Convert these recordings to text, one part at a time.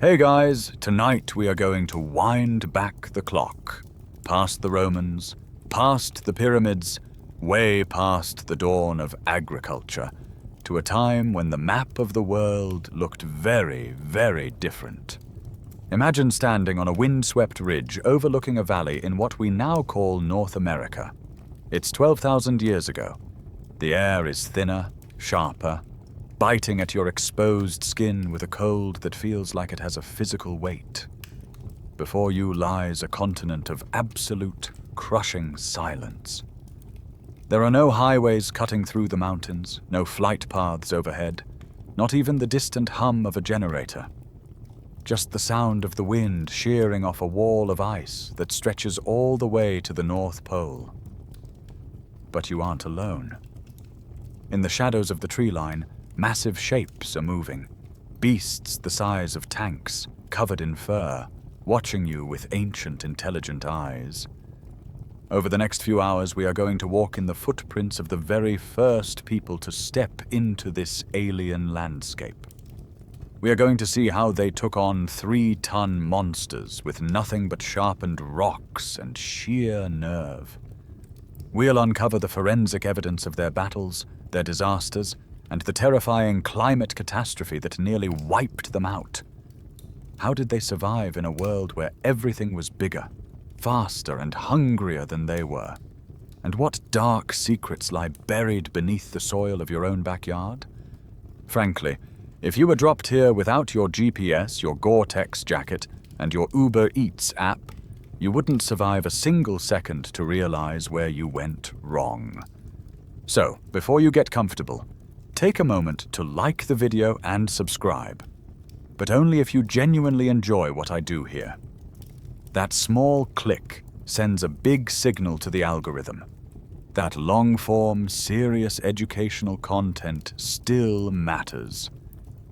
Hey guys, tonight we are going to wind back the clock. Past the Romans, past the pyramids, way past the dawn of agriculture, to a time when the map of the world looked very, very different. Imagine standing on a windswept ridge overlooking a valley in what we now call North America. It's 12,000 years ago. The air is thinner, sharper, biting at your exposed skin with a cold that feels like it has a physical weight. Before you lies a continent of absolute, crushing silence. There are no highways cutting through the mountains, no flight paths overhead, not even the distant hum of a generator. Just the sound of the wind shearing off a wall of ice that stretches all the way to the North Pole. But you aren't alone. In the shadows of the tree line, massive shapes are moving, beasts the size of tanks, covered in fur, watching you with ancient, intelligent eyes. Over the next few hours, we are going to walk in the footprints of the very first people to step into this alien landscape. We are going to see how they took on 3-ton monsters with nothing but sharpened rocks and sheer nerve. We'll uncover the forensic evidence of their battles, their disasters, and the terrifying climate catastrophe that nearly wiped them out. How did they survive in a world where everything was bigger, faster, and hungrier than they were? And what dark secrets lie buried beneath the soil of your own backyard? Frankly, if you were dropped here without your GPS, your Gore-Tex jacket, and your Uber Eats app, you wouldn't survive a single second to realize where you went wrong. So, before you get comfortable, take a moment to like the video and subscribe, but only if you genuinely enjoy what I do here. That small click sends a big signal to the algorithm. That long-form, serious educational content still matters.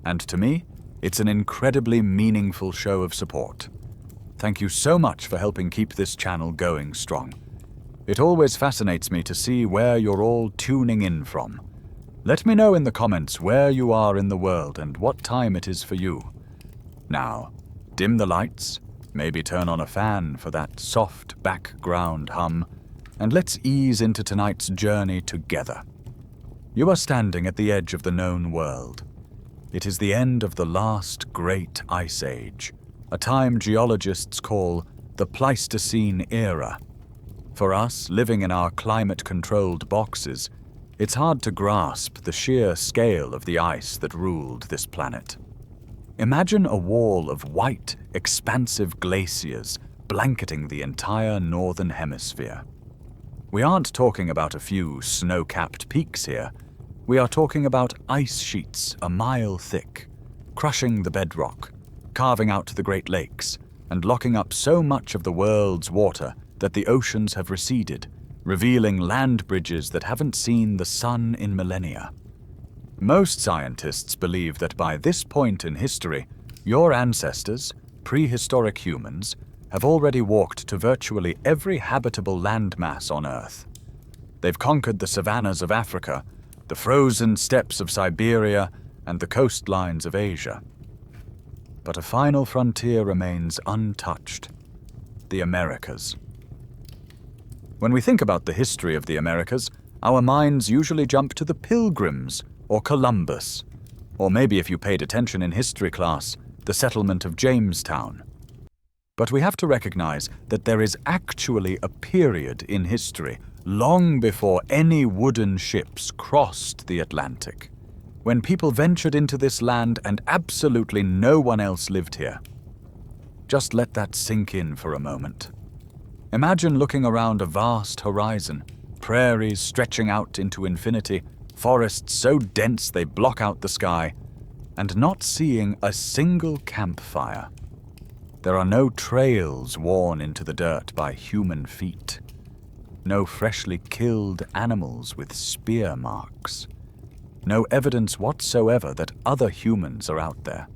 And to me, it's an incredibly meaningful show of support. Thank you so much for helping keep this channel going strong. It always fascinates me to see where you're all tuning in from. Let me know in the comments where you are in the world and what time it is for you. Now, dim the lights, maybe turn on a fan for that soft background hum, and let's ease into tonight's journey together. You are standing at the edge of the known world. It is the end of the last great ice age, a time geologists call the Pleistocene era. For us, living in our climate-controlled boxes, it's hard to grasp the sheer scale of the ice that ruled this planet. Imagine a wall of white, expansive glaciers blanketing the entire northern hemisphere. We aren't talking about a few snow-capped peaks here. We are talking about ice sheets a mile thick, crushing the bedrock, carving out the Great Lakes, and locking up so much of the world's water that the oceans have receded, revealing land bridges that haven't seen the sun in millennia. Most scientists believe that by this point in history, your ancestors, prehistoric humans, have already walked to virtually every habitable landmass on Earth. They've conquered the savannas of Africa, the frozen steppes of Siberia, and the coastlines of Asia. But a final frontier remains untouched: the Americas. When we think about the history of the Americas, our minds usually jump to the Pilgrims or Columbus, or maybe if you paid attention in history class, the settlement of Jamestown. But we have to recognize that there is actually a period in history, long before any wooden ships crossed the Atlantic, when people ventured into this land and absolutely no one else lived here. Just let that sink in for a moment. Imagine looking around a vast horizon, prairies stretching out into infinity, forests so dense they block out the sky, and not seeing a single campfire. There are no trails worn into the dirt by human feet. No freshly killed animals with spear marks. No evidence whatsoever that other humans are out there.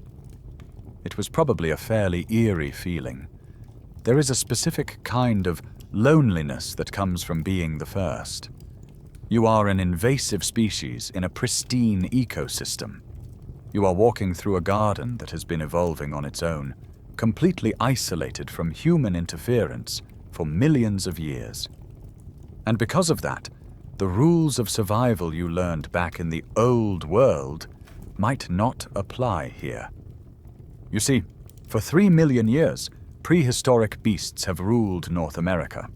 It was probably a fairly eerie feeling. There is a specific kind of loneliness that comes from being the first. You are an invasive species in a pristine ecosystem. You are walking through a garden that has been evolving on its own, completely isolated from human interference for millions of years. And because of that, the rules of survival you learned back in the old world might not apply here. You see, for 3 million years, prehistoric beasts have ruled North America.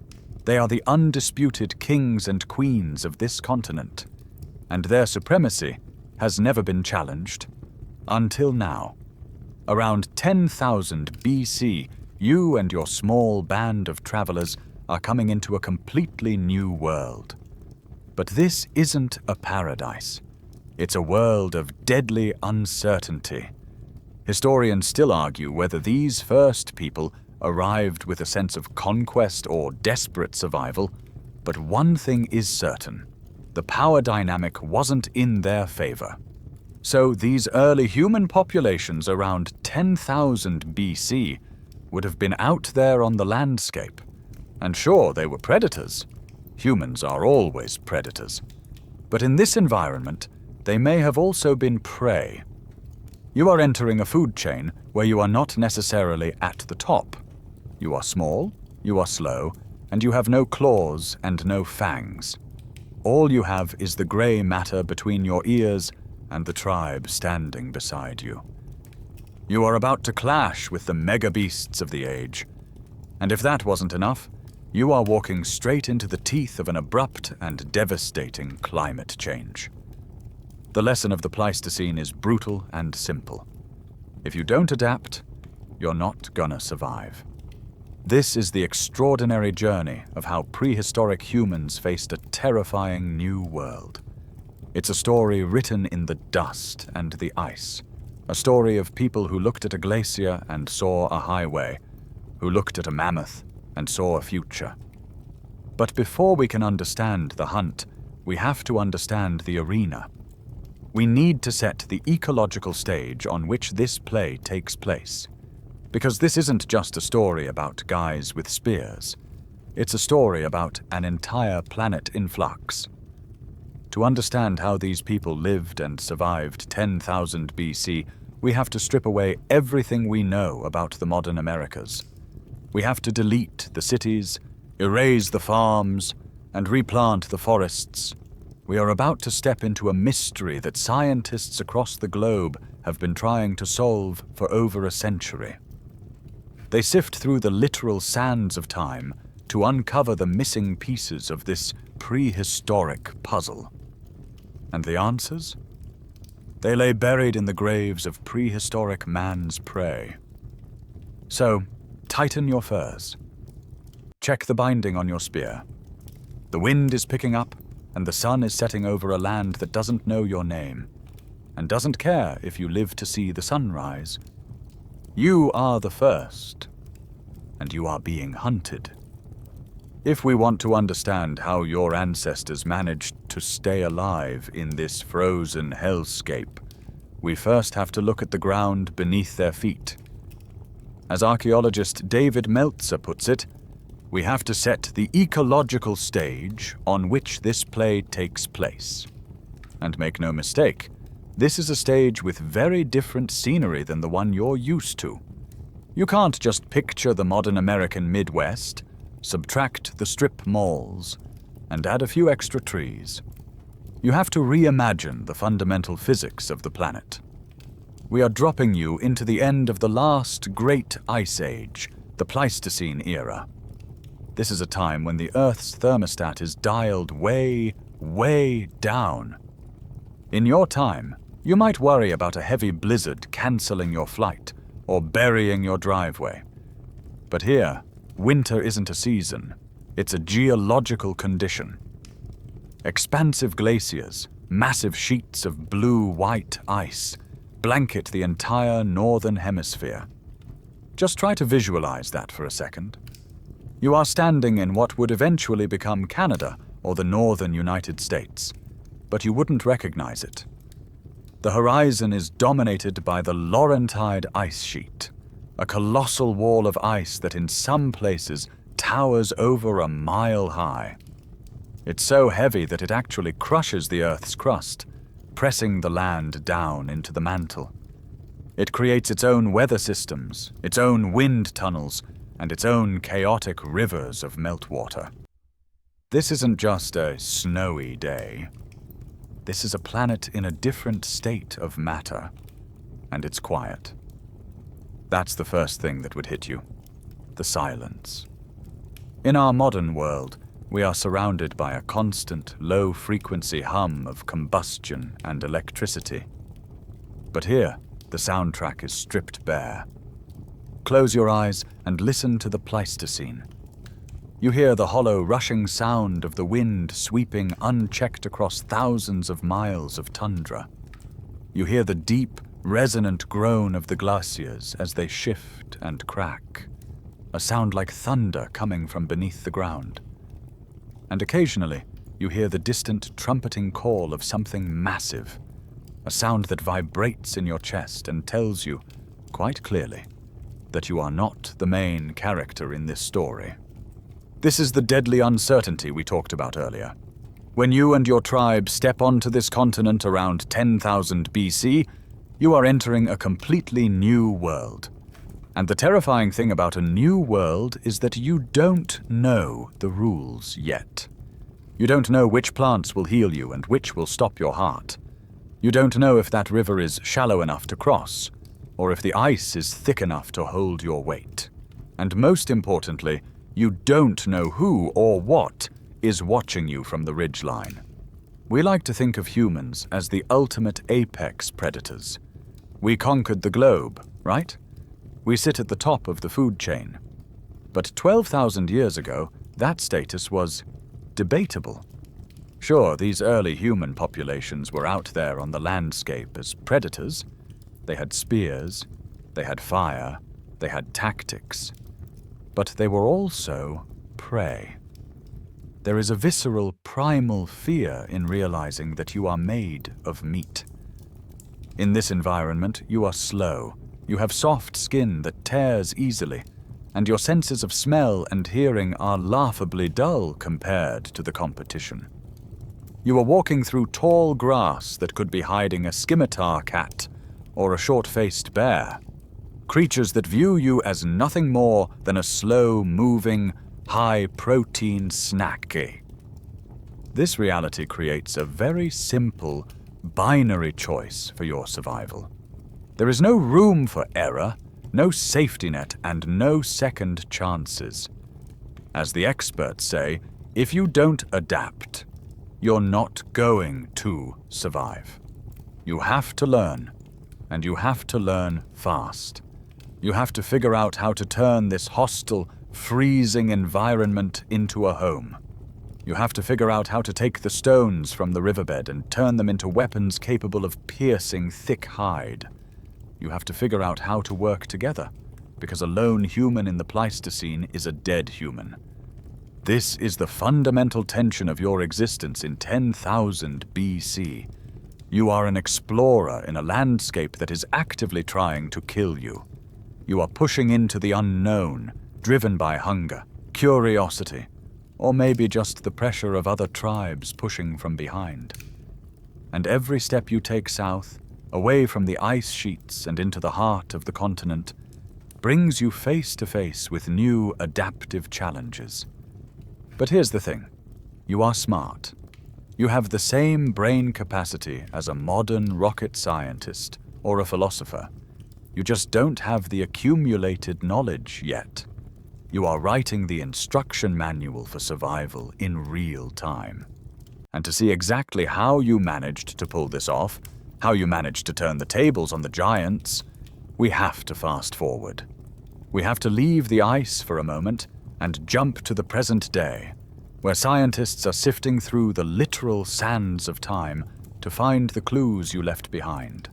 They are the undisputed kings and queens of this continent, and their supremacy has never been challenged. Until now. Around 10,000 BC, you and your small band of travelers are coming into a completely new world. But this isn't a paradise. It's a world of deadly uncertainty. Historians still argue whether these first people arrived with a sense of conquest or desperate survival, but one thing is certain: the power dynamic wasn't in their favor. So these early human populations around 10,000 BC would have been out there on the landscape. And sure, they were predators. Humans are always predators. But in this environment, they may have also been prey. You are entering a food chain where you are not necessarily at the top. You are small, you are slow, and you have no claws and no fangs. All you have is the gray matter between your ears and the tribe standing beside you. You are about to clash with the mega beasts of the age. And if that wasn't enough, you are walking straight into the teeth of an abrupt and devastating climate change. The lesson of the Pleistocene is brutal and simple. If you don't adapt, you're not gonna survive. This is the extraordinary journey of how prehistoric humans faced a terrifying new world. It's a story written in the dust and the ice. A story of people who looked at a glacier and saw a highway, who looked at a mammoth and saw a future. But before we can understand the hunt, we have to understand the arena. We need to set the ecological stage on which this play takes place. Because this isn't just a story about guys with spears. It's a story about an entire planet in flux. To understand how these people lived and survived 10,000 BC, we have to strip away everything we know about the modern Americas. We have to delete the cities, erase the farms, and replant the forests. We are about to step into a mystery that scientists across the globe have been trying to solve for over a century. They sift through the literal sands of time to uncover the missing pieces of this prehistoric puzzle. And the answers? They lay buried in the graves of prehistoric man's prey. So, tighten your furs. Check the binding on your spear. The wind is picking up, and the sun is setting over a land that doesn't know your name, and doesn't care if you live to see the sunrise. You are the first, and you are being hunted. If we want to understand how your ancestors managed to stay alive in this frozen hellscape, we first have to look at the ground beneath their feet. As archaeologist David Meltzer puts it, we have to set the ecological stage on which this play takes place. And make no mistake, this is a stage with very different scenery than the one you're used to. You can't just picture the modern American Midwest, subtract the strip malls, and add a few extra trees. You have to reimagine the fundamental physics of the planet. We are dropping you into the end of the last great ice age, the Pleistocene era. This is a time when the Earth's thermostat is dialed way, way down. In your time, you might worry about a heavy blizzard canceling your flight or burying your driveway. But here, winter isn't a season, it's a geological condition. Expansive glaciers, massive sheets of blue-white ice, blanket the entire northern hemisphere. Just try to visualize that for a second. You are standing in what would eventually become Canada or the northern United States, but you wouldn't recognize it. The horizon is dominated by the Laurentide ice sheet, a colossal wall of ice that in some places towers over a mile high. It's so heavy that it actually crushes the Earth's crust, pressing the land down into the mantle. It creates its own weather systems, its own wind tunnels, and its own chaotic rivers of meltwater. This isn't just a snowy day. This is a planet in a different state of matter, and it's quiet. That's the first thing that would hit you. The silence. In our modern world, we are surrounded by a constant, low-frequency hum of combustion and electricity. But here, the soundtrack is stripped bare. Close your eyes and listen to the Pleistocene. You hear the hollow, rushing sound of the wind sweeping unchecked across thousands of miles of tundra. You hear the deep, resonant groan of the glaciers as they shift and crack, a sound like thunder coming from beneath the ground. And occasionally, you hear the distant trumpeting call of something massive, a sound that vibrates in your chest and tells you, quite clearly, that you are not the main character in this story. This is the deadly uncertainty we talked about earlier. When you and your tribe step onto this continent around 10,000 BC, you are entering a completely new world. And the terrifying thing about a new world is that you don't know the rules yet. You don't know which plants will heal you and which will stop your heart. You don't know if that river is shallow enough to cross, or if the ice is thick enough to hold your weight. And most importantly, you don't know who or what is watching you from the ridgeline. We like to think of humans as the ultimate apex predators. We conquered the globe, right? We sit at the top of the food chain. But 12,000 years ago, that status was debatable. Sure, these early human populations were out there on the landscape as predators. They had spears, they had fire, they had tactics. But they were also prey. There is a visceral, primal fear in realizing that you are made of meat. In this environment, you are slow. You have soft skin that tears easily, and your senses of smell and hearing are laughably dull compared to the competition. You are walking through tall grass that could be hiding a scimitar cat or a short-faced bear, creatures that view you as nothing more than a slow-moving, high-protein snack. This reality creates a very simple, binary choice for your survival. There is no room for error, no safety net, and no second chances. As the experts say, if you don't adapt, you're not going to survive. You have to learn, and you have to learn fast. You have to figure out how to turn this hostile, freezing environment into a home. You have to figure out how to take the stones from the riverbed and turn them into weapons capable of piercing thick hide. You have to figure out how to work together, because a lone human in the Pleistocene is a dead human. This is the fundamental tension of your existence in 10,000 BC. You are an explorer in a landscape that is actively trying to kill you. You are pushing into the unknown, driven by hunger, curiosity, or maybe just the pressure of other tribes pushing from behind. And every step you take south, away from the ice sheets and into the heart of the continent, brings you face to face with new adaptive challenges. But here's the thing. You are smart. You have the same brain capacity as a modern rocket scientist or a philosopher. You just don't have the accumulated knowledge yet. You are writing the instruction manual for survival in real time. And to see exactly how you managed to pull this off, how you managed to turn the tables on the giants, we have to fast forward. We have to leave the ice for a moment and jump to the present day, where scientists are sifting through the literal sands of time to find the clues you left behind.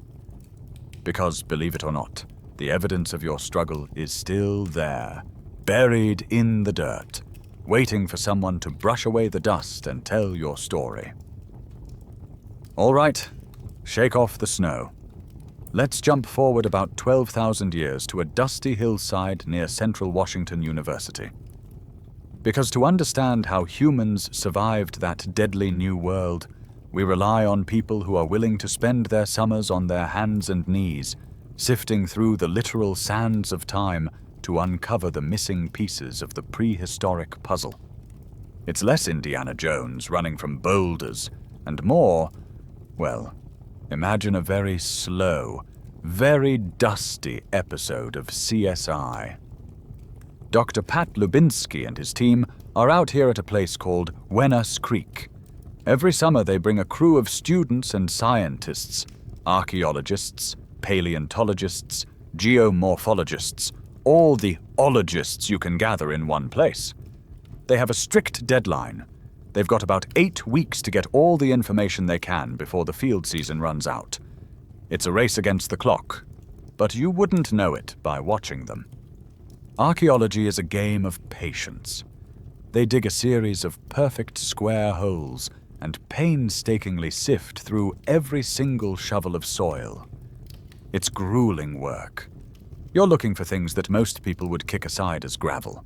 Because, believe it or not, the evidence of your struggle is still there, buried in the dirt, waiting for someone to brush away the dust and tell your story. All right, shake off the snow. Let's jump forward about 12,000 years to a dusty hillside near Central Washington University. Because to understand how humans survived that deadly new world, We rely on people who are willing to spend their summers on their hands and knees, sifting through the literal sands of time to uncover the missing pieces of the prehistoric puzzle. It's less Indiana Jones running from boulders, and more, well, imagine a very slow, very dusty episode of CSI. Dr. Pat Lubinsky and his team are out here at a place called Wenus Creek. Every summer they bring a crew of students and scientists, archaeologists, paleontologists, geomorphologists, all the ologists you can gather in one place. They have a strict deadline. They've got about 8 weeks to get all the information they can before the field season runs out. It's a race against the clock, but you wouldn't know it by watching them. Archaeology is a game of patience. They dig a series of perfect square holes and painstakingly sift through every single shovel of soil. It's grueling work. You're looking for things that most people would kick aside as gravel.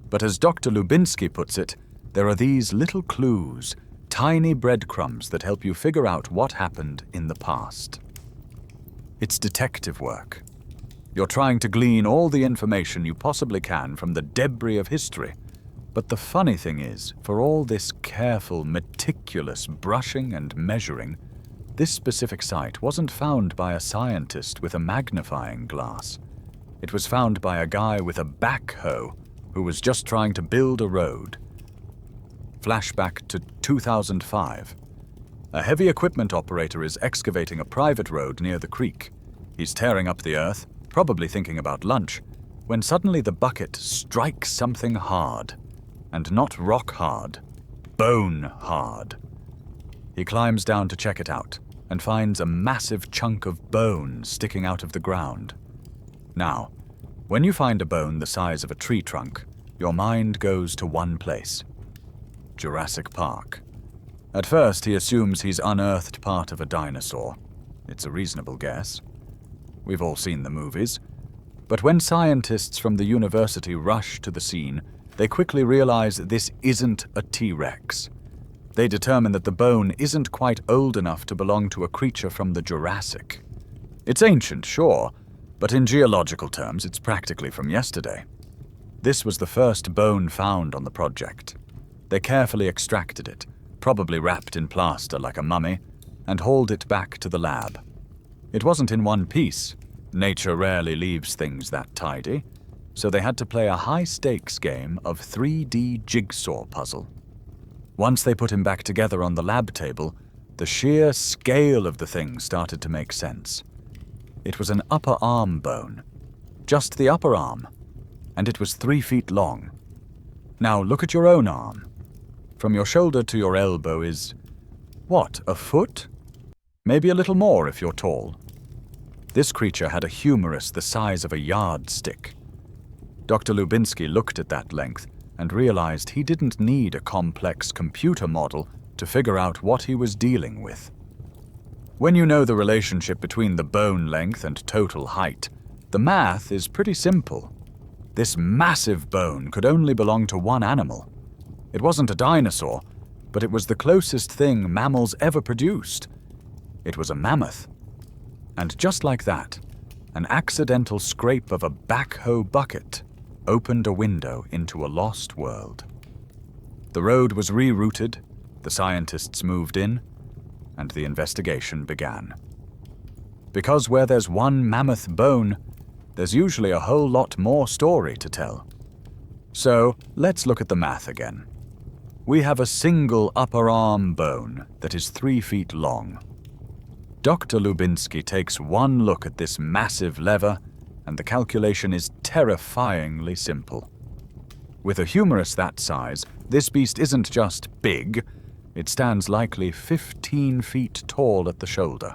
But as Dr. Lubinsky puts it, there are these little clues, tiny breadcrumbs that help you figure out what happened in the past. It's detective work. You're trying to glean all the information you possibly can from the debris of history. But the funny thing is, for all this careful, meticulous brushing and measuring, this specific site wasn't found by a scientist with a magnifying glass. It was found by a guy with a backhoe who was just trying to build a road. Flashback to 2005. A heavy equipment operator is excavating a private road near the creek. He's tearing up the earth, probably thinking about lunch, when suddenly the bucket strikes something hard. And not rock hard, bone hard. He climbs down to check it out and finds a massive chunk of bone sticking out of the ground. Now, when you find a bone the size of a tree trunk, your mind goes to one place: Jurassic Park. At first, he assumes he's unearthed part of a dinosaur. It's a reasonable guess. We've all seen the movies. But when scientists from the university rush to the scene, they quickly realize this isn't a T-Rex. They determine that the bone isn't quite old enough to belong to a creature from the Jurassic. It's ancient, sure, but in geological terms, it's practically from yesterday. This was the first bone found on the project. They carefully extracted it, probably wrapped in plaster like a mummy, and hauled it back to the lab. It wasn't in one piece. Nature rarely leaves things that tidy, so they had to play a high-stakes game of 3D jigsaw puzzle. Once they put him back together on the lab table, the sheer scale of the thing started to make sense. It was an upper arm bone, just the upper arm, and it was 3 feet long. Now look at your own arm. From your shoulder to your elbow is, what, a foot? Maybe a little more if you're tall. This creature had a humerus the size of a yardstick. Dr. Lubinsky looked at that length and realized he didn't need a complex computer model to figure out what he was dealing with. When you know the relationship between the bone length and total height, the math is pretty simple. This massive bone could only belong to one animal. It wasn't a dinosaur, but it was the closest thing mammals ever produced. It was a mammoth. And just like that, an accidental scrape of a backhoe bucket opened a window into a lost world. The road was rerouted, the scientists moved in, and the investigation began. Because where there's one mammoth bone, there's usually a whole lot more story to tell. So let's look at the math again. We have a single upper arm bone that is 3 feet long. Dr. Lubinsky takes one look at this massive lever, and the calculation is terrifyingly simple. With a humerus that size, this beast isn't just big, it stands likely 15 feet tall at the shoulder.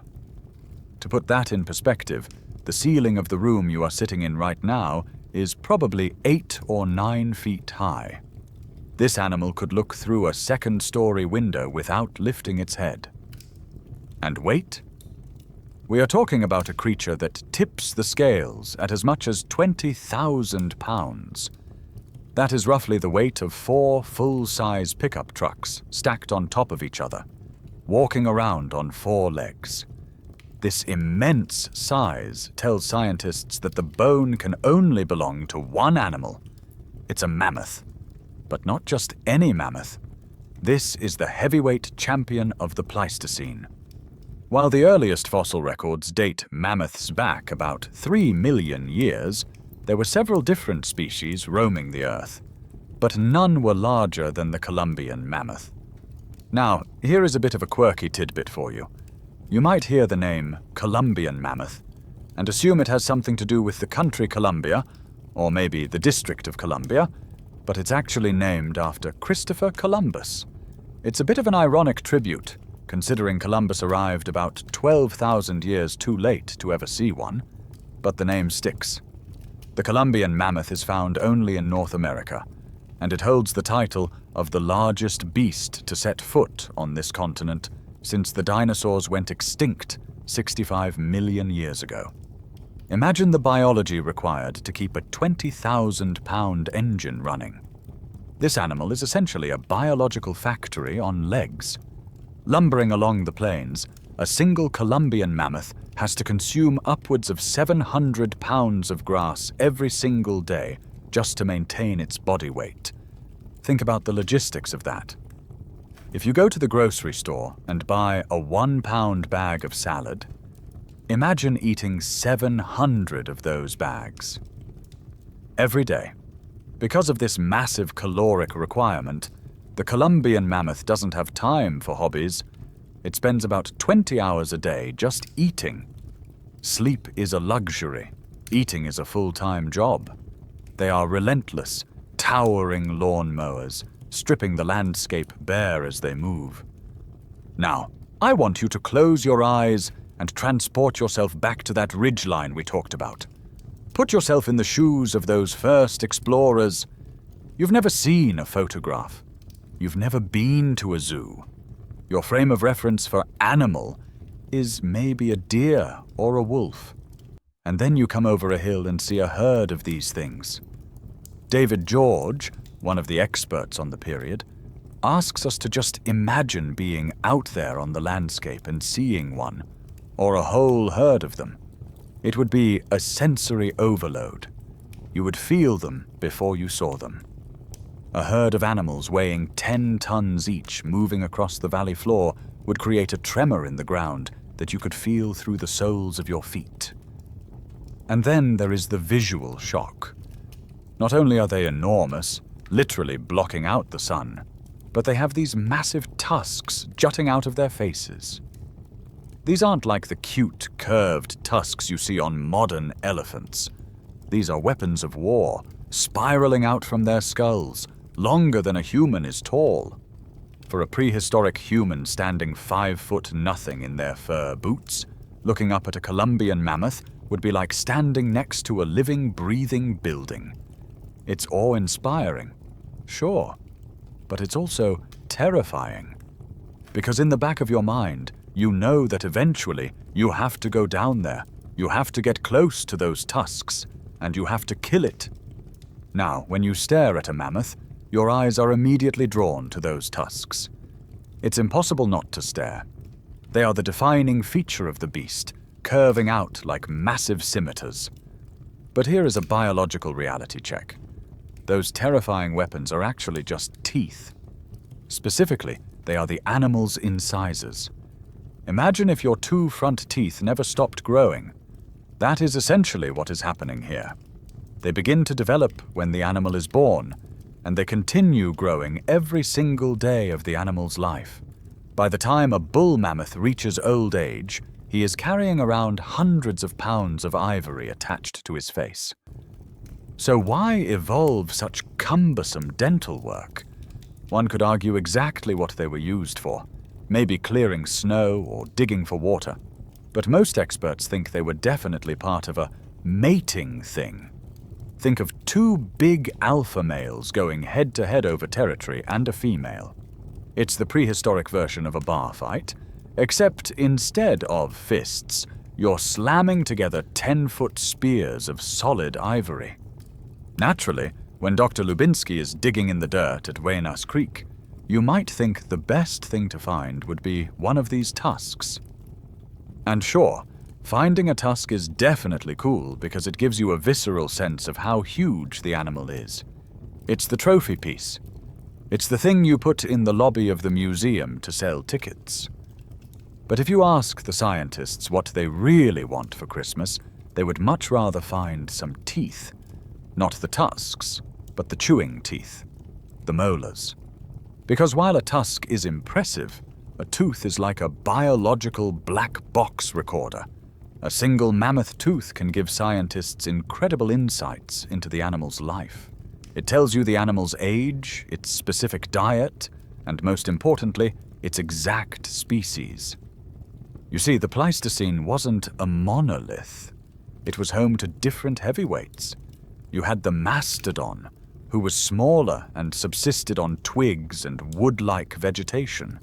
To put that in perspective, the ceiling of the room you are sitting in right now is probably 8 or 9 feet high. This animal could look through a second-story window without lifting its head. And weight? We are talking about a creature that tips the scales at as much as 20,000 pounds. That is roughly the weight of 4 full-size pickup trucks stacked on top of each other. walking around on 4 legs. This immense size tells scientists that the bone can only belong to one animal. It's a mammoth. But not just any mammoth. This is the heavyweight champion of the Pleistocene. While the earliest fossil records date mammoths back about 3 million years, there were several different species roaming the Earth, but none were larger than the Columbian Mammoth. Now, here is a bit of a quirky tidbit for you. You might hear the name Columbian Mammoth and assume it has something to do with the country Columbia, or maybe the District of Columbia, but it's actually named after Christopher Columbus. It's a bit of an ironic tribute, considering Columbus arrived about 12,000 years too late to ever see one, but the name sticks. The Columbian Mammoth is found only in North America, and it holds the title of the largest beast to set foot on this continent since the dinosaurs went extinct 65 million years ago. Imagine the biology required to keep a 20,000-pound engine running. This animal is essentially a biological factory on legs. Lumbering along the plains, a single Columbian mammoth has to consume upwards of 700 pounds of grass every single day just to maintain its body weight. Think about the logistics of that. If you go to the grocery store and buy a 1-pound bag of salad, imagine eating 700 of those bags every day. Because of this massive caloric requirement, the Columbian mammoth doesn't have time for hobbies. It spends about 20 hours a day just eating. Sleep is a luxury. Eating is a full-time job. They are relentless, towering lawn mowers, stripping the landscape bare as they move. Now, I want you to close your eyes and transport yourself back to that ridgeline we talked about. Put yourself in the shoes of those first explorers. You've never seen a photograph. You've never been to a zoo. Your frame of reference for animal is maybe a deer or a wolf. And then you come over a hill and see a herd of these things. David George, one of the experts on the period, asks us to just imagine being out there on the landscape and seeing one, or a whole herd of them. It would be a sensory overload. You would feel them before you saw them. A herd of animals weighing 10 tons each moving across the valley floor would create a tremor in the ground that you could feel through the soles of your feet. And then there is the visual shock. Not only are they enormous, literally blocking out the sun, but they have these massive tusks jutting out of their faces. These aren't like the cute, curved tusks you see on modern elephants. These are weapons of war, spiraling out from their skulls, longer than a human is tall. For a prehistoric human standing 5 foot nothing in their fur boots, looking up at a Columbian mammoth would be like standing next to a living, breathing building. It's awe-inspiring, sure, but it's also terrifying. Because in the back of your mind, you know that eventually you have to go down there, you have to get close to those tusks, and you have to kill it. Now, when you stare at a mammoth, your eyes are immediately drawn to those tusks. It's impossible not to stare. They are the defining feature of the beast, curving out like massive scimitars. But here is a biological reality check. Those terrifying weapons are actually just teeth. Specifically, they are the animal's incisors. Imagine if your 2 front teeth never stopped growing. That is essentially what is happening here. They begin to develop when the animal is born, and they continue growing every single day of the animal's life. By the time a bull mammoth reaches old age, he is carrying around hundreds of pounds of ivory attached to his face. So why evolve such cumbersome dental work? One could argue exactly what they were used for, maybe clearing snow or digging for water. But most experts think they were definitely part of a mating thing. Think of 2 big alpha males going head-to-head over territory and a female. It's the prehistoric version of a bar fight, except instead of fists, you're slamming together 10-foot spears of solid ivory. Naturally, when Dr. Lubinsky is digging in the dirt at Waynas Creek, you might think the best thing to find would be one of these tusks. And sure, finding a tusk is definitely cool because it gives you a visceral sense of how huge the animal is. It's the trophy piece. It's the thing you put in the lobby of the museum to sell tickets. But if you ask the scientists what they really want for Christmas, they would much rather find some teeth. Not the tusks, but the chewing teeth, the molars. Because while a tusk is impressive, a tooth is like a biological black box recorder. A single mammoth tooth can give scientists incredible insights into the animal's life. It tells you the animal's age, its specific diet, and most importantly, its exact species. You see, the Pleistocene wasn't a monolith. It was home to different heavyweights. You had the mastodon, who was smaller and subsisted on twigs and wood-like vegetation.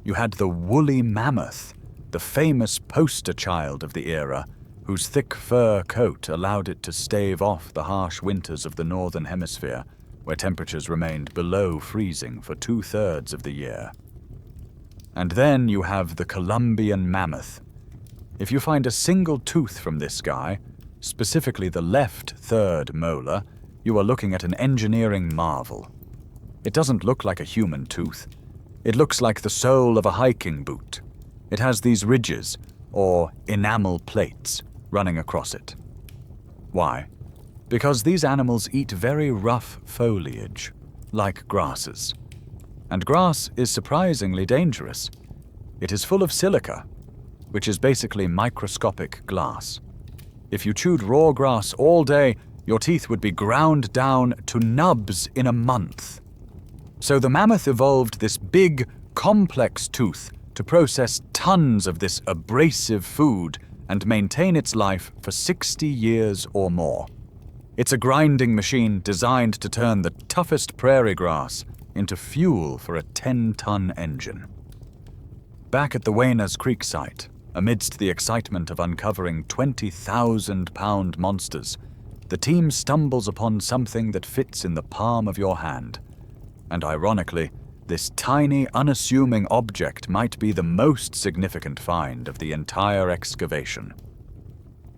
You had the woolly mammoth, the famous poster child of the era, whose thick fur coat allowed it to stave off the harsh winters of the northern hemisphere, where temperatures remained below freezing for 2/3 of the year. And then you have the Columbian Mammoth. If you find a single tooth from this guy, specifically the left third molar, you are looking at an engineering marvel. It doesn't look like a human tooth. It looks like the sole of a hiking boot. It has these ridges, or enamel plates, running across it. Why? Because these animals eat very rough foliage, like grasses. And grass is surprisingly dangerous. It is full of silica, which is basically microscopic glass. If you chewed raw grass all day, your teeth would be ground down to nubs in a month. So the mammoth evolved this big, complex tooth to process tons of this abrasive food and maintain its life for 60 years or more. It's a grinding machine designed to turn the toughest prairie grass into fuel for a 10-ton engine. Back at the Waynas Creek site, amidst the excitement of uncovering 20,000-pound monsters, the team stumbles upon something that fits in the palm of your hand. And ironically, this tiny, unassuming object might be the most significant find of the entire excavation.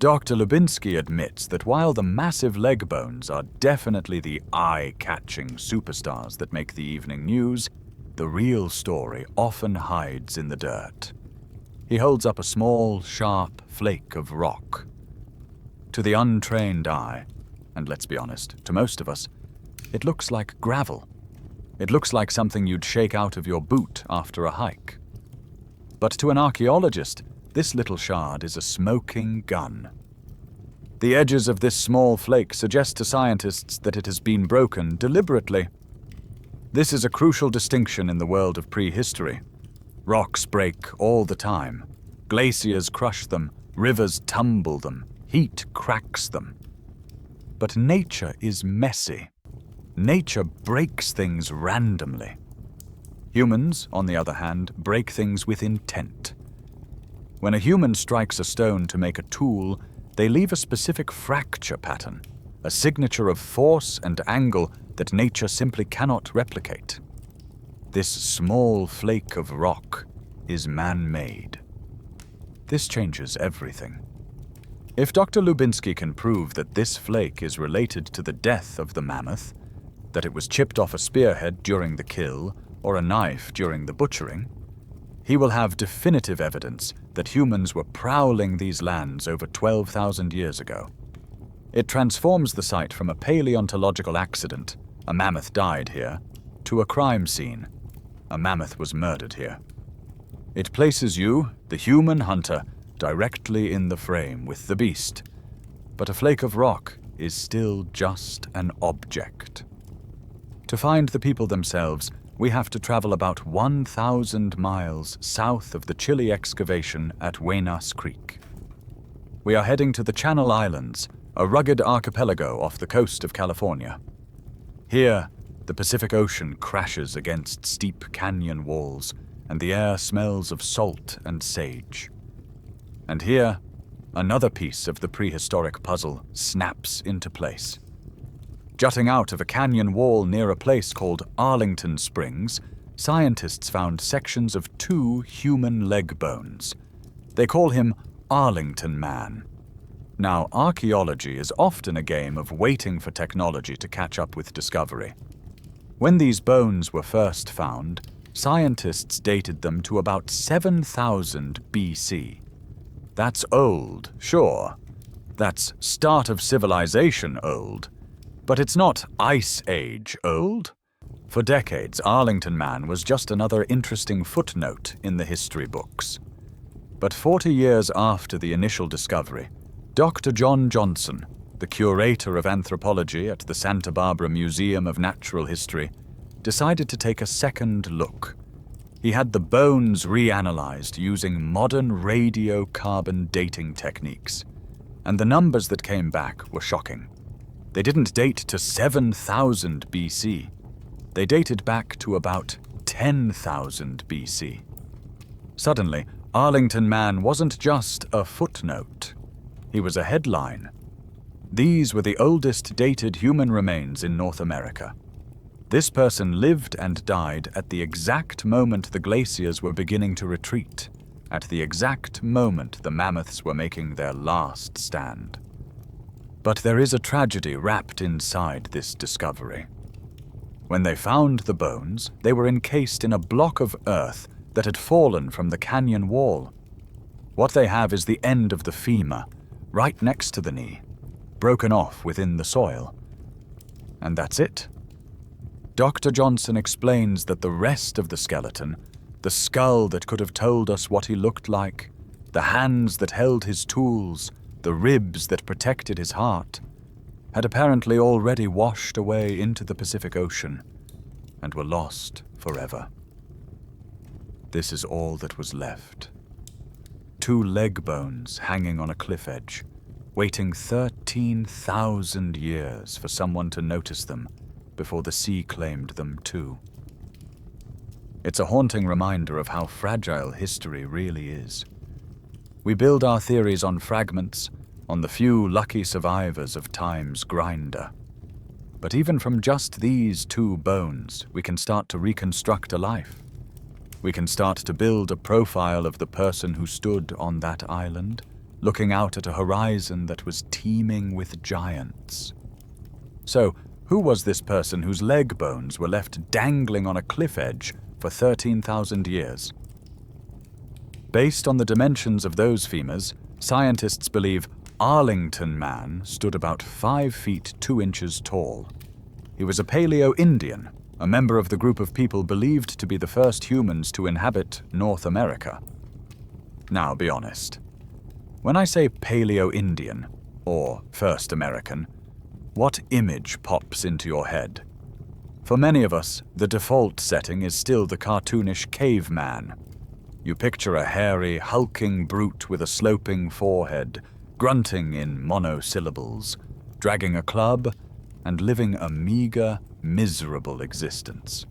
Dr. Lubinsky admits that while the massive leg bones are definitely the eye-catching superstars that make the evening news, the real story often hides in the dirt. He holds up a small, sharp flake of rock. To the untrained eye, and let's be honest, to most of us, it looks like gravel. It looks like something you'd shake out of your boot after a hike. But to an archaeologist, this little shard is a smoking gun. The edges of this small flake suggest to scientists that it has been broken deliberately. This is a crucial distinction in the world of prehistory. Rocks break all the time. Glaciers crush them, rivers tumble them, heat cracks them. But nature is messy. Nature breaks things randomly. Humans, on the other hand, break things with intent. When a human strikes a stone to make a tool, they leave a specific fracture pattern, a signature of force and angle that nature simply cannot replicate. This small flake of rock is man-made. This changes everything. If Dr. Lubinsky can prove that this flake is related to the death of the mammoth, that it was chipped off a spearhead during the kill or a knife during the butchering, he will have definitive evidence that humans were prowling these lands over 12,000 years ago. It transforms the site from a paleontological accident, a mammoth died here, to a crime scene, a mammoth was murdered here. It places you, the human hunter, directly in the frame with the beast, but a flake of rock is still just an object. To find the people themselves, we have to travel about 1,000 miles south of the chilly excavation at Waynas Creek. We are heading to the Channel Islands, a rugged archipelago off the coast of California. Here, the Pacific Ocean crashes against steep canyon walls, and the air smells of salt and sage. And here, another piece of the prehistoric puzzle snaps into place. Jutting out of a canyon wall near a place called Arlington Springs scientists found sections of 2 human leg bones. They call him Arlington Man. Now, archaeology is often a game of waiting for technology to catch up with discovery. When these bones were first found, scientists dated them to about 7,000 BC. That's old, sure. That's start of civilization old. But it's not Ice Age old. For decades, Arlington Man was just another interesting footnote in the history books. But 40 years after the initial discovery, Dr. John Johnson, the curator of anthropology at the Santa Barbara Museum of Natural History, decided to take a second look. He had the bones reanalyzed using modern radiocarbon dating techniques, and the numbers that came back were shocking. They didn't date to 7,000 BC. They dated back to about 10,000 BC. Suddenly, Arlington Man wasn't just a footnote. He was a headline. These were the oldest dated human remains in North America. This person lived and died at the exact moment the glaciers were beginning to retreat, at the exact moment the mammoths were making their last stand. But there is a tragedy wrapped inside this discovery. When they found the bones, they were encased in a block of earth that had fallen from the canyon wall. What they have is the end of the femur, right next to the knee, broken off within the soil. And that's it. Dr. Johnson explains that the rest of the skeleton, the skull that could have told us what he looked like, the hands that held his tools, the ribs that protected his heart, had apparently already washed away into the Pacific Ocean and were lost forever. This is all that was left. 2 leg bones hanging on a cliff edge, waiting 13,000 years for someone to notice them before the sea claimed them too. It's a haunting reminder of how fragile history really is. We build our theories on fragments, on the few lucky survivors of time's grinder. But even from just these 2 bones, we can start to reconstruct a life. We can start to build a profile of the person who stood on that island, looking out at a horizon that was teeming with giants. So, who was this person whose leg bones were left dangling on a cliff edge for 13,000 years? Based on the dimensions of those femurs, scientists believe Arlington Man stood about 5 feet 2 inches tall. He was a Paleo-Indian, a member of the group of people believed to be the first humans to inhabit North America. Now, be honest. When I say Paleo-Indian, or First American, what image pops into your head? For many of us, the default setting is still the cartoonish caveman. You picture a hairy, hulking brute with a sloping forehead, grunting in monosyllables, dragging a club, and living a meager, miserable existence.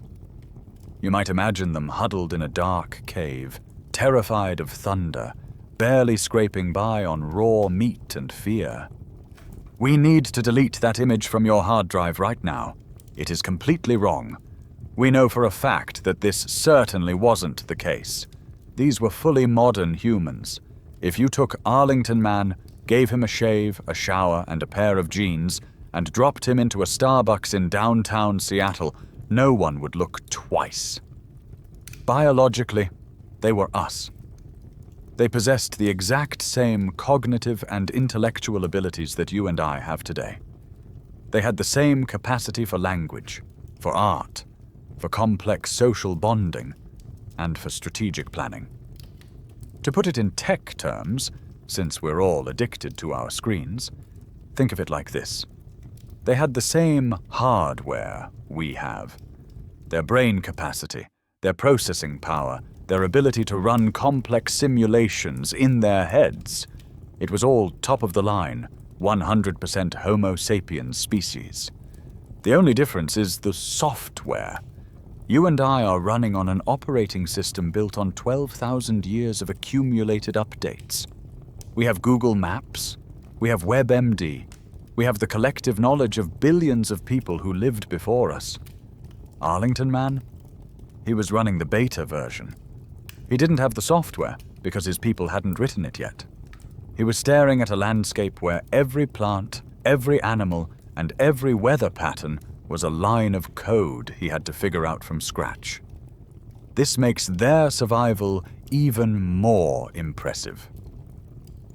You might imagine them huddled in a dark cave, terrified of thunder, barely scraping by on raw meat and fear. We need to delete that image from your hard drive right now. It is completely wrong. We know for a fact that this certainly wasn't the case. These were fully modern humans. If you took Arlington Man, gave him a shave, a shower, and a pair of jeans, and dropped him into a Starbucks in downtown Seattle, no one would look twice. Biologically, they were us. They possessed the exact same cognitive and intellectual abilities that you and I have today. They had the same capacity for language, for art, for complex social bonding, and for strategic planning. To put it in tech terms, since we're all addicted to our screens, think of it like this. They had the same hardware we have. Their brain capacity, their processing power, their ability to run complex simulations in their heads. It was all top of the line, 100% Homo sapiens species. The only difference is the software. You and I are running on an operating system built on 12,000 years of accumulated updates. We have Google Maps. We have WebMD. We have the collective knowledge of billions of people who lived before us. Arlington Man? he was running the beta version. He didn't have the software because his people hadn't written it yet. He was staring at a landscape where every plant, every animal, and every weather pattern was a line of code he had to figure out from scratch. This makes their survival even more impressive.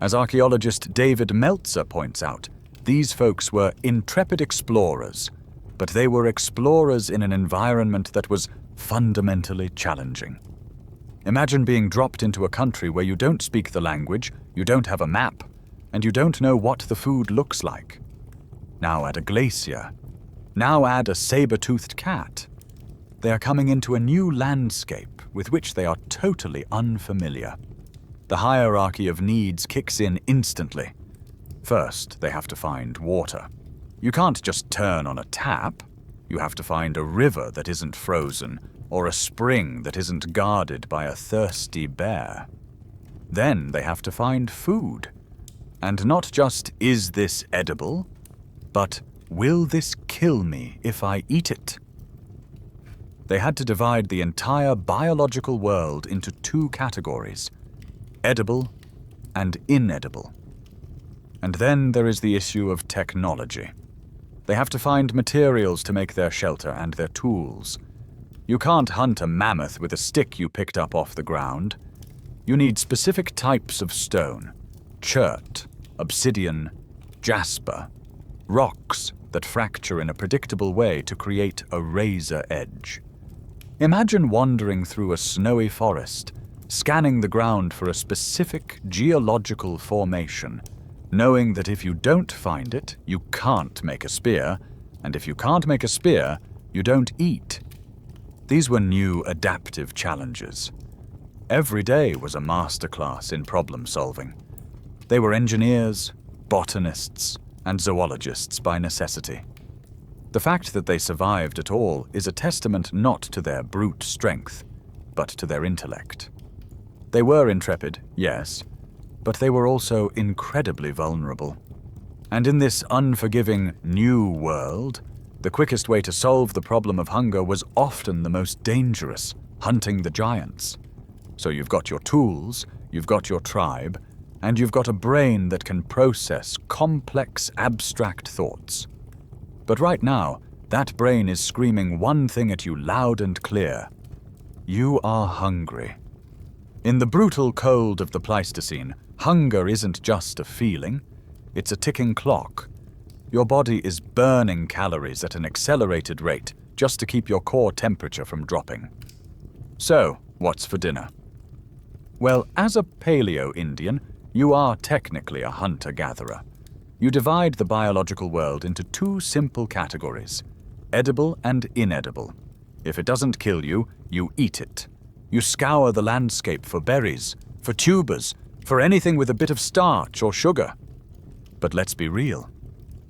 As archaeologist David Meltzer points out, these folks were intrepid explorers, but they were explorers in an environment that was fundamentally challenging. Imagine being dropped into a country where you don't speak the language, you don't have a map, and you don't know what the food looks like. Now add a glacier. Now add a saber-toothed cat. They are coming into a new landscape with which they are totally unfamiliar. The hierarchy of needs kicks in instantly. First, they have to find water. You can't just turn on a tap. You have to find a river that isn't frozen, or a spring that isn't guarded by a thirsty bear. Then they have to find food. And not just, is this edible, but will this kill me if I eat it? They had to divide the entire biological world into two categories, edible and inedible. And then there is the issue of technology. They have to find materials to make their shelter and their tools. You can't hunt a mammoth with a stick you picked up off the ground. You need specific types of stone, chert, obsidian, jasper, rocks that fracture in a predictable way to create a razor edge. Imagine wandering through a snowy forest, scanning the ground for a specific geological formation, knowing that if you don't find it, you can't make a spear, and if you can't make a spear, you don't eat. These were new adaptive challenges. Every day was a masterclass in problem solving. They were engineers, botanists, and zoologists by necessity. The fact that they survived at all is a testament not to their brute strength, but to their intellect. They were intrepid, yes, but they were also incredibly vulnerable. And in this unforgiving new world, the quickest way to solve the problem of hunger was often the most dangerous, hunting the giants. So you've got your tools, you've got your tribe, and you've got a brain that can process complex, abstract thoughts. But right now, that brain is screaming one thing at you loud and clear. You are hungry. In the brutal cold of the Pleistocene, hunger isn't just a feeling, it's a ticking clock. Your body is burning calories at an accelerated rate just to keep your core temperature from dropping. So, what's for dinner? Well, as a Paleo-Indian, you are technically a hunter-gatherer. You divide the biological world into two simple categories, edible and inedible. If it doesn't kill you, you eat it. You scour the landscape for berries, for tubers, for anything with a bit of starch or sugar. But let's be real.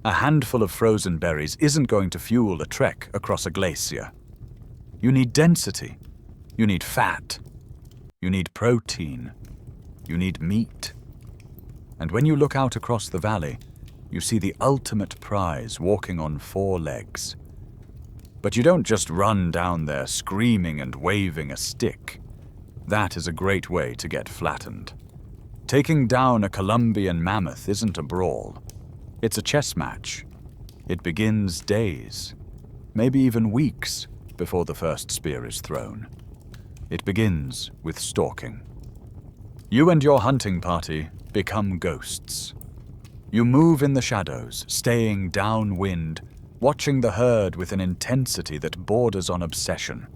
A handful of frozen berries isn't going to fuel a trek across a glacier. You need density. You need fat. You need protein. You need meat. And when you look out across the valley, you see the ultimate prize walking on 4 legs. But you don't just run down there screaming and waving a stick. That is a great way to get flattened. Taking down a Columbian mammoth isn't a brawl. It's a chess match. It begins days, maybe even weeks, before the first spear is thrown. It begins with stalking. You and your hunting party become ghosts. You move in the shadows, staying downwind, watching the herd with an intensity that borders on obsession.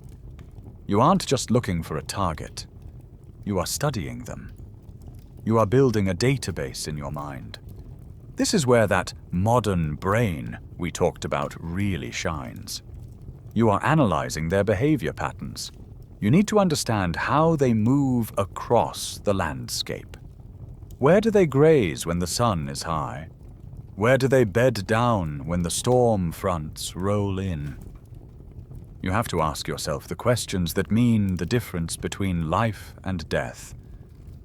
You aren't just looking for a target. You are studying them. You are building a database in your mind. This is where that modern brain we talked about really shines. You are analyzing their behavior patterns. You need to understand how they move across the landscape. Where do they graze when the sun is high? Where do they bed down when the storm fronts roll in? You have to ask yourself the questions that mean the difference between life and death.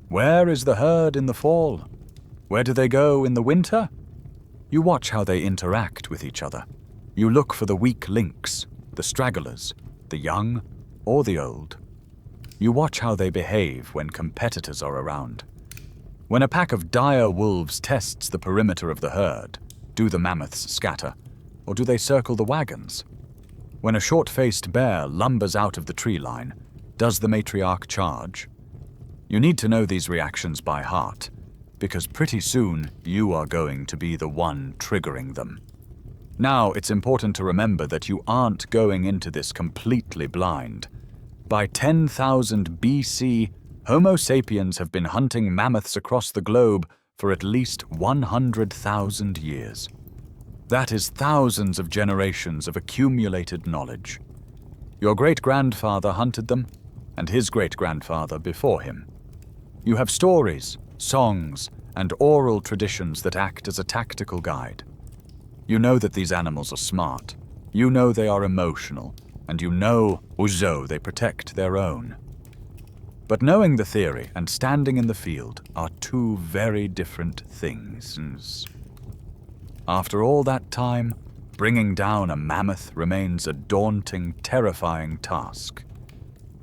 Where is the herd in the fall? Where do they go in the winter? You watch how they interact with each other. You look for the weak links, the stragglers, the young, or the old. You watch how they behave when competitors are around. When a pack of dire wolves tests the perimeter of the herd, do the mammoths scatter, or do they circle the wagons? When a short-faced bear lumbers out of the tree line, does the matriarch charge? You need to know these reactions by heart, because pretty soon you are going to be the one triggering them. Now, it's important to remember that you aren't going into this completely blind. By 10,000 BC, Homo sapiens have been hunting mammoths across the globe for at least 100,000 years. That is thousands of generations of accumulated knowledge. Your great-grandfather hunted them, and his great-grandfather before him. You have stories, songs, and oral traditions that act as a tactical guide. You know that these animals are smart. You know they are emotional, and you know they protect their own. But knowing the theory and standing in the field are two very different things. After all that time, bringing down a mammoth remains a daunting, terrifying task.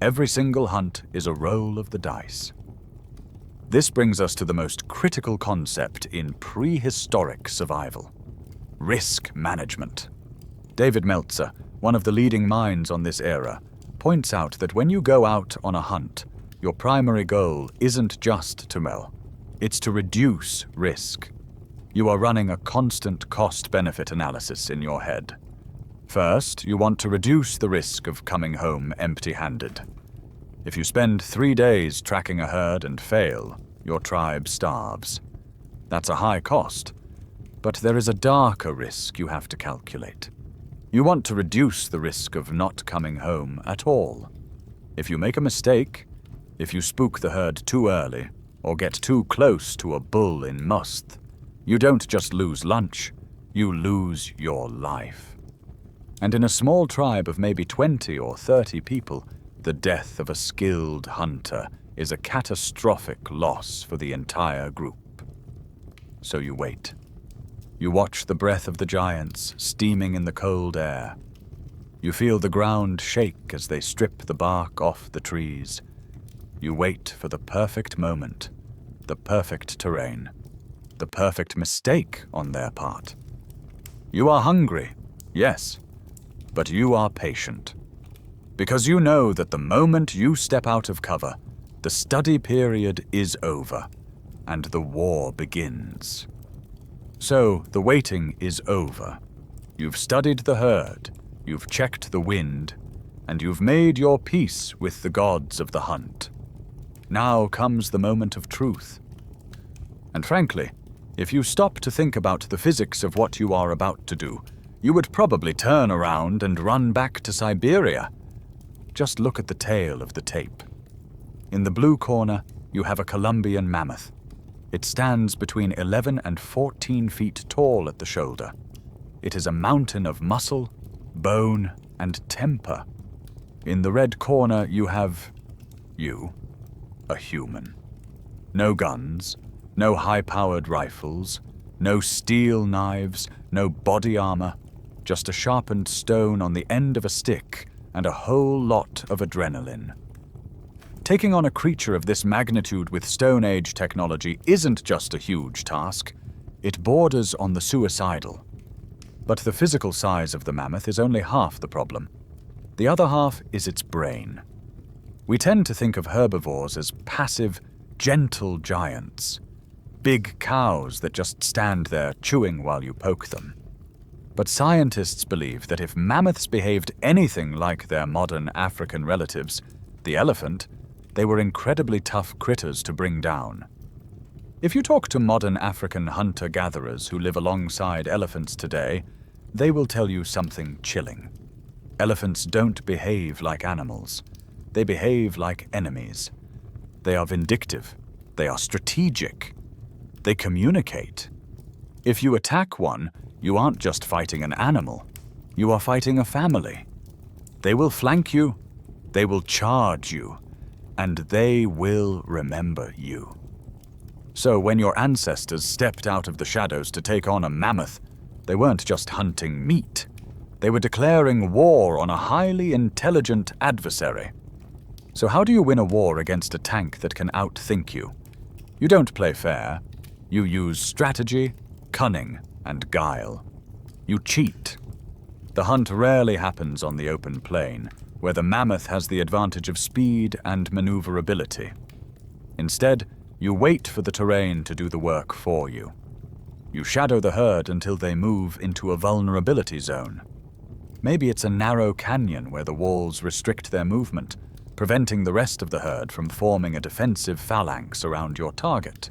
Every single hunt is a roll of the dice. This brings us to the most critical concept in prehistoric survival: risk management. David Meltzer, one of the leading minds on this era, points out that when you go out on a hunt, your primary goal isn't just to it's to reduce risk. You are running a constant cost-benefit analysis in your head. First, you want to reduce the risk of coming home empty-handed. If you spend 3 days tracking a herd and fail, your tribe starves. That's a high cost, but there is a darker risk you have to calculate. You want to reduce the risk of not coming home at all. If you make a mistake, if you spook the herd too early, or get too close to a bull in must, you don't just lose lunch, you lose your life. And in a small tribe of maybe 20 or 30 people, the death of a skilled hunter is a catastrophic loss for the entire group. So you wait. You watch the breath of the giants steaming in the cold air. You feel the ground shake as they strip the bark off the trees. You wait for the perfect moment, the perfect terrain, the perfect mistake on their part. You are hungry, yes, but you are patient. Because you know that the moment you step out of cover, the study period is over, and the war begins. So, the waiting is over. You've studied the herd, you've checked the wind, and you've made your peace with the gods of the hunt. Now comes the moment of truth. And frankly, if you stop to think about the physics of what you are about to do, you would probably turn around and run back to Siberia. Just look at the tail of the tape. In the blue corner, you have a Columbian mammoth. It stands between 11 and 14 feet tall at the shoulder. It is a mountain of muscle, bone, and temper. In the red corner, you have you, a human. No guns, no high-powered rifles, no steel knives, no body armor, just a sharpened stone on the end of a stick and a whole lot of adrenaline. Taking on a creature of this magnitude with Stone Age technology isn't just a huge task, it borders on the suicidal. But the physical size of the mammoth is only half the problem. The other half is its brain. We tend to think of herbivores as passive, gentle giants. Big cows that just stand there chewing while you poke them. But scientists believe that if mammoths behaved anything like their modern African relatives, the elephant, they were incredibly tough critters to bring down. If you talk to modern African hunter-gatherers who live alongside elephants today, they will tell you something chilling. Elephants don't behave like animals. They behave like enemies. They are vindictive. They are strategic. They communicate. If you attack one, you aren't just fighting an animal. You are fighting a family. They will flank you. They will charge you. And they will remember you. So when your ancestors stepped out of the shadows to take on a mammoth, they weren't just hunting meat. They were declaring war on a highly intelligent adversary. So how do you win a war against a tank that can outthink you? You don't play fair. You use strategy, cunning, and guile. You cheat. The hunt rarely happens on the open plain, where the mammoth has the advantage of speed and maneuverability. Instead, you wait for the terrain to do the work for you. You shadow the herd until they move into a vulnerability zone. Maybe it's a narrow canyon where the walls restrict their movement, preventing the rest of the herd from forming a defensive phalanx around your target.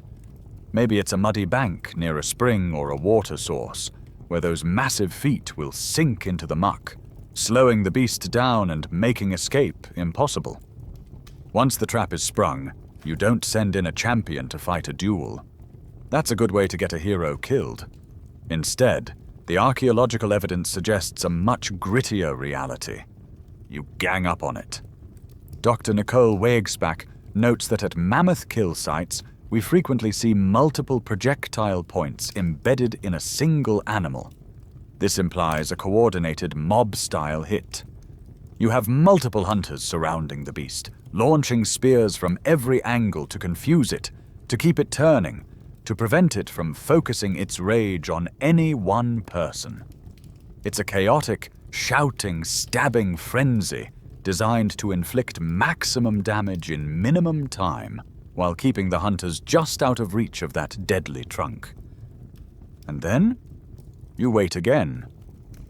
Maybe it's a muddy bank near a spring or a water source, where those massive feet will sink into the muck, slowing the beast down and making escape impossible. Once the trap is sprung, you don't send in a champion to fight a duel. That's a good way to get a hero killed. Instead, the archaeological evidence suggests a much grittier reality. You gang up on it. Dr. Nicole Wegsbach notes that at mammoth kill sites, we frequently see multiple projectile points embedded in a single animal. This implies a coordinated mob-style hit. You have multiple hunters surrounding the beast, launching spears from every angle to confuse it, to keep it turning, to prevent it from focusing its rage on any one person. It's a chaotic, shouting, stabbing frenzy designed to inflict maximum damage in minimum time, while keeping the hunters just out of reach of that deadly trunk. And then, you wait again.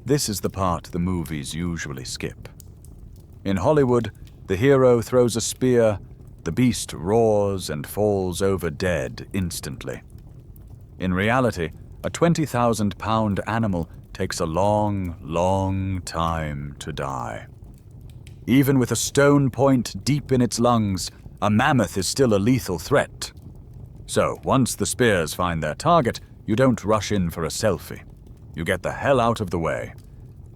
This is the part the movies usually skip. In Hollywood, the hero throws a spear, the beast roars and falls over dead instantly. In reality, a 20,000-pound animal takes a long, long time to die. Even with a stone point deep in its lungs, a mammoth is still a lethal threat. So, once the spears find their target, you don't rush in for a selfie. You get the hell out of the way.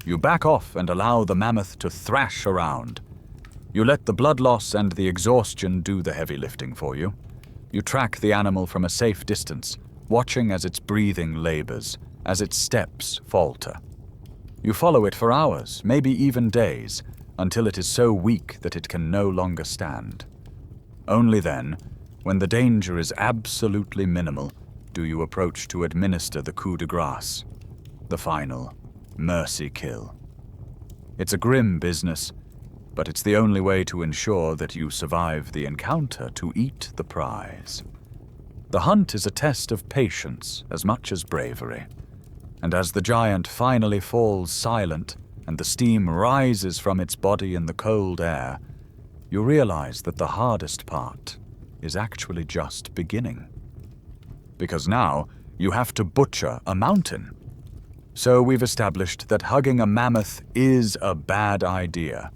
You back off and allow the mammoth to thrash around. You let the blood loss and the exhaustion do the heavy lifting for you. You track the animal from a safe distance, watching as its breathing labors, as its steps falter. You follow it for hours, maybe even days, until it is so weak that it can no longer stand. Only then, when the danger is absolutely minimal, do you approach to administer the coup de grace, the final mercy kill. It's a grim business, but it's the only way to ensure that you survive the encounter to eat the prize. The hunt is a test of patience as much as bravery, and as the giant finally falls silent and the steam rises from its body in the cold air, you realize that the hardest part is actually just beginning. Because now you have to butcher a mountain. So we've established that hugging a mammoth is a bad idea.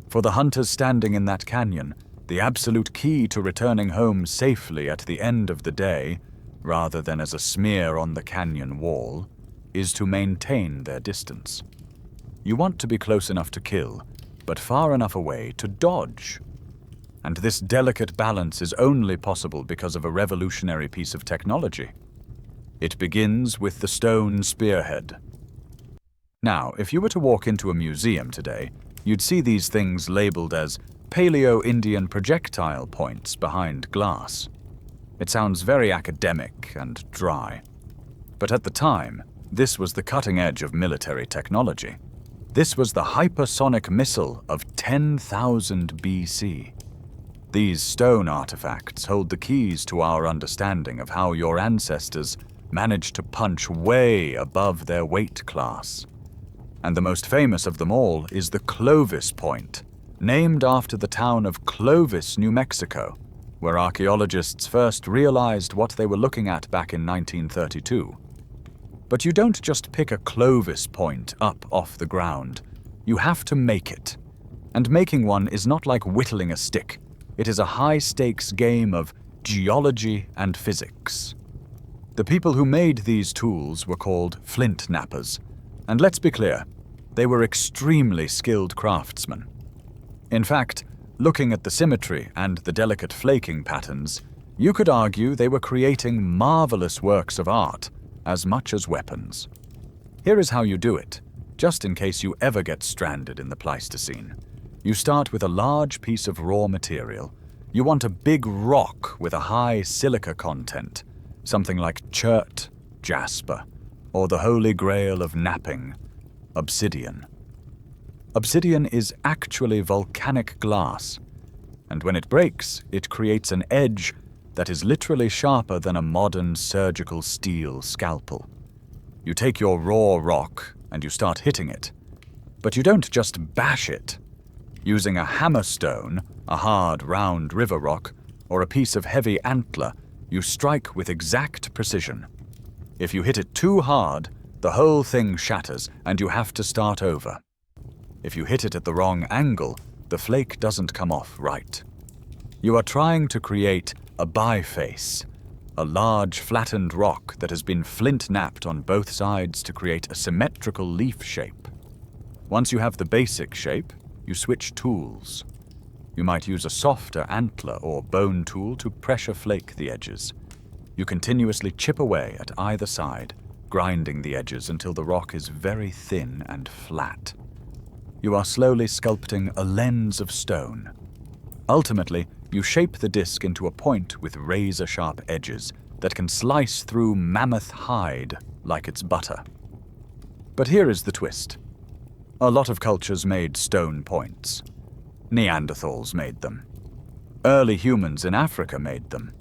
For the hunters standing in that canyon, the absolute key to returning home safely at the end of the day, rather than as a smear on the canyon wall, is to maintain their distance. You want to be close enough to kill, but far enough away to dodge. And this delicate balance is only possible because of a revolutionary piece of technology. It begins with the stone spearhead. Now, if you were to walk into a museum today, you'd see these things labeled as Paleo-Indian projectile points behind glass. It sounds very academic and dry. But at the time, this was the cutting edge of military technology. This was the hypersonic missile of 10,000 BC. These stone artifacts hold the keys to our understanding of how your ancestors managed to punch way above their weight class. And the most famous of them all is the Clovis Point, named after the town of Clovis, New Mexico, where archaeologists first realized what they were looking at back in 1932. But you don't just pick a Clovis point up off the ground. You have to make it. And making one is not like whittling a stick. It is a high-stakes game of geology and physics. The people who made these tools were called flint knappers. And let's be clear, they were extremely skilled craftsmen. In fact, looking at the symmetry and the delicate flaking patterns, you could argue they were creating marvelous works of art as much as weapons. Here is how you do it. just in case you ever get stranded in the Pleistocene. You start with a large piece of raw material. You want a big rock with a high silica content, something like chert, jasper, or the holy grail of napping, obsidian. Obsidian is actually volcanic glass, and when it breaks, it creates an edge that is literally sharper than a modern surgical steel scalpel. You take your raw rock and you start hitting it, but you don't just bash it. Using a hammerstone, a hard, round river rock, or a piece of heavy antler, you strike with exact precision. If you hit it too hard, the whole thing shatters and you have to start over. If you hit it at the wrong angle, the flake doesn't come off right. You are trying to create a biface, a large flattened rock that has been flint-knapped on both sides to create a symmetrical leaf shape. Once you have the basic shape, you switch tools. You might use a softer antler or bone tool to pressure flake the edges. You continuously chip away at either side, grinding the edges until the rock is very thin and flat. You are slowly sculpting a lens of stone. Ultimately, you shape the disc into a point with razor-sharp edges that can slice through mammoth hide like it's butter. But here is the twist. A lot of cultures made stone points. Neanderthals made them. Early humans in Africa made them.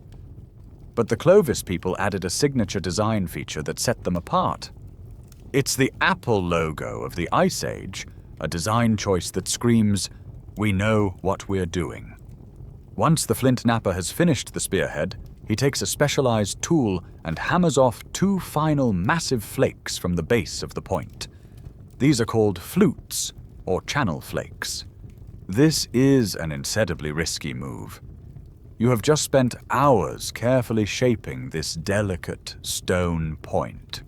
But the Clovis people added a signature design feature that set them apart. It's the apple logo of the Ice Age, a design choice that screams, "We know what we're doing." Once the flint napper has finished the spearhead, he takes a specialized tool and hammers off two final massive flakes from the base of the point. These are called flutes, or channel flakes. This is an incredibly risky move. You have just spent hours carefully shaping this delicate stone point.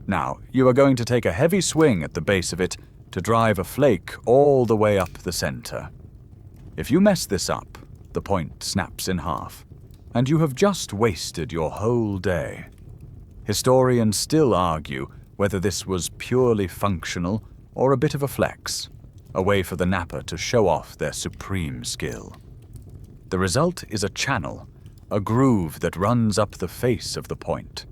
Now, you are going to take a heavy swing at the base of it to drive a flake all the way up the center. If you mess this up, the point snaps in half, and you have just wasted your whole day. Historians still argue whether this was purely functional or a bit of a flex, a way for the napper to show off their supreme skill. The result is a channel, a groove that runs up the face of the point.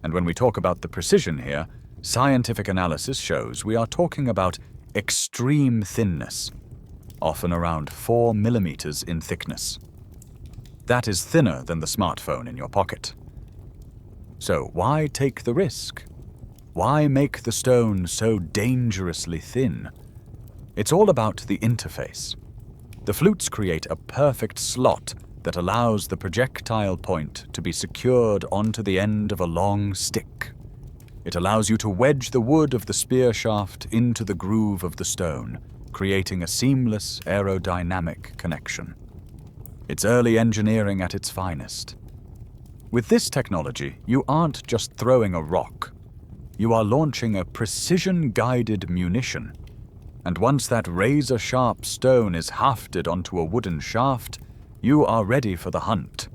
And when we talk about the precision here, scientific analysis shows we are talking about extreme thinness, often around 4 millimeters in thickness. That is thinner than the smartphone in your pocket. So why take the risk? Why make the stone so dangerously thin? It's all about the interface. The flutes create a perfect slot that allows the projectile point to be secured onto the end of a long stick. It allows you to wedge the wood of the spear shaft into the groove of the stone, creating a seamless aerodynamic connection. It's early engineering at its finest. With this technology, you aren't just throwing a rock. You are launching a precision-guided munition. And once that razor-sharp stone is hafted onto a wooden shaft, you are ready for the hunt.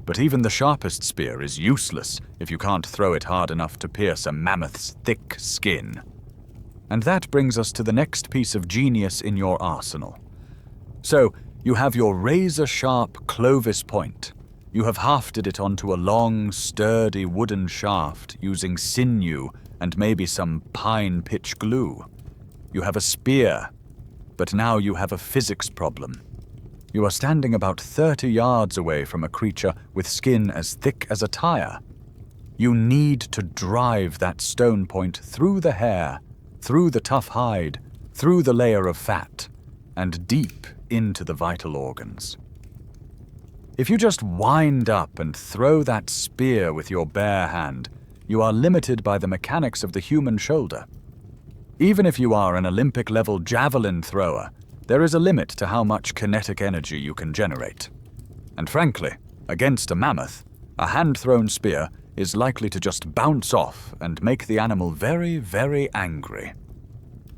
But even the sharpest spear is useless if you can't throw it hard enough to pierce a mammoth's thick skin. And that brings us to the next piece of genius in your arsenal. So, you have your razor-sharp Clovis point. You have hafted it onto a long, sturdy wooden shaft using sinew and maybe some pine pitch glue. You have a spear, but now you have a physics problem. You are standing about 30 yards away from a creature with skin as thick as a tire. You need to drive that stone point through the hair, through the tough hide, through the layer of fat, and deep into the vital organs. If you just wind up and throw that spear with your bare hand, you are limited by the mechanics of the human shoulder. Even if you are an Olympic-level javelin thrower, there is a limit to how much kinetic energy you can generate. And frankly, against a mammoth, a hand-thrown spear is likely to just bounce off and make the animal very, very angry.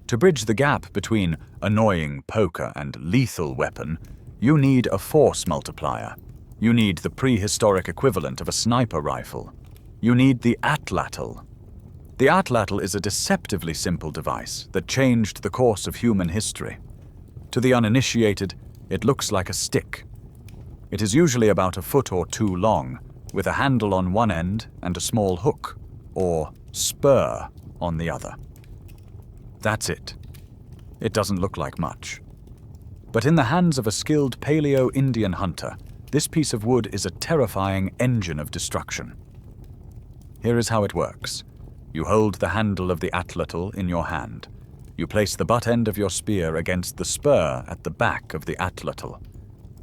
To bridge the gap between annoying poker and lethal weapon, you need a force multiplier. You need the prehistoric equivalent of a sniper rifle. You need the atlatl. The atlatl is a deceptively simple device that changed the course of human history. To the uninitiated, it looks like a stick. It is usually about a foot or two long, with a handle on one end and a small hook, or spur, on the other. That's it. It doesn't look like much. But in the hands of a skilled Paleo-Indian hunter, this piece of wood is a terrifying engine of destruction. Here is how it works. You hold the handle of the atlatl in your hand. You place the butt end of your spear against the spur at the back of the atlatl.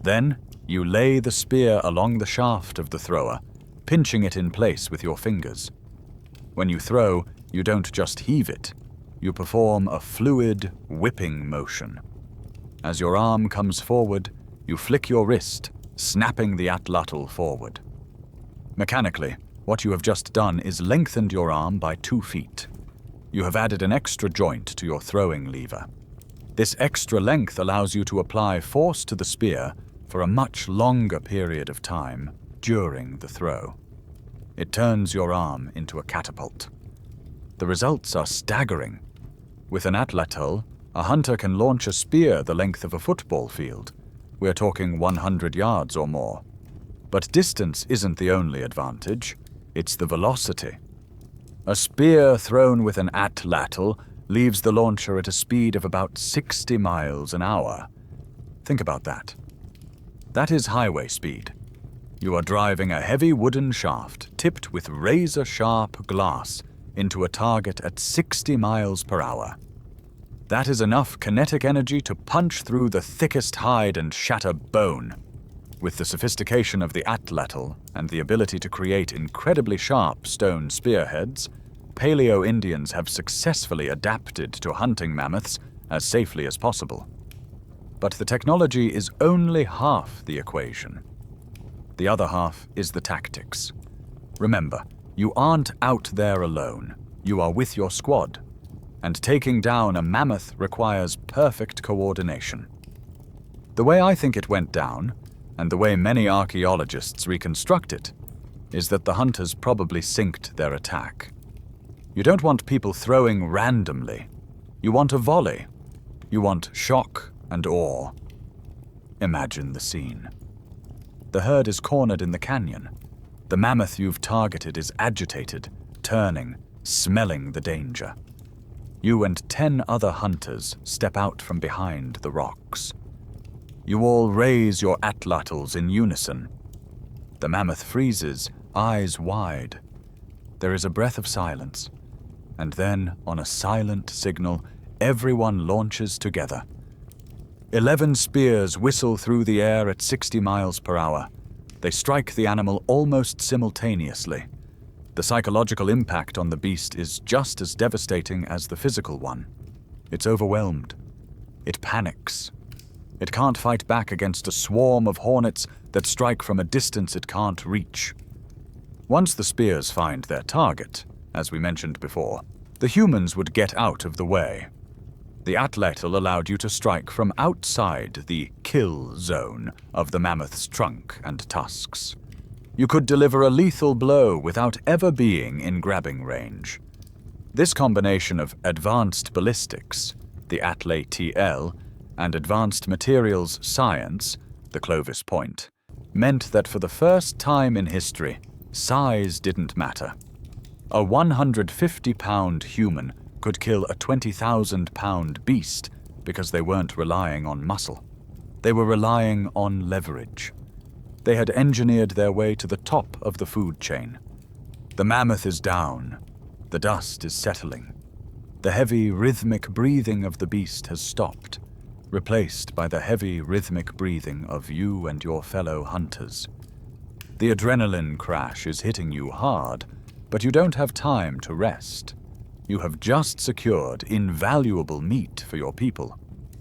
Then, you lay the spear along the shaft of the thrower, pinching it in place with your fingers. When you throw, you don't just heave it. You perform a fluid, whipping motion. As your arm comes forward, you flick your wrist, snapping the atlatl forward. Mechanically, what you have just done is lengthened your arm by 2 feet. You have added an extra joint to your throwing lever. This extra length allows you to apply force to the spear for a much longer period of time during the throw. It turns your arm into a catapult. The results are staggering. With an atlatl, a hunter can launch a spear the length of a football field. We're talking 100 yards or more. But distance isn't the only advantage, it's the velocity. A spear thrown with an atlatl leaves the launcher at a speed of about 60 miles an hour. Think about that. That is highway speed. You are driving a heavy wooden shaft tipped with razor-sharp glass into a target at 60 miles per hour. That is enough kinetic energy to punch through the thickest hide and shatter bone. With the sophistication of the atlatl and the ability to create incredibly sharp stone spearheads, Paleo-Indians have successfully adapted to hunting mammoths as safely as possible. But the technology is only half the equation. The other half is the tactics. Remember, you aren't out there alone. You are with your squad. And taking down a mammoth requires perfect coordination. The way I think it went down, and the way many archaeologists reconstruct it, is that the hunters probably synced their attack. You don't want people throwing randomly. You want a volley. You want shock and awe. Imagine the scene. The herd is cornered in the canyon. The mammoth you've targeted is agitated, turning, smelling the danger. You and 10 other hunters step out from behind the rocks. You all raise your atlatls in unison. The mammoth freezes, eyes wide. There is a breath of silence, and then, on a silent signal, everyone launches together. 11 spears whistle through the air at 60 miles per hour. They strike the animal almost simultaneously. The psychological impact on the beast is just as devastating as the physical one. It's overwhelmed. It panics. It can't fight back against a swarm of hornets that strike from a distance it can't reach. Once the spears find their target, as we mentioned before, the humans would get out of the way. The atlatl allowed you to strike from outside the kill zone of the mammoth's trunk and tusks. You could deliver a lethal blow without ever being in grabbing range. This combination of advanced ballistics, the atlatl, and advanced materials science, the Clovis point, meant that for the first time in history, size didn't matter. A 150-pound human could kill a 20,000-pound beast because they weren't relying on muscle. They were relying on leverage. They had engineered their way to the top of the food chain. The mammoth is down. The dust is settling. The heavy, rhythmic breathing of the beast has stopped, replaced by the heavy, rhythmic breathing of you and your fellow hunters. The adrenaline crash is hitting you hard, but you don't have time to rest. You have just secured invaluable meat for your people.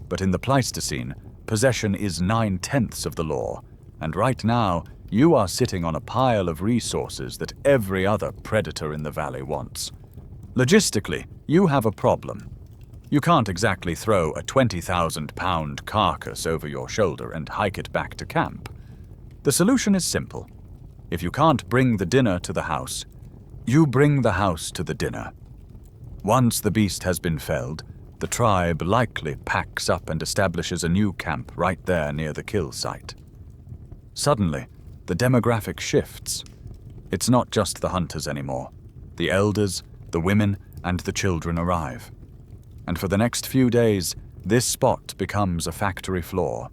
But in the Pleistocene, possession is 9/10 of the law, and right now, you are sitting on a pile of resources that every other predator in the valley wants. Logistically, you have a problem. You can't exactly throw a 20,000-pound carcass over your shoulder and hike it back to camp. The solution is simple. If you can't bring the dinner to the house, you bring the house to the dinner. Once the beast has been felled, the tribe likely packs up and establishes a new camp right there near the kill site. Suddenly, the demographic shifts. It's not just the hunters anymore. The elders, the women, and the children arrive. And for the next few days, this spot becomes a factory floor.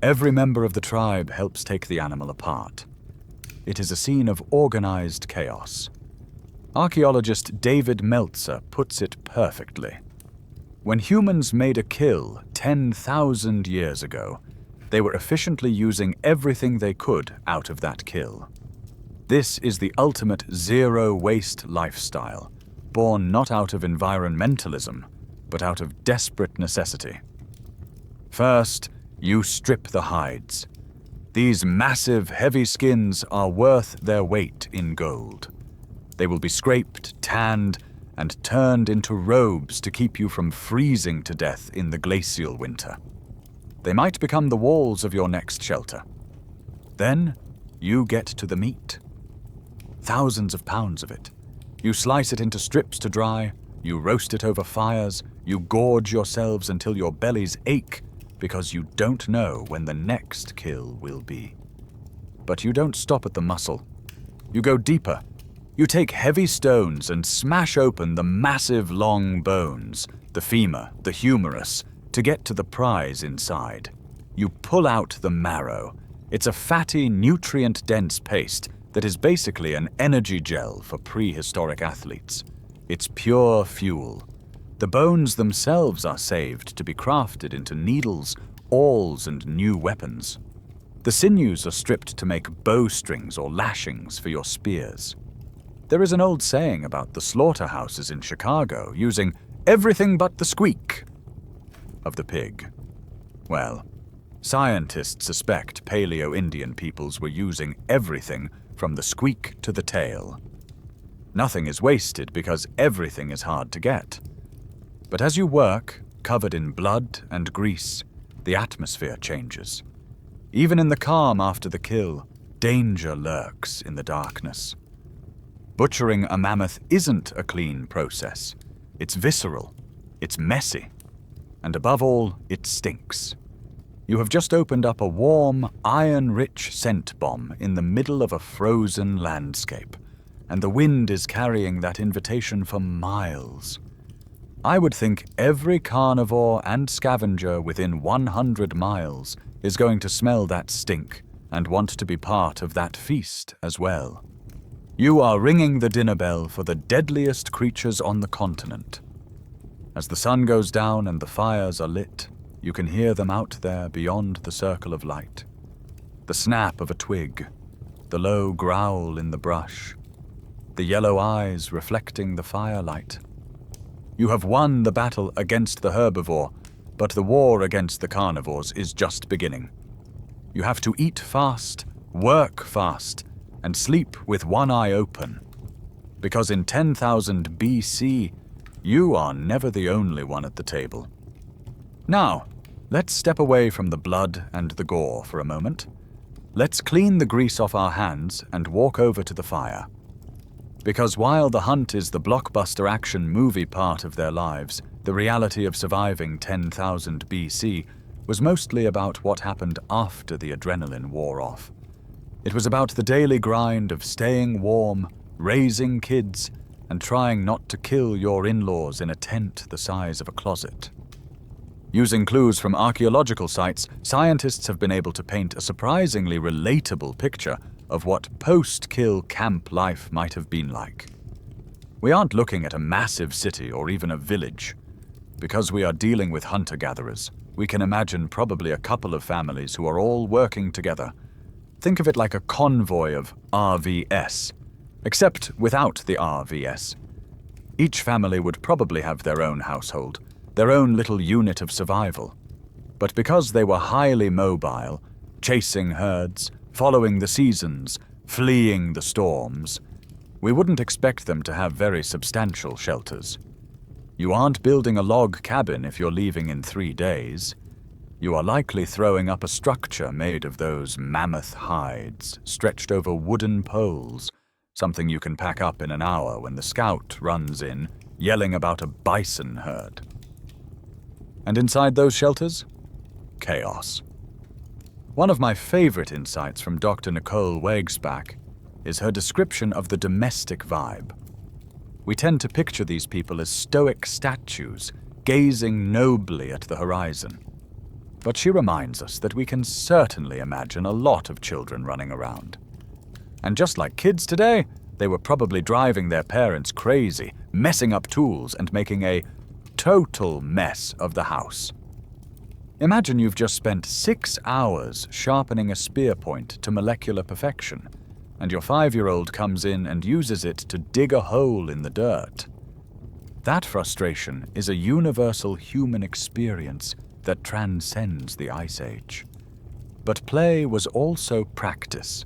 Every member of the tribe helps take the animal apart. It is a scene of organized chaos. Archaeologist David Meltzer puts it perfectly. When humans made a kill 10,000 years ago, they were efficiently using everything they could out of that kill. This is the ultimate zero-waste lifestyle, born not out of environmentalism, but out of desperate necessity. First, you strip the hides. These massive, heavy skins are worth their weight in gold. They will be scraped, tanned, and turned into robes to keep you from freezing to death in the glacial winter. They might become the walls of your next shelter. Then, you get to the meat. Thousands of pounds of it. You slice it into strips to dry, you roast it over fires, you gorge yourselves until your bellies ache because you don't know when the next kill will be. But you don't stop at the muscle. You go deeper. You take heavy stones and smash open the massive long bones, the femur, the humerus, to get to the prize inside. You pull out the marrow. It's a fatty, nutrient-dense paste that is basically an energy gel for prehistoric athletes. It's pure fuel. The bones themselves are saved to be crafted into needles, awls, and new weapons. The sinews are stripped to make bowstrings or lashings for your spears. There is an old saying about the slaughterhouses in Chicago using everything but the squeak of the pig. Well, scientists suspect Paleo-Indian peoples were using everything from the squeak to the tail. Nothing is wasted because everything is hard to get. But as you work, covered in blood and grease, the atmosphere changes. Even in the calm after the kill, danger lurks in the darkness. Butchering a mammoth isn't a clean process. It's visceral, it's messy, and above all, it stinks. You have just opened up a warm, iron-rich scent bomb in the middle of a frozen landscape, and the wind is carrying that invitation for miles. I would think every carnivore and scavenger within 100 miles is going to smell that stink and want to be part of that feast as well. You are ringing the dinner bell for the deadliest creatures on the continent. As the sun goes down and the fires are lit, you can hear them out there beyond the circle of light. The snap of a twig, the low growl in the brush, the yellow eyes reflecting the firelight. You have won the battle against the herbivore, but the war against the carnivores is just beginning. You have to eat fast, work fast, and sleep with one eye open. Because in 10,000 BC, you are never the only one at the table. Now, let's step away from the blood and the gore for a moment. Let's clean the grease off our hands and walk over to the fire. Because while the hunt is the blockbuster action movie part of their lives, the reality of surviving 10,000 BC was mostly about what happened after the adrenaline wore off. It was about the daily grind of staying warm, raising kids, and trying not to kill your in-laws in a tent the size of a closet. Using clues from archaeological sites, scientists have been able to paint a surprisingly relatable picture of what post-kill camp life might have been like. We aren't looking at a massive city or even a village. Because we are dealing with hunter-gatherers, we can imagine probably a couple of families who are all working together. Think of it like a convoy of RVS, except without the RVS. Each family would probably have their own household, their own little unit of survival. But because they were highly mobile, chasing herds, following the seasons, fleeing the storms, we wouldn't expect them to have very substantial shelters. You aren't building a log cabin if you're leaving in 3 days. You are likely throwing up a structure made of those mammoth hides, stretched over wooden poles, something you can pack up in an hour when the scout runs in, yelling about a bison herd. And inside those shelters? Chaos. One of my favorite insights from Dr. Nicole Wegsbach is her description of the domestic vibe. We tend to picture these people as stoic statues, gazing nobly at the horizon. But she reminds us that we can certainly imagine a lot of children running around. And just like kids today, they were probably driving their parents crazy, messing up tools and making a total mess of the house. Imagine you've just spent 6 hours sharpening a spear point to molecular perfection, and your 5-year-old comes in and uses it to dig a hole in the dirt. That frustration is a universal human experience that transcends the Ice Age. But play was also practice.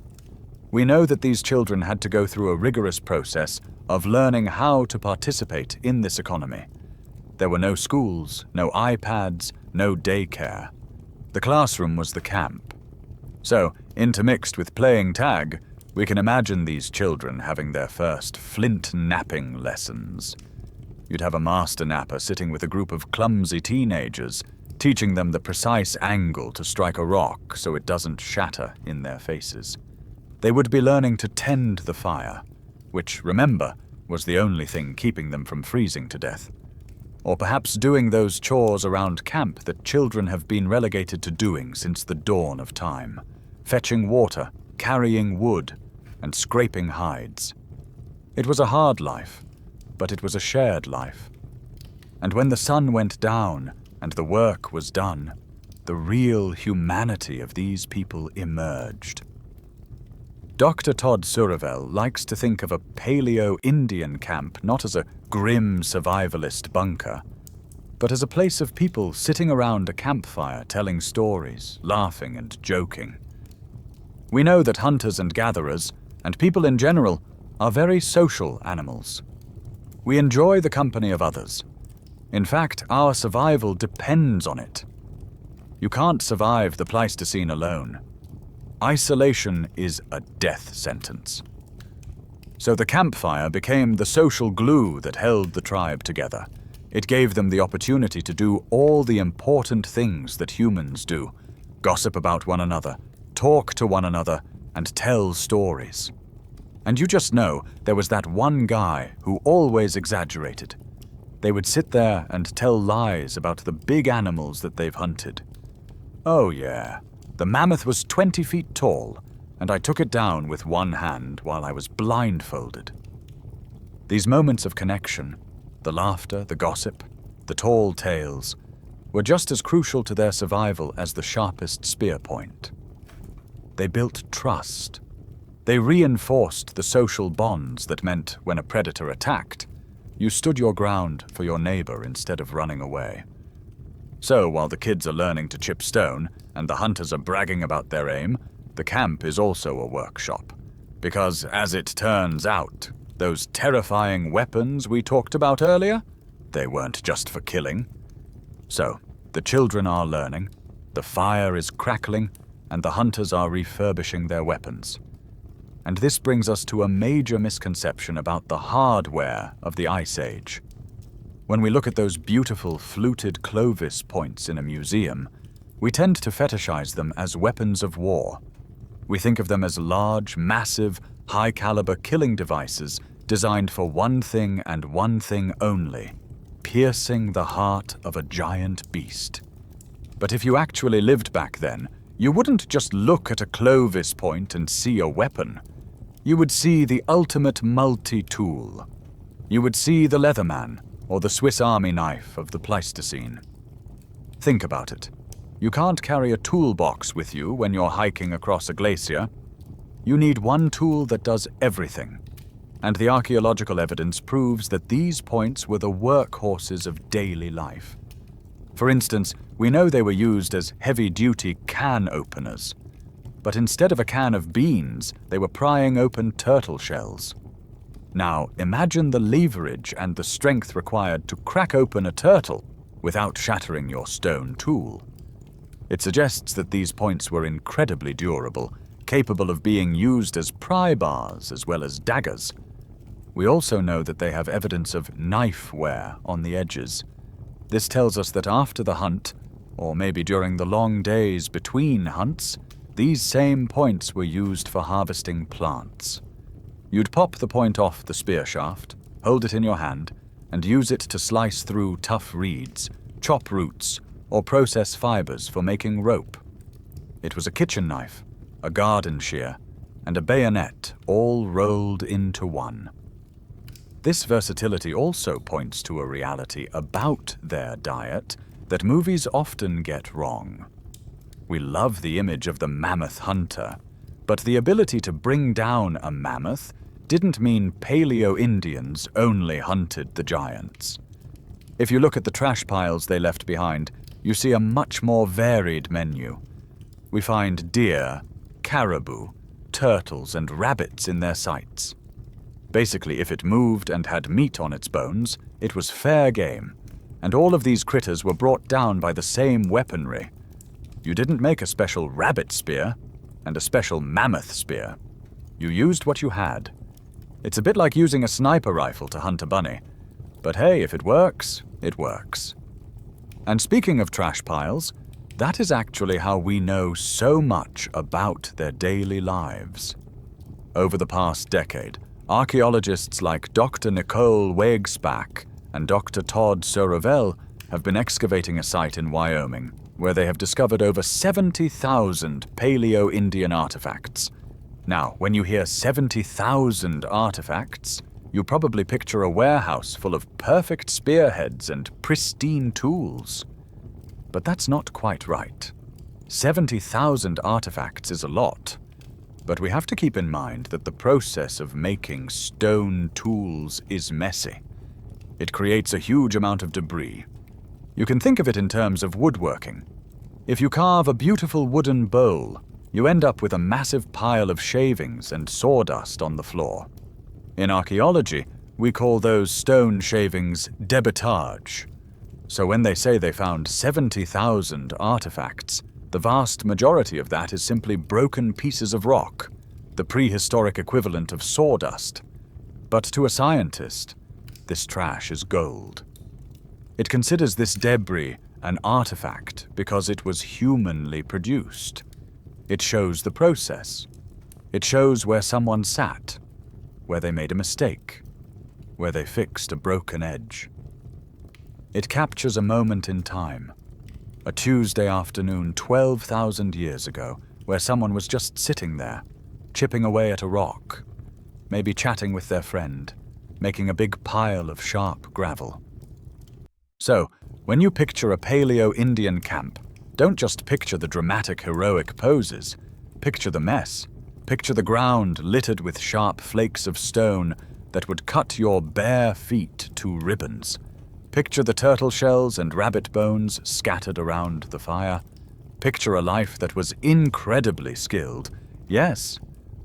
We know that these children had to go through a rigorous process of learning how to participate in this economy. There were no schools, no iPads, no daycare. The classroom was the camp. So, intermixed with playing tag, we can imagine these children having their first flint napping lessons. You'd have a master napper sitting with a group of clumsy teenagers, teaching them the precise angle to strike a rock so it doesn't shatter in their faces. They would be learning to tend the fire, which, remember, was the only thing keeping them from freezing to death. Or perhaps doing those chores around camp that children have been relegated to doing since the dawn of time, fetching water, carrying wood, and scraping hides. It was a hard life, but it was a shared life. And when the sun went down and the work was done, the real humanity of these people emerged. Dr. Todd Suravel likes to think of a Paleo-Indian camp not as a grim survivalist bunker, but as a place of people sitting around a campfire telling stories, laughing and joking. We know that hunters and gatherers, and people in general, are very social animals. We enjoy the company of others. In fact, our survival depends on it. You can't survive the Pleistocene alone. Isolation is a death sentence. So the campfire became the social glue that held the tribe together. It gave them the opportunity to do all the important things that humans do: gossip about one another, talk to one another, and tell stories. And you just know there was that one guy who always exaggerated. They would sit there and tell lies about the big animals that they've hunted. Oh yeah, the mammoth was 20 feet tall, and I took it down with one hand while I was blindfolded. These moments of connection, the laughter, the gossip, the tall tales, were just as crucial to their survival as the sharpest spear point. They built trust. They reinforced the social bonds that meant when a predator attacked, you stood your ground for your neighbor instead of running away. So while the kids are learning to chip stone and the hunters are bragging about their aim, the camp is also a workshop. Because, as it turns out, those terrifying weapons we talked about earlier, they weren't just for killing. So, the children are learning, the fire is crackling, and the hunters are refurbishing their weapons. And this brings us to a major misconception about the hardware of the Ice Age. When we look at those beautiful fluted Clovis points in a museum, we tend to fetishize them as weapons of war. We think of them as large, massive, high-caliber killing devices designed for one thing and one thing only: piercing the heart of a giant beast. But if you actually lived back then, you wouldn't just look at a Clovis point and see a weapon. You would see the ultimate multi-tool. You would see the Leatherman, or the Swiss Army knife of the Pleistocene. Think about it. You can't carry a toolbox with you when you're hiking across a glacier. You need one tool that does everything. And the archaeological evidence proves that these points were the workhorses of daily life. For instance, we know they were used as heavy-duty can openers. But instead of a can of beans, they were prying open turtle shells. Now, imagine the leverage and the strength required to crack open a turtle without shattering your stone tool. It suggests that these points were incredibly durable, capable of being used as pry bars as well as daggers. We also know that they have evidence of knife wear on the edges. This tells us that after the hunt, or maybe during the long days between hunts, these same points were used for harvesting plants. You'd pop the point off the spear shaft, hold it in your hand, and use it to slice through tough reeds, chop roots, or process fibers for making rope. It was a kitchen knife, a garden shear, and a bayonet all rolled into one. This versatility also points to a reality about their diet that movies often get wrong. We love the image of the mammoth hunter, but the ability to bring down a mammoth didn't mean Paleo-Indians only hunted the giants. If you look at the trash piles they left behind, you see a much more varied menu. We find deer, caribou, turtles, and rabbits in their sights. Basically, if it moved and had meat on its bones, it was fair game, and all of these critters were brought down by the same weaponry. You didn't make a special rabbit spear and a special mammoth spear. You used what you had. It's a bit like using a sniper rifle to hunt a bunny, but hey, if it works, it works. And speaking of trash piles, that is actually how we know so much about their daily lives. Over the past decade, archaeologists like Dr. Nicole Wegspach and Dr. Todd Sorovel have been excavating a site in Wyoming where they have discovered over 70,000 Paleo-Indian artifacts. Now, when you hear 70,000 artifacts, you probably picture a warehouse full of perfect spearheads and pristine tools. But that's not quite right. 70,000 artifacts is a lot. But we have to keep in mind that the process of making stone tools is messy. It creates a huge amount of debris. You can think of it in terms of woodworking. If you carve a beautiful wooden bowl, you end up with a massive pile of shavings and sawdust on the floor. In archaeology, we call those stone shavings debitage. So when they say they found 70,000 artifacts, the vast majority of that is simply broken pieces of rock, the prehistoric equivalent of sawdust. But to a scientist, this trash is gold. It considers this debris an artifact because it was humanly produced. It shows the process. It shows where someone sat, where they made a mistake, where they fixed a broken edge. It captures a moment in time, a Tuesday afternoon 12,000 years ago, where someone was just sitting there, chipping away at a rock, maybe chatting with their friend, making a big pile of sharp gravel. So, when you picture a Paleo-Indian camp, don't just picture the dramatic, heroic poses. Picture the mess. Picture the ground littered with sharp flakes of stone that would cut your bare feet to ribbons. Picture the turtle shells and rabbit bones scattered around the fire. Picture a life that was incredibly skilled, yes,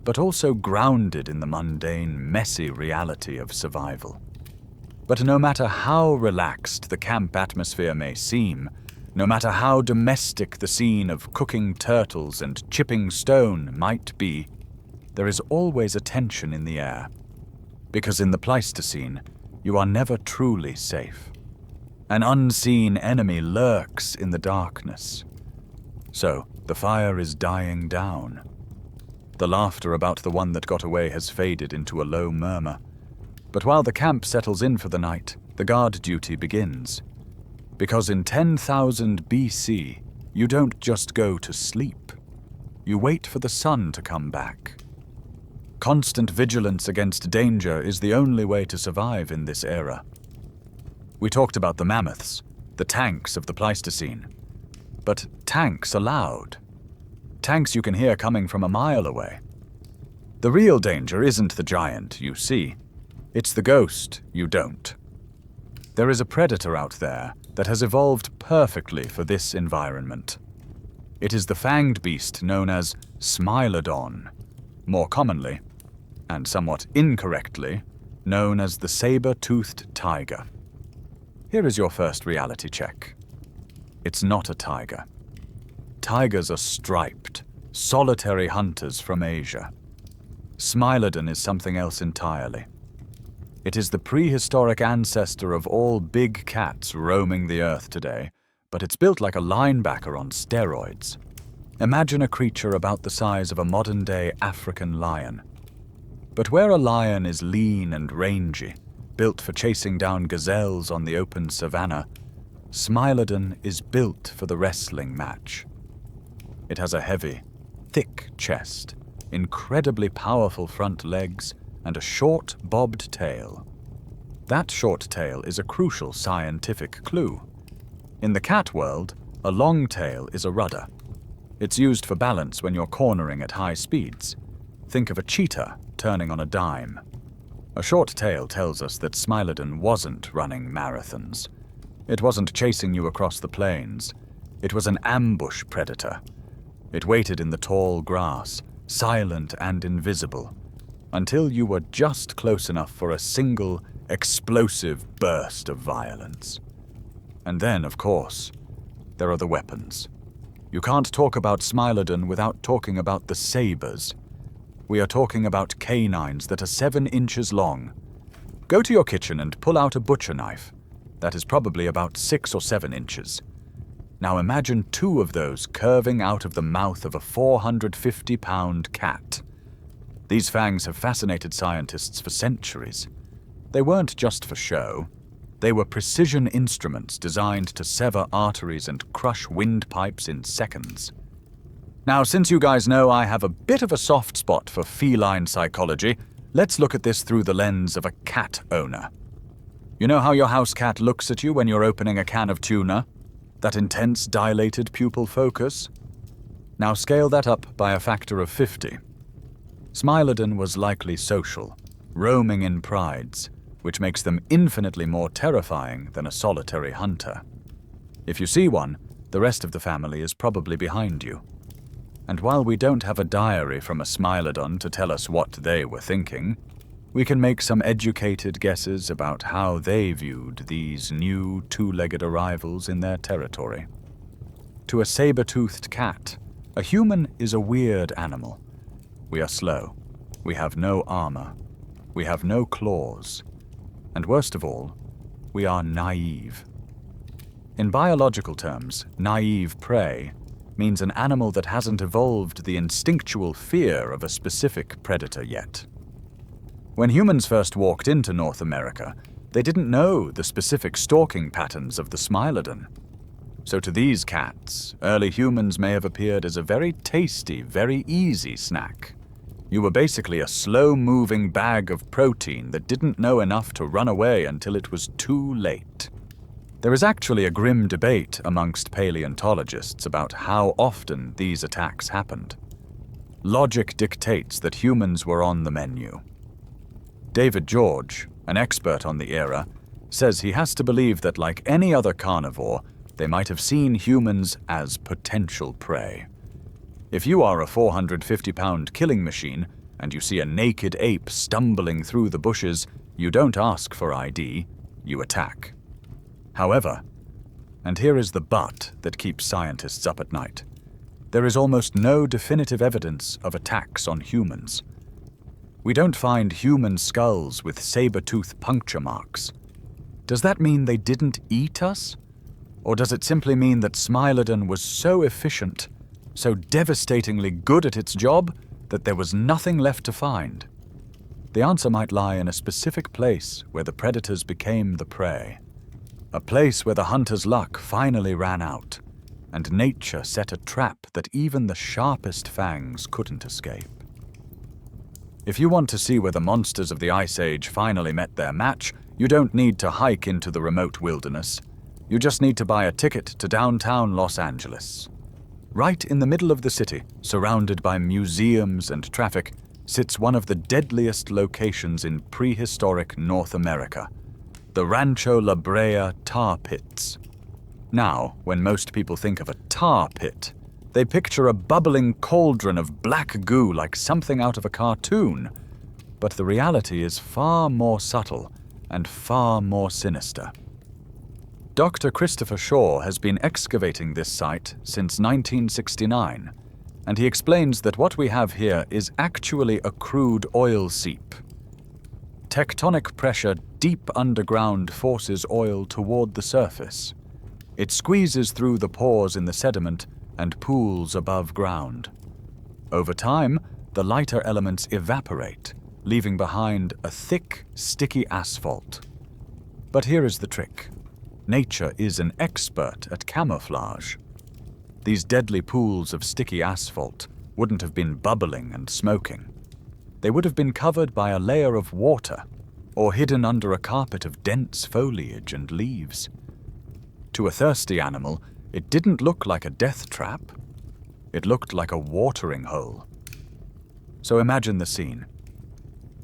but also grounded in the mundane, messy reality of survival. But no matter how relaxed the camp atmosphere may seem, no matter how domestic the scene of cooking turtles and chipping stone might be, there is always a tension in the air. Because in the Pleistocene, you are never truly safe. An unseen enemy lurks in the darkness. So, the fire is dying down. The laughter about the one that got away has faded into a low murmur. But while the camp settles in for the night, the guard duty begins. Because in 10,000 BC, you don't just go to sleep. You wait for the sun to come back. Constant vigilance against danger is the only way to survive in this era. We talked about the mammoths, the tanks of the Pleistocene. But tanks are loud. Tanks you can hear coming from a mile away. The real danger isn't the giant you see. It's the ghost you don't. There is a predator out there that has evolved perfectly for this environment. It is the fanged beast known as Smilodon, more commonly, and somewhat incorrectly, known as the saber-toothed tiger. Here is your first reality check. It's not a tiger. Tigers are striped, solitary hunters from Asia. Smilodon is something else entirely. It is the prehistoric ancestor of all big cats roaming the earth today, but it's built like a linebacker on steroids. Imagine a creature about the size of a modern-day African lion. But where a lion is lean and rangy, built for chasing down gazelles on the open savanna, Smilodon is built for the wrestling match. It has a heavy, thick chest, incredibly powerful front legs, and a short, bobbed tail. That short tail is a crucial scientific clue. In the cat world, a long tail is a rudder. It's used for balance when you're cornering at high speeds. Think of a cheetah turning on a dime. A short tail tells us that Smilodon wasn't running marathons. It wasn't chasing you across the plains. It was an ambush predator. It waited in the tall grass, silent and invisible, until you were just close enough for a single, explosive burst of violence. And then, of course, there are the weapons. You can't talk about Smilodon without talking about the sabers. We are talking about canines that are 7 inches long. Go to your kitchen and pull out a butcher knife. That is probably about 6 or 7 inches. Now imagine 2 of those curving out of the mouth of a 450-pound cat. These fangs have fascinated scientists for centuries. They weren't just for show. They were precision instruments designed to sever arteries and crush windpipes in seconds. Now, since you guys know I have a bit of a soft spot for feline psychology, let's look at this through the lens of a cat owner. You know how your house cat looks at you when you're opening a can of tuna? That intense, dilated pupil focus? Now scale that up by a factor of 50. Smilodon was likely social, roaming in prides, which makes them infinitely more terrifying than a solitary hunter. If you see one, the rest of the family is probably behind you. And while we don't have a diary from a Smilodon to tell us what they were thinking, we can make some educated guesses about how they viewed these new 2-legged arrivals in their territory. To a saber-toothed cat, a human is a weird animal. We are slow. We have no armor. We have no claws. And worst of all, we are naive. In biological terms, naive prey means an animal that hasn't evolved the instinctual fear of a specific predator yet. When humans first walked into North America, they didn't know the specific stalking patterns of the Smilodon. So to these cats, early humans may have appeared as a very tasty, very easy snack. You were basically a slow-moving bag of protein that didn't know enough to run away until it was too late. There is actually a grim debate amongst paleontologists about how often these attacks happened. Logic dictates that humans were on the menu. David George, an expert on the era, says he has to believe that like any other carnivore, they might have seen humans as potential prey. If you are a 450-pound killing machine and you see a naked ape stumbling through the bushes, you don't ask for ID, you attack. However, and here is the but that keeps scientists up at night, there is almost no definitive evidence of attacks on humans. We don't find human skulls with saber-tooth puncture marks. Does that mean they didn't eat us? Or does it simply mean that Smilodon was so efficient, so devastatingly good at its job, that there was nothing left to find? The answer might lie in a specific place where the predators became the prey. A place where the hunter's luck finally ran out, and nature set a trap that even the sharpest fangs couldn't escape. If you want to see where the monsters of the Ice Age finally met their match, you don't need to hike into the remote wilderness. You just need to buy a ticket to downtown Los Angeles. Right in the middle of the city, surrounded by museums and traffic, sits one of the deadliest locations in prehistoric North America, the Rancho La Brea tar pits. Now, when most people think of a tar pit, they picture a bubbling cauldron of black goo like something out of a cartoon. But the reality is far more subtle and far more sinister. Dr. Christopher Shaw has been excavating this site since 1969, and he explains that what we have here is actually a crude oil seep. Tectonic pressure deep underground forces oil toward the surface. It squeezes through the pores in the sediment and pools above ground. Over time, the lighter elements evaporate, leaving behind a thick, sticky asphalt. But here is the trick. Nature is an expert at camouflage. These deadly pools of sticky asphalt wouldn't have been bubbling and smoking. They would have been covered by a layer of water or hidden under a carpet of dense foliage and leaves. To a thirsty animal, it didn't look like a death trap. It looked like a watering hole. So imagine the scene.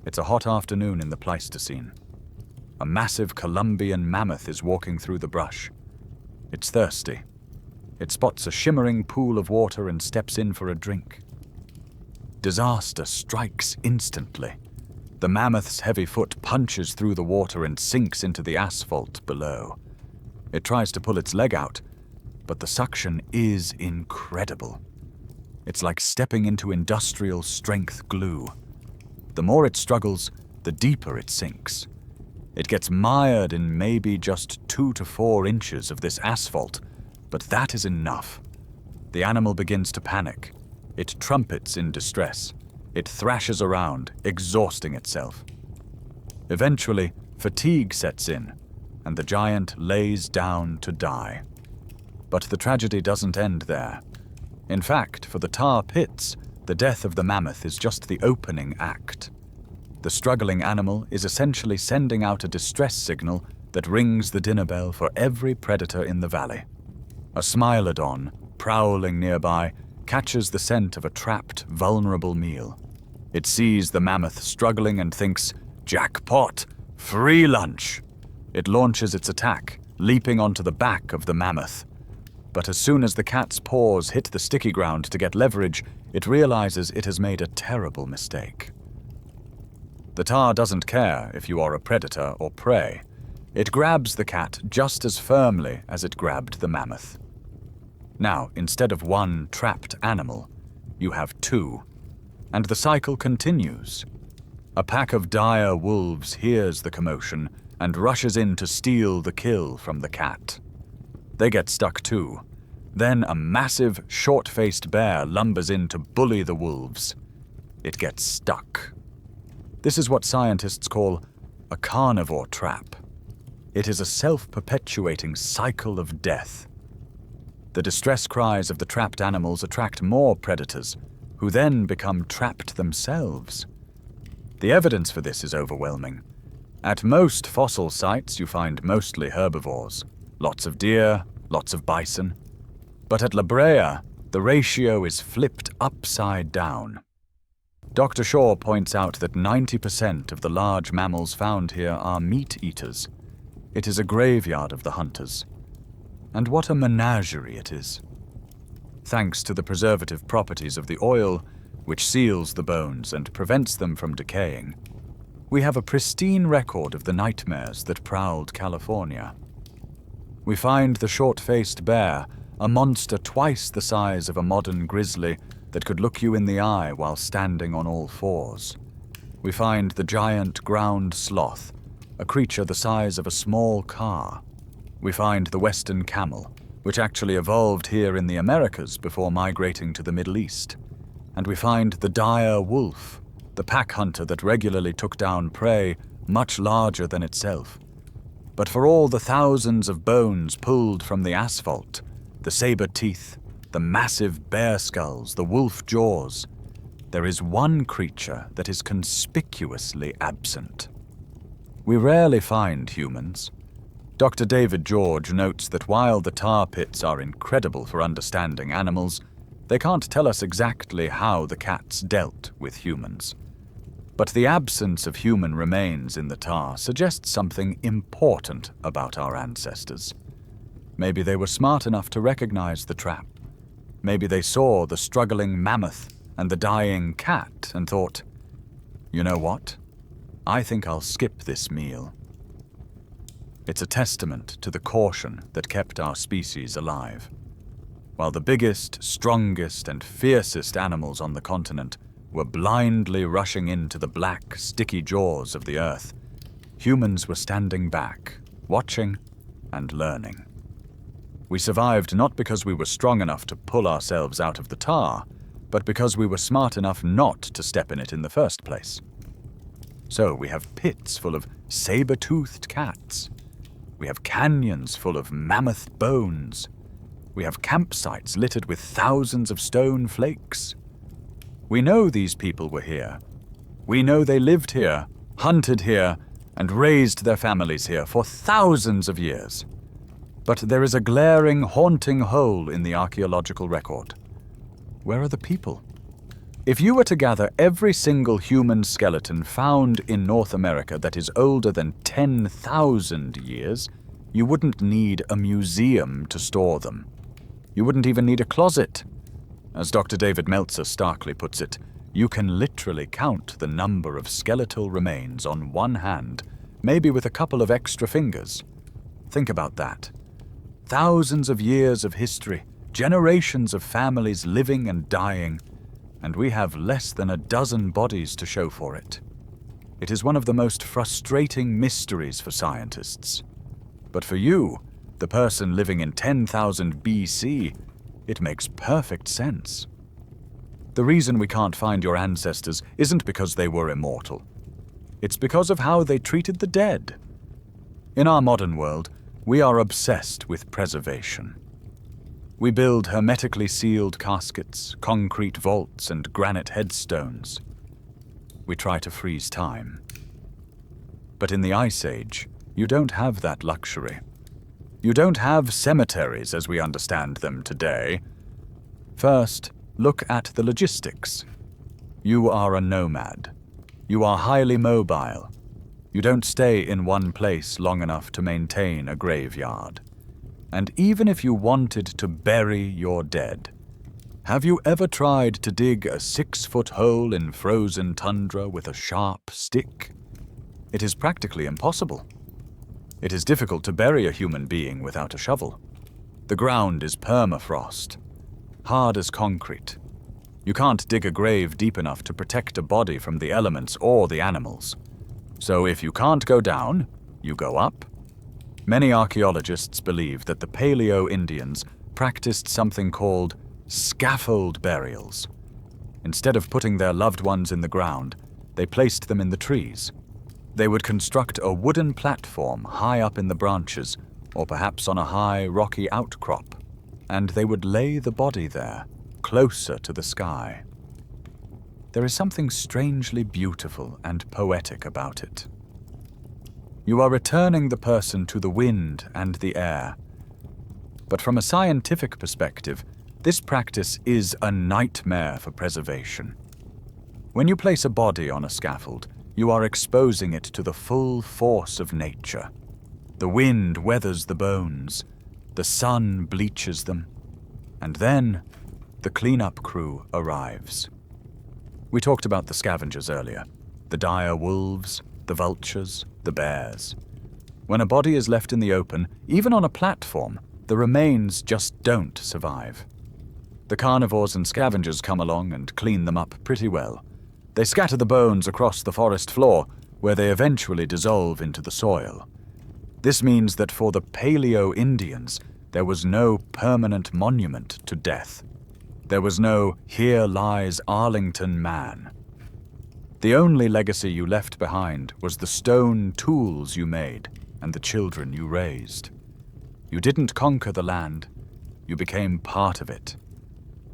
It's a hot afternoon in the Pleistocene. A massive Columbian mammoth is walking through the brush. It's thirsty. It spots a shimmering pool of water and steps in for a drink. Disaster strikes instantly. The mammoth's heavy foot punches through the water and sinks into the asphalt below. It tries to pull its leg out, but the suction is incredible. It's like stepping into industrial strength glue. The more it struggles, the deeper it sinks. It gets mired in maybe just 2 to 4 inches of this asphalt, but that is enough. The animal begins to panic. It trumpets in distress. It thrashes around, exhausting itself. Eventually, fatigue sets in, and the giant lays down to die. But the tragedy doesn't end there. In fact, for the tar pits, the death of the mammoth is just the opening act. The struggling animal is essentially sending out a distress signal that rings the dinner bell for every predator in the valley. A smilodon, prowling nearby, catches the scent of a trapped, vulnerable meal. It sees the mammoth struggling and thinks, "Jackpot! Free lunch!" It launches its attack, leaping onto the back of the mammoth. But as soon as the cat's paws hit the sticky ground to get leverage, it realizes it has made a terrible mistake. The tar doesn't care if you are a predator or prey. It grabs the cat just as firmly as it grabbed the mammoth. Now, instead of one trapped animal, you have 2. And the cycle continues. A pack of dire wolves hears the commotion and rushes in to steal the kill from the cat. They get stuck too. Then a massive, short-faced bear lumbers in to bully the wolves. It gets stuck. This is what scientists call a carnivore trap. It is a self-perpetuating cycle of death. The distress cries of the trapped animals attract more predators, who then become trapped themselves. The evidence for this is overwhelming. At most fossil sites, you find mostly herbivores. Lots of deer, lots of bison. But at Brea, the ratio is flipped upside down. Dr. Shaw points out that 90% of the large mammals found here are meat eaters. It is a graveyard of the hunters. And what a menagerie it is. Thanks to the preservative properties of the oil, which seals the bones and prevents them from decaying, we have a pristine record of the nightmares that prowled California. We find the short-faced bear, a monster twice the size of a modern grizzly that could look you in the eye while standing on all fours. We find the giant ground sloth, a creature the size of a small car. We find the western camel, which actually evolved here in the Americas before migrating to the Middle East. And we find the dire wolf, the pack hunter that regularly took down prey much larger than itself. But for all the thousands of bones pulled from the asphalt, the saber teeth, the massive bear skulls, the wolf jaws, there is one creature that is conspicuously absent. We rarely find humans. Dr. David George notes that while the tar pits are incredible for understanding animals, they can't tell us exactly how the cats dealt with humans. But the absence of human remains in the tar suggests something important about our ancestors. Maybe they were smart enough to recognize the trap. Maybe they saw the struggling mammoth and the dying cat and thought, "You know what? I think I'll skip this meal." It's a testament to the caution that kept our species alive. While the biggest, strongest, and fiercest animals on the continent were blindly rushing into the black, sticky jaws of the earth, humans were standing back, watching and learning. We survived not because we were strong enough to pull ourselves out of the tar, but because we were smart enough not to step in it in the first place. So we have pits full of saber-toothed cats. We have canyons full of mammoth bones. We have campsites littered with thousands of stone flakes. We know these people were here. We know they lived here, hunted here, and raised their families here for thousands of years. But there is a glaring, haunting hole in the archaeological record. Where are the people? If you were to gather every single human skeleton found in North America that is older than 10,000 years, you wouldn't need a museum to store them. You wouldn't even need a closet. As Dr. David Meltzer starkly puts it, you can literally count the number of skeletal remains on one hand, maybe with a couple of extra fingers. Think about that. Thousands of years of history, generations of families living and dying, and we have less than a dozen bodies to show for it. It is one of the most frustrating mysteries for scientists. But for you, the person living in 10,000 BC, it makes perfect sense. The reason we can't find your ancestors isn't because they were immortal. It's because of how they treated the dead. In our modern world, we are obsessed with preservation. We build hermetically sealed caskets, concrete vaults, and granite headstones. We try to freeze time. But in the Ice Age, you don't have that luxury. You don't have cemeteries as we understand them today. First, look at the logistics. You are a nomad. You are highly mobile. You don't stay in one place long enough to maintain a graveyard. And even if you wanted to bury your dead, have you ever tried to dig a 6-foot hole in frozen tundra with a sharp stick? It is practically impossible. It is difficult to bury a human being without a shovel. The ground is permafrost, hard as concrete. You can't dig a grave deep enough to protect a body from the elements or the animals. So if you can't go down, you go up. Many archaeologists believe that the Paleo-Indians practiced something called scaffold burials. Instead of putting their loved ones in the ground, they placed them in the trees. They would construct a wooden platform high up in the branches, or perhaps on a high, rocky outcrop, and they would lay the body there, closer to the sky. There is something strangely beautiful and poetic about it. You are returning the person to the wind and the air. But from a scientific perspective, this practice is a nightmare for preservation. When you place a body on a scaffold, you are exposing it to the full force of nature. The wind weathers the bones, the sun bleaches them, and then the cleanup crew arrives. We talked about the scavengers earlier, the dire wolves, the vultures, the bears. When a body is left in the open, even on a platform, the remains just don't survive. The carnivores and scavengers come along and clean them up pretty well. They scatter the bones across the forest floor, where they eventually dissolve into the soil. This means that for the Paleo-Indians, there was no permanent monument to death. There was no "here lies Arlington man." The only legacy you left behind was the stone tools you made and the children you raised. You didn't conquer the land. You became part of it.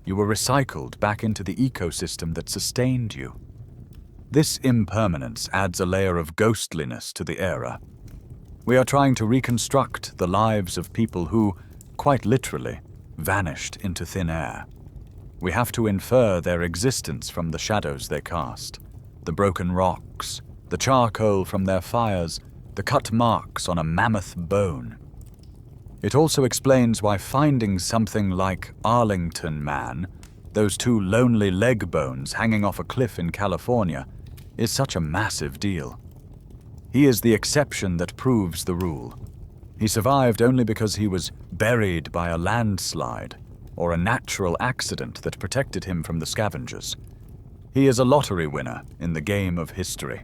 You were recycled back into the ecosystem that sustained you. This impermanence adds a layer of ghostliness to the era. We are trying to reconstruct the lives of people who, quite literally, vanished into thin air. We have to infer their existence from the shadows they cast, the broken rocks, the charcoal from their fires, the cut marks on a mammoth bone. It also explains why finding something like Arlington Man, those two lonely leg bones hanging off a cliff in California, is such a massive deal. He is the exception that proves the rule. He survived only because he was buried by a landslide or a natural accident that protected him from the scavengers. He is a lottery winner in the game of history.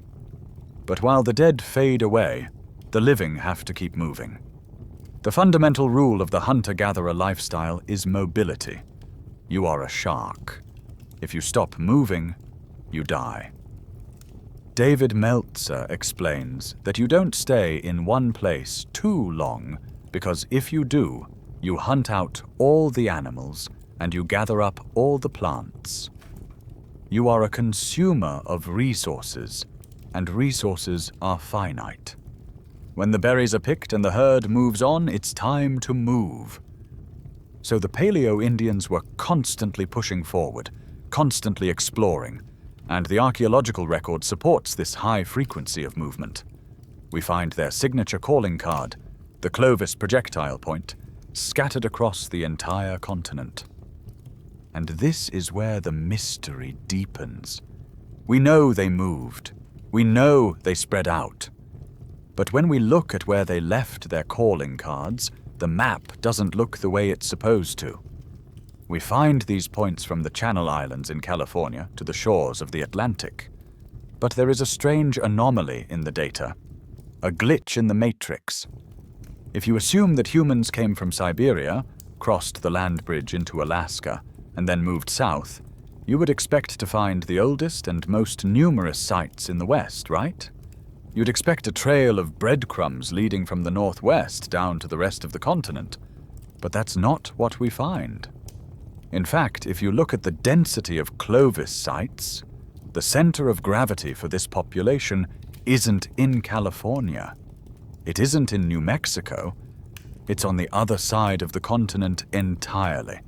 But while the dead fade away, the living have to keep moving. The fundamental rule of the hunter-gatherer lifestyle is mobility. You are a shark. If you stop moving, you die. David Meltzer explains that you don't stay in one place too long, because if you do, you hunt out all the animals and you gather up all the plants. You are a consumer of resources, and resources are finite. When the berries are picked and the herd moves on, it's time to move. So the Paleo-Indians were constantly pushing forward, constantly exploring, and the archaeological record supports this high frequency of movement. We find their signature calling card, the Clovis projectile point, scattered across the entire continent. And this is where the mystery deepens. We know they moved. We know they spread out. But when we look at where they left their calling cards, the map doesn't look the way it's supposed to. We find these points from the Channel Islands in California to the shores of the Atlantic. But there is a strange anomaly in the data, a glitch in the matrix. If you assume that humans came from Siberia, crossed the land bridge into Alaska, and then moved south, you would expect to find the oldest and most numerous sites in the West, right? You'd expect a trail of breadcrumbs leading from the northwest down to the rest of the continent. But that's not what we find. In fact, if you look at the density of Clovis sites, the center of gravity for this population isn't in California. It isn't in New Mexico. It's on the other side of the continent entirely.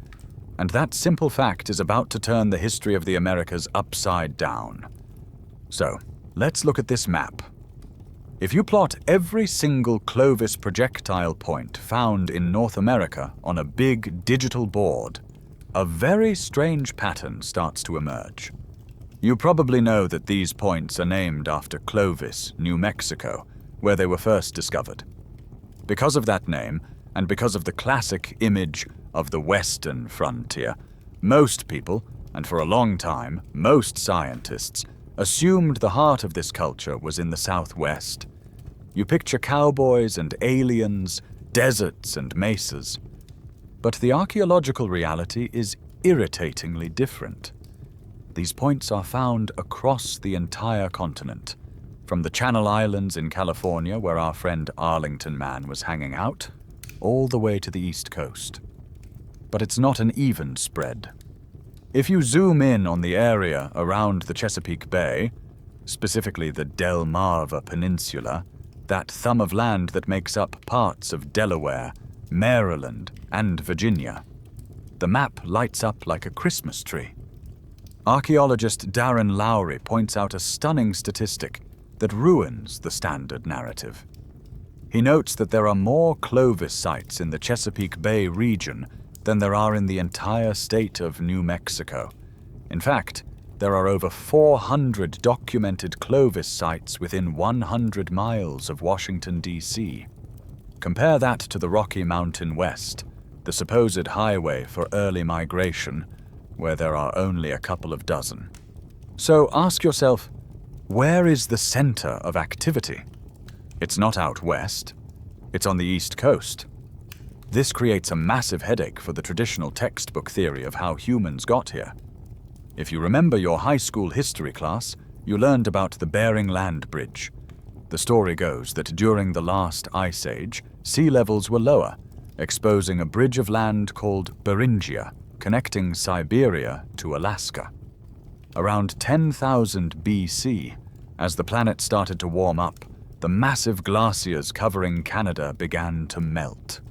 And that simple fact is about to turn the history of the Americas upside down. So, let's look at this map. If you plot every single Clovis projectile point found in North America on a big digital board, a very strange pattern starts to emerge. You probably know that these points are named after Clovis, New Mexico, where they were first discovered. Because of that name, and because of the classic image of the Western frontier, most people, and for a long time, most scientists, assumed the heart of this culture was in the Southwest. You picture cowboys and aliens, deserts and mesas. But the archaeological reality is irritatingly different. These points are found across the entire continent, from the Channel Islands in California, where our friend Arlington man was hanging out, all the way to the East Coast. But it's not an even spread. If you zoom in on the area around the Chesapeake Bay, specifically the Delmarva Peninsula, that thumb of land that makes up parts of Delaware, Maryland, and Virginia, the map lights up like a Christmas tree. Archaeologist Darren Lowry points out a stunning statistic that ruins the standard narrative. He notes that there are more Clovis sites in the Chesapeake Bay region than there are in the entire state of New Mexico. In fact, there are over 400 documented Clovis sites within 100 miles of Washington, D.C. Compare that to the Rocky Mountain West, the supposed highway for early migration, where there are only a couple of dozen. So ask yourself, where is the center of activity? It's not out west. It's on the East Coast. This creates a massive headache for the traditional textbook theory of how humans got here. If you remember your high school history class, you learned about the Bering Land Bridge. The story goes that during the last ice age, sea levels were lower, exposing a bridge of land called Beringia, connecting Siberia to Alaska. Around 10,000 BC, as the planet started to warm up, the massive glaciers covering Canada began to melt.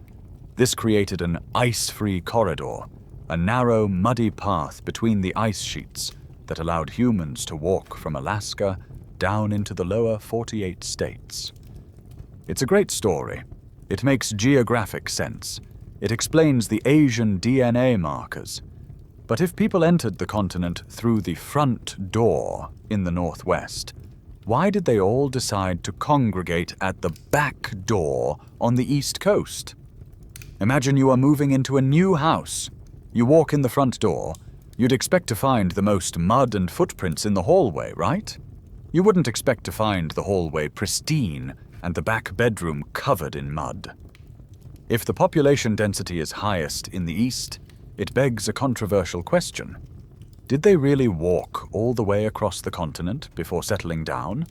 This created an ice-free corridor, a narrow, muddy path between the ice sheets that allowed humans to walk from Alaska down into the lower 48 states. It's a great story. It makes geographic sense. It explains the Asian DNA markers. But if people entered the continent through the front door in the northwest, why did they all decide to congregate at the back door on the East Coast? Imagine you are moving into a new house. You walk in the front door, You'd expect to find the most mud and footprints in the hallway, right? You wouldn't expect to find the hallway pristine and the back bedroom covered in mud. If the population density is highest in the east, it begs a controversial question. Did they really walk all the way across the continent before settling down?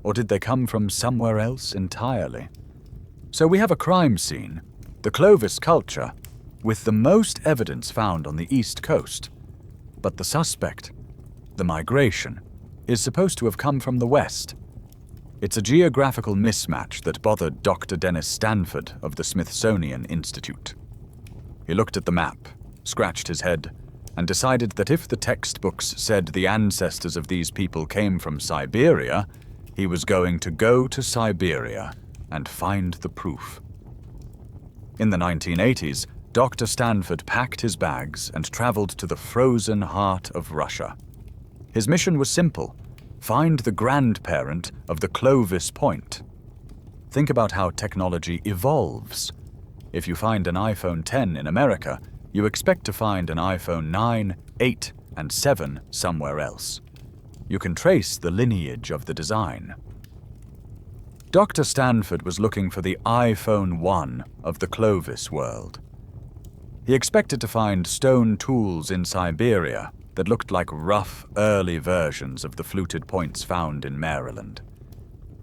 Or did they come from somewhere else entirely? So we have a crime scene, the Clovis culture, with the most evidence found on the east coast. But the suspect, the migration, is supposed to have come from the west. It's a geographical mismatch that bothered Dr. Dennis Stanford of the Smithsonian Institute. He looked at the map, scratched his head, and decided that if the textbooks said the ancestors of these people came from Siberia, he was going to go to Siberia and find the proof. In the 1980s, Dr. Stanford packed his bags and traveled to the frozen heart of Russia. His mission was simple: find the grandparent of the Clovis point. Think about how technology evolves. If you find an iPhone 10 in America, you expect to find an iPhone 9, 8, and 7 somewhere else. You can trace the lineage of the design. Dr. Stanford was looking for the iPhone 1 of the Clovis world. He expected to find stone tools in Siberia that looked like rough, early versions of the fluted points found in Maryland.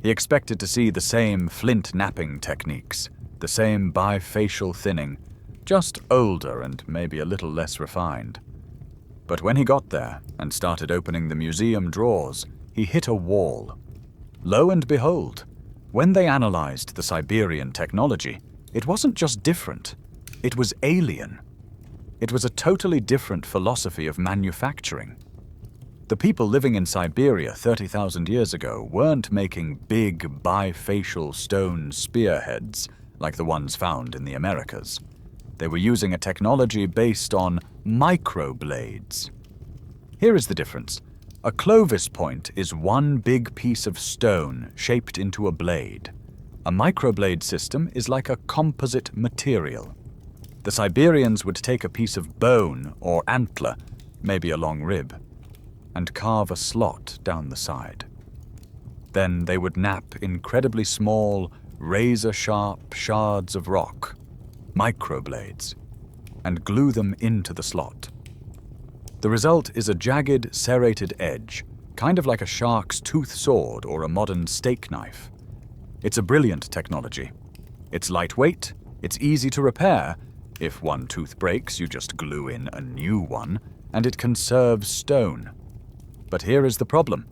He expected to see the same flint knapping techniques, the same bifacial thinning, just older and maybe a little less refined. But when he got there and started opening the museum drawers, he hit a wall. Lo and behold, when they analyzed the Siberian technology, it wasn't just different, it was alien. It was a totally different philosophy of manufacturing. The people living in Siberia 30,000 years ago weren't making big bifacial stone spearheads like the ones found in the Americas. They were using a technology based on microblades. Here is the difference. A Clovis point is one big piece of stone shaped into a blade. A microblade system is like a composite material. The Siberians would take a piece of bone or antler, maybe a long rib, and carve a slot down the side. Then they would knap incredibly small, razor-sharp shards of rock, microblades, and glue them into the slot. The result is a jagged, serrated edge, kind of like a shark's tooth sword or a modern steak knife. It's a brilliant technology. It's lightweight, it's easy to repair. If one tooth breaks, you just glue in a new one, and it conserves stone. But here is the problem.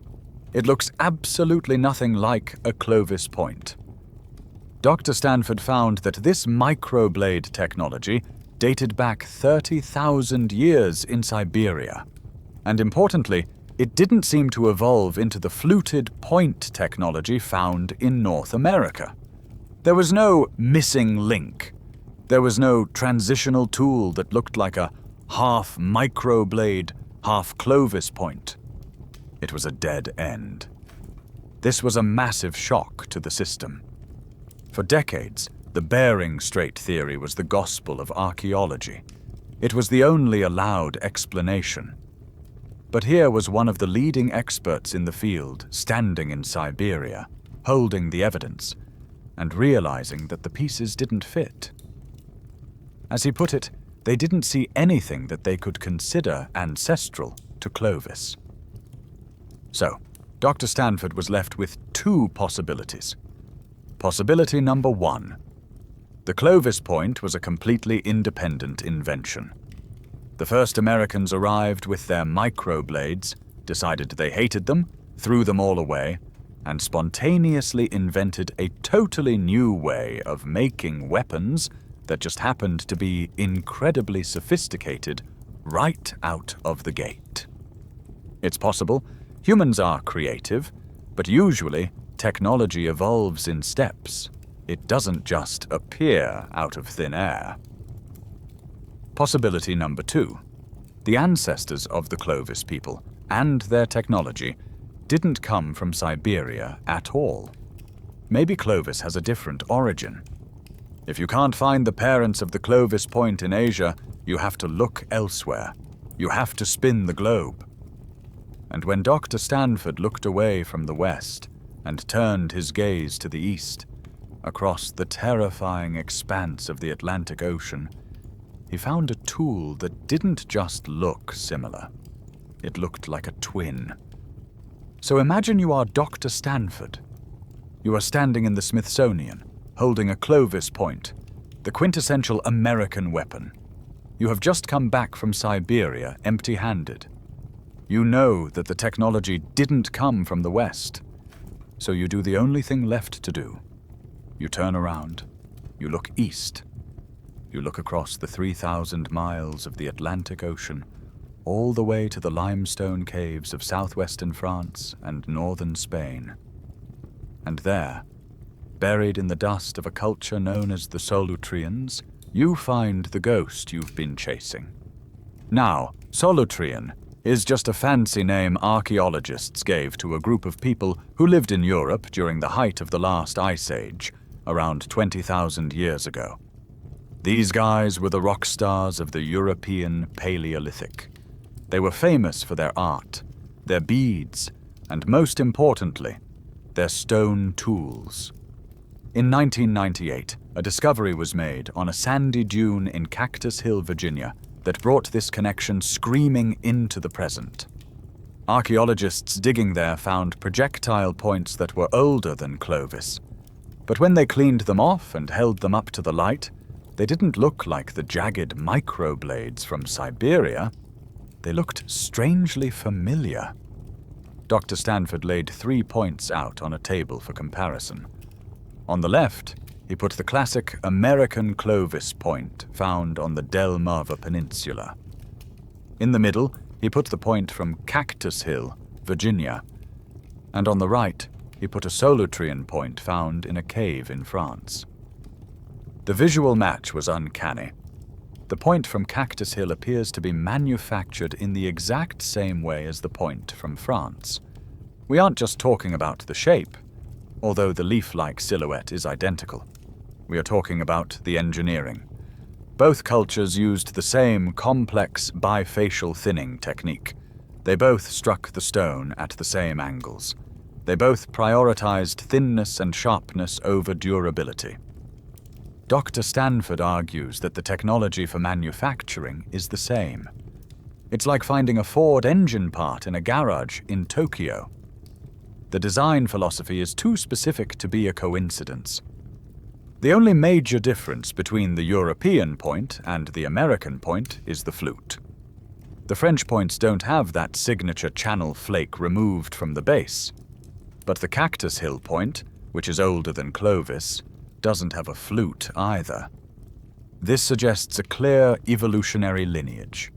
It looks absolutely nothing like a Clovis point. Dr. Stanford found that this microblade technology dated back 30,000 years in Siberia. And importantly, it didn't seem to evolve into the fluted point technology found in North America. There was no missing link. There was no transitional tool that looked like a half microblade, half Clovis point. It was a dead end. This was a massive shock to the system. For decades, the Bering Strait theory was the gospel of archaeology. It was the only allowed explanation. But here was one of the leading experts in the field standing in Siberia, holding the evidence, and realizing that the pieces didn't fit. As he put it, they didn't see anything that they could consider ancestral to Clovis. So, Dr. Stanford was left with two possibilities. Possibility number one. The Clovis point was a completely independent invention. The first Americans arrived with their microblades, decided they hated them, threw them all away, and spontaneously invented a totally new way of making weapons that just happened to be incredibly sophisticated right out of the gate. It's possible. Humans are creative, but usually technology evolves in steps. It doesn't just appear out of thin air. Possibility number two. The ancestors of the Clovis people and their technology didn't come from Siberia at all. Maybe Clovis has a different origin. If you can't find the parents of the Clovis point in Asia, you have to look elsewhere. You have to spin the globe. And when Dr. Stanford looked away from the west and turned his gaze to the east, across the terrifying expanse of the Atlantic Ocean, he found a tool that didn't just look similar. It looked like a twin. So imagine you are Dr. Stanford. You are standing in the Smithsonian, holding a Clovis point, the quintessential American weapon. You have just come back from Siberia empty-handed. You know that the technology didn't come from the West, so you do the only thing left to do. You turn around, you look east, you look across the 3,000 miles of the Atlantic Ocean, all the way to the limestone caves of southwestern France and northern Spain. And there, buried in the dust of a culture known as the Solutreans, you find the ghost you've been chasing. Now, Solutrean is just a fancy name archaeologists gave to a group of people who lived in Europe during the height of the last ice age, around 20,000 years ago. These guys were the rock stars of the European Paleolithic. They were famous for their art, their beads, and most importantly, their stone tools. In 1998, a discovery was made on a sandy dune in Cactus Hill, Virginia, that brought this connection screaming into the present. Archaeologists digging there found projectile points that were older than Clovis. But when they cleaned them off and held them up to the light, they didn't look like the jagged microblades from Siberia. They looked strangely familiar. Dr. Stanford laid 3 points out on a table for comparison. On the left, he put the classic American Clovis point found on the Delmarva Peninsula. In the middle, he put the point from Cactus Hill, Virginia. And on the right, he put a Solutrean point found in a cave in France. The visual match was uncanny. The point from Cactus Hill appears to be manufactured in the exact same way as the point from France. We aren't just talking about the shape, although the leaf-like silhouette is identical. We are talking about the engineering. Both cultures used the same complex bifacial thinning technique. They both struck the stone at the same angles. They both prioritized thinness and sharpness over durability. Dr. Stanford argues that the technology for manufacturing is the same. It's like finding a Ford engine part in a garage in Tokyo. The design philosophy is too specific to be a coincidence. The only major difference between the European point and the American point is the flute. The French points don't have that signature channel flake removed from the base. But the Cactus Hill point, which is older than Clovis, doesn't have a flute either. This suggests a clear evolutionary lineage.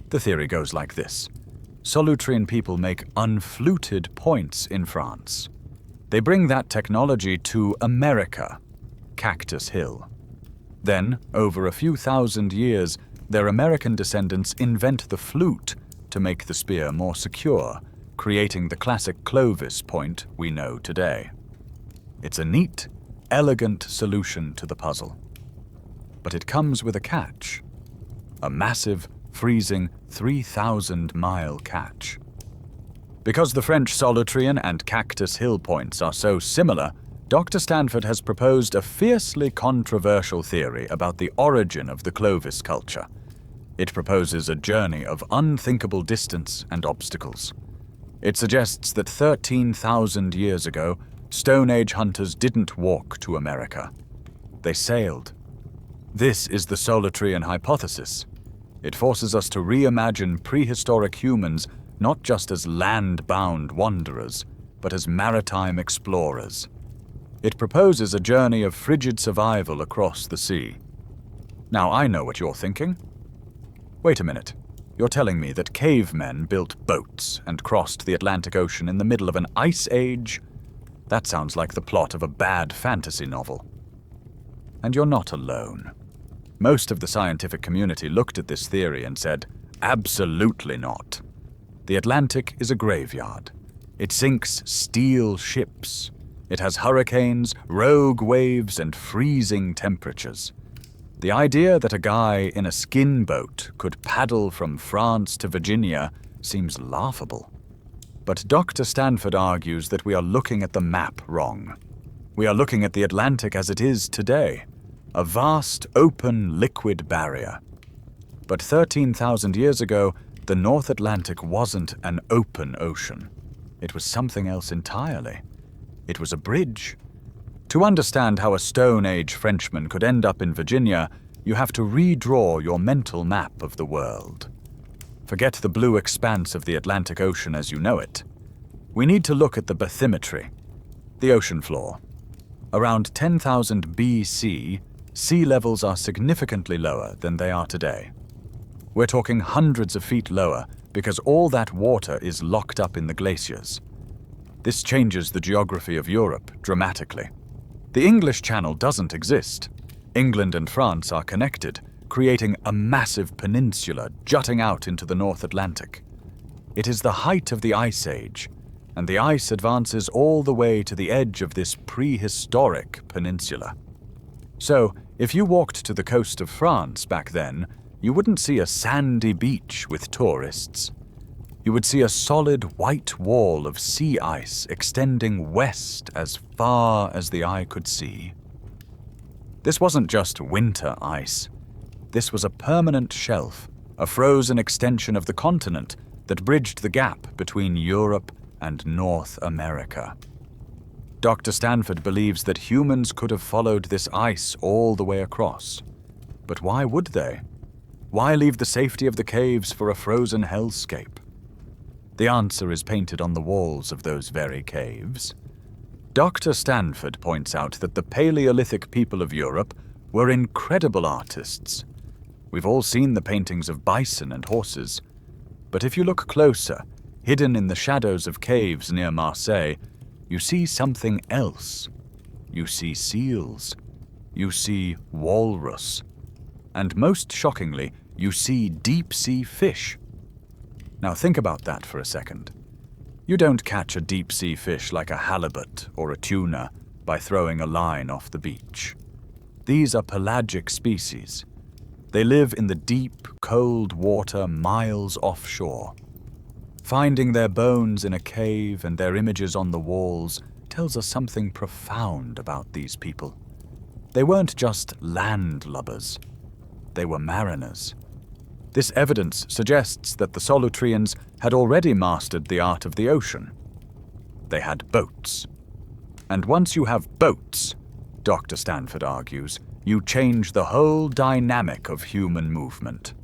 The theory goes like this. Solutrean people make unfluted points in France. They bring that technology to America, Cactus Hill. Then, over a few thousand years, their American descendants invent the flute to make the spear more secure, creating the classic Clovis point we know today. It's a neat, elegant solution to the puzzle. But it comes with a catch. A massive, freezing 3,000-mile catch. Because the French Solutrean and Cactus Hill points are so similar, Dr. Stanford has proposed a fiercely controversial theory about the origin of the Clovis culture. It proposes a journey of unthinkable distance and obstacles. It suggests that 13,000 years ago, Stone Age hunters didn't walk to America. They sailed. This is the Solutrean Hypothesis. It forces us to reimagine prehistoric humans not just as land-bound wanderers, but as maritime explorers. It proposes a journey of frigid survival across the sea. Now, I know what you're thinking. Wait a minute. You're telling me that cavemen built boats and crossed the Atlantic Ocean in the middle of an ice age? That sounds like the plot of a bad fantasy novel. And you're not alone. Most of the scientific community looked at this theory and said, absolutely not. The Atlantic is a graveyard. It sinks steel ships. It has hurricanes, rogue waves, and freezing temperatures. The The idea that a guy in a skin boat could paddle from France to Virginia seems laughable. But Dr. Stanford argues that we are looking at the map wrong. We are looking at the Atlantic as it is today, a vast, open, liquid barrier. But 13,000 years ago, the North Atlantic wasn't an open ocean. It was something else entirely. It was a bridge. To understand how a Stone Age Frenchman could end up in Virginia, you have to redraw your mental map of the world. Forget the blue expanse of the Atlantic Ocean as you know it. We need to look at the bathymetry, the ocean floor. Around 10,000 BC, sea levels are significantly lower than they are today. We're talking hundreds of feet lower because all that water is locked up in the glaciers. This changes the geography of Europe dramatically. The English Channel doesn't exist. England and France are connected, creating a massive peninsula jutting out into the North Atlantic. It is the height of the Ice Age, and the ice advances all the way to the edge of this prehistoric peninsula. So, if you walked to the coast of France back then, you wouldn't see a sandy beach with tourists. You would see a solid white wall of sea ice extending west as far as the eye could see. This wasn't just winter ice. This was a permanent shelf, a frozen extension of the continent that bridged the gap between Europe and North America. Dr. Stanford believes that humans could have followed this ice all the way across. But why would they? Why leave the safety of the caves for a frozen hellscape? The answer is painted on the walls of those very caves. Dr. Stanford points out that the Paleolithic people of Europe were incredible artists. We've all seen the paintings of bison and horses. But if you look closer, hidden in the shadows of caves near Marseille, you see something else. You see seals. You see walrus. And most shockingly, you see deep-sea fish. Now think about that for a second. You don't catch a deep-sea fish like a halibut or a tuna by throwing a line off the beach. These are pelagic species. They live in the deep, cold water miles offshore. Finding their bones in a cave and their images on the walls tells us something profound about these people. They weren't just landlubbers. They were mariners. This evidence suggests that the Solutreans had already mastered the art of the ocean. They had boats. And once you have boats, Dr. Stanford argues, you change the whole dynamic of human movement.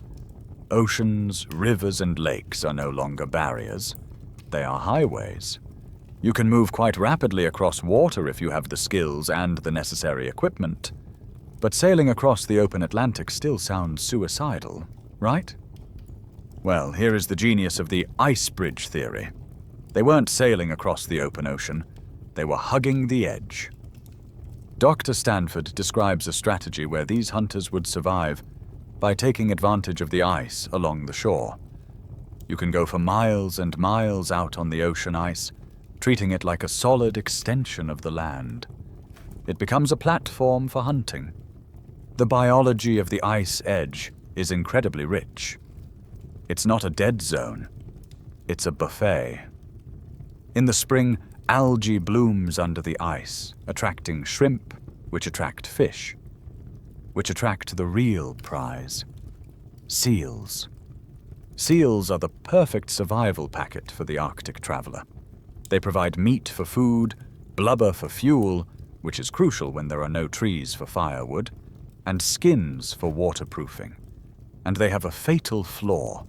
Oceans, rivers, and lakes are no longer barriers. They are highways. You can move quite rapidly across water if you have the skills and the necessary equipment. But sailing across the open Atlantic still sounds suicidal, right? Well, here is the genius of the ice bridge theory. They weren't sailing across the open ocean. They were hugging the edge. Dr. Stanford describes a strategy where these hunters would survive by taking advantage of the ice along the shore. You can go for miles and miles out on the ocean ice, treating it like a solid extension of the land. It becomes a platform for hunting. The biology of the ice edge is incredibly rich. It's not a dead zone. It's a buffet. In the spring, algae blooms under the ice, attracting shrimp, which attract fish, which attract the real prize, seals. Seals are the perfect survival packet for the Arctic traveler. They provide meat for food, blubber for fuel, which is crucial when there are no trees for firewood, and skins for waterproofing. And they have a fatal flaw.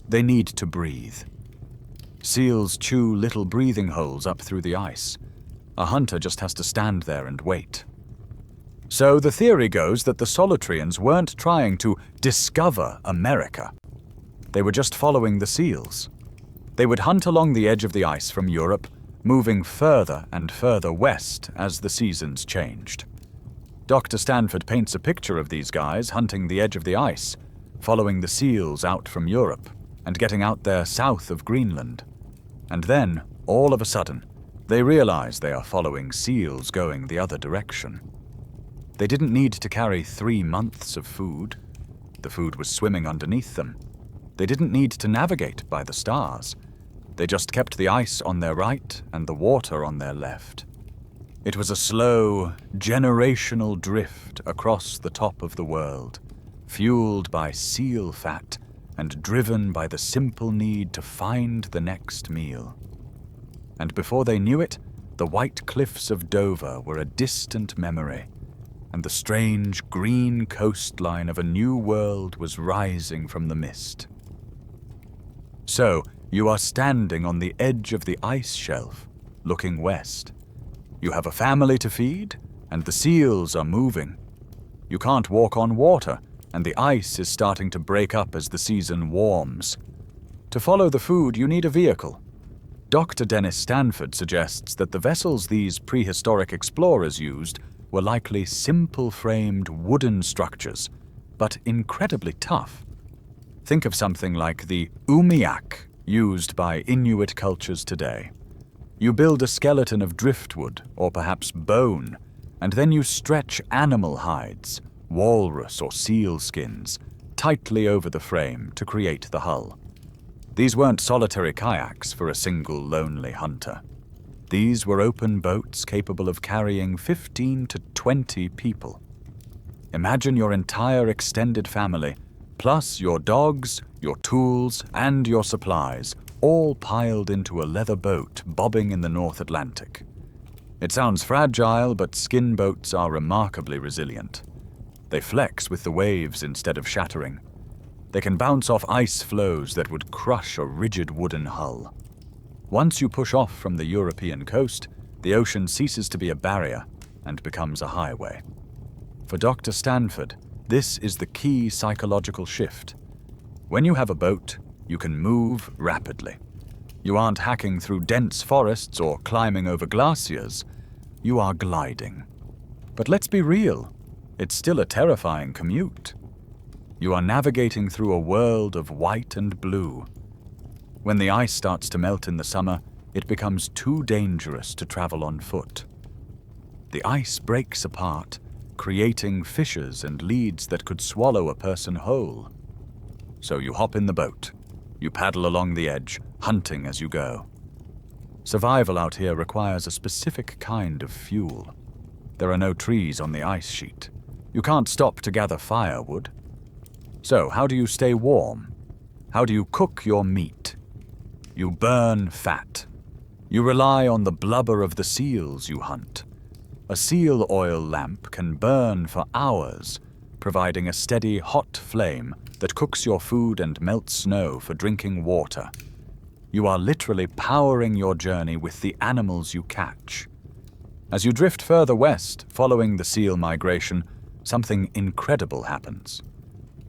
They need to breathe. Seals chew little breathing holes up through the ice. A hunter just has to stand there and wait. So the theory goes that the Solutreans weren't trying to discover America. They were just following the seals. They would hunt along the edge of the ice from Europe, moving further and further west as the seasons changed. Dr. Stanford paints a picture of these guys hunting the edge of the ice, following the seals out from Europe, and getting out there south of Greenland. And then, all of a sudden, they realize they are following seals going the other direction. They didn't need to carry 3 months of food. The food was swimming underneath them. They didn't need to navigate by the stars. They just kept the ice on their right and the water on their left. It was a slow, generational drift across the top of the world, fueled by seal fat and driven by the simple need to find the next meal. And before they knew it, the white cliffs of Dover were a distant memory, and the strange green coastline of a new world was rising from the mist. So, you are standing on the edge of the ice shelf, looking west. You have a family to feed, and the seals are moving. You can't walk on water, and the ice is starting to break up as the season warms. To follow the food, you need a vehicle. Dr. Dennis Stanford suggests that the vessels these prehistoric explorers used were likely simple-framed wooden structures, but incredibly tough. Think of something like the umiak used by Inuit cultures today. You build a skeleton of driftwood, or perhaps bone, and then you stretch animal hides, walrus or seal skins, tightly over the frame to create the hull. These weren't solitary kayaks for a single lonely hunter. These were open boats capable of carrying 15 to 20 people. Imagine your entire extended family, plus your dogs, your tools, and your supplies, all piled into a leather boat bobbing in the North Atlantic. It sounds fragile, but skin boats are remarkably resilient. They flex with the waves instead of shattering. They can bounce off ice floes that would crush a rigid wooden hull. Once you push off from the European coast, the ocean ceases to be a barrier and becomes a highway. For Dr. Stanford, this is the key psychological shift. When you have a boat, you can move rapidly. You aren't hacking through dense forests or climbing over glaciers. You are gliding. But let's be real, it's still a terrifying commute. You are navigating through a world of white and blue. When the ice starts to melt in the summer, it becomes too dangerous to travel on foot. The ice breaks apart, creating fissures and leads that could swallow a person whole. So you hop in the boat. You paddle along the edge, hunting as you go. Survival out here requires a specific kind of fuel. There are no trees on the ice sheet. You can't stop to gather firewood. So, how do you stay warm? How do you cook your meat? You burn fat. You rely on the blubber of the seals you hunt. A seal oil lamp can burn for hours, providing a steady, hot flame that cooks your food and melts snow for drinking water. You are literally powering your journey with the animals you catch. As you drift further west, following the seal migration, something incredible happens.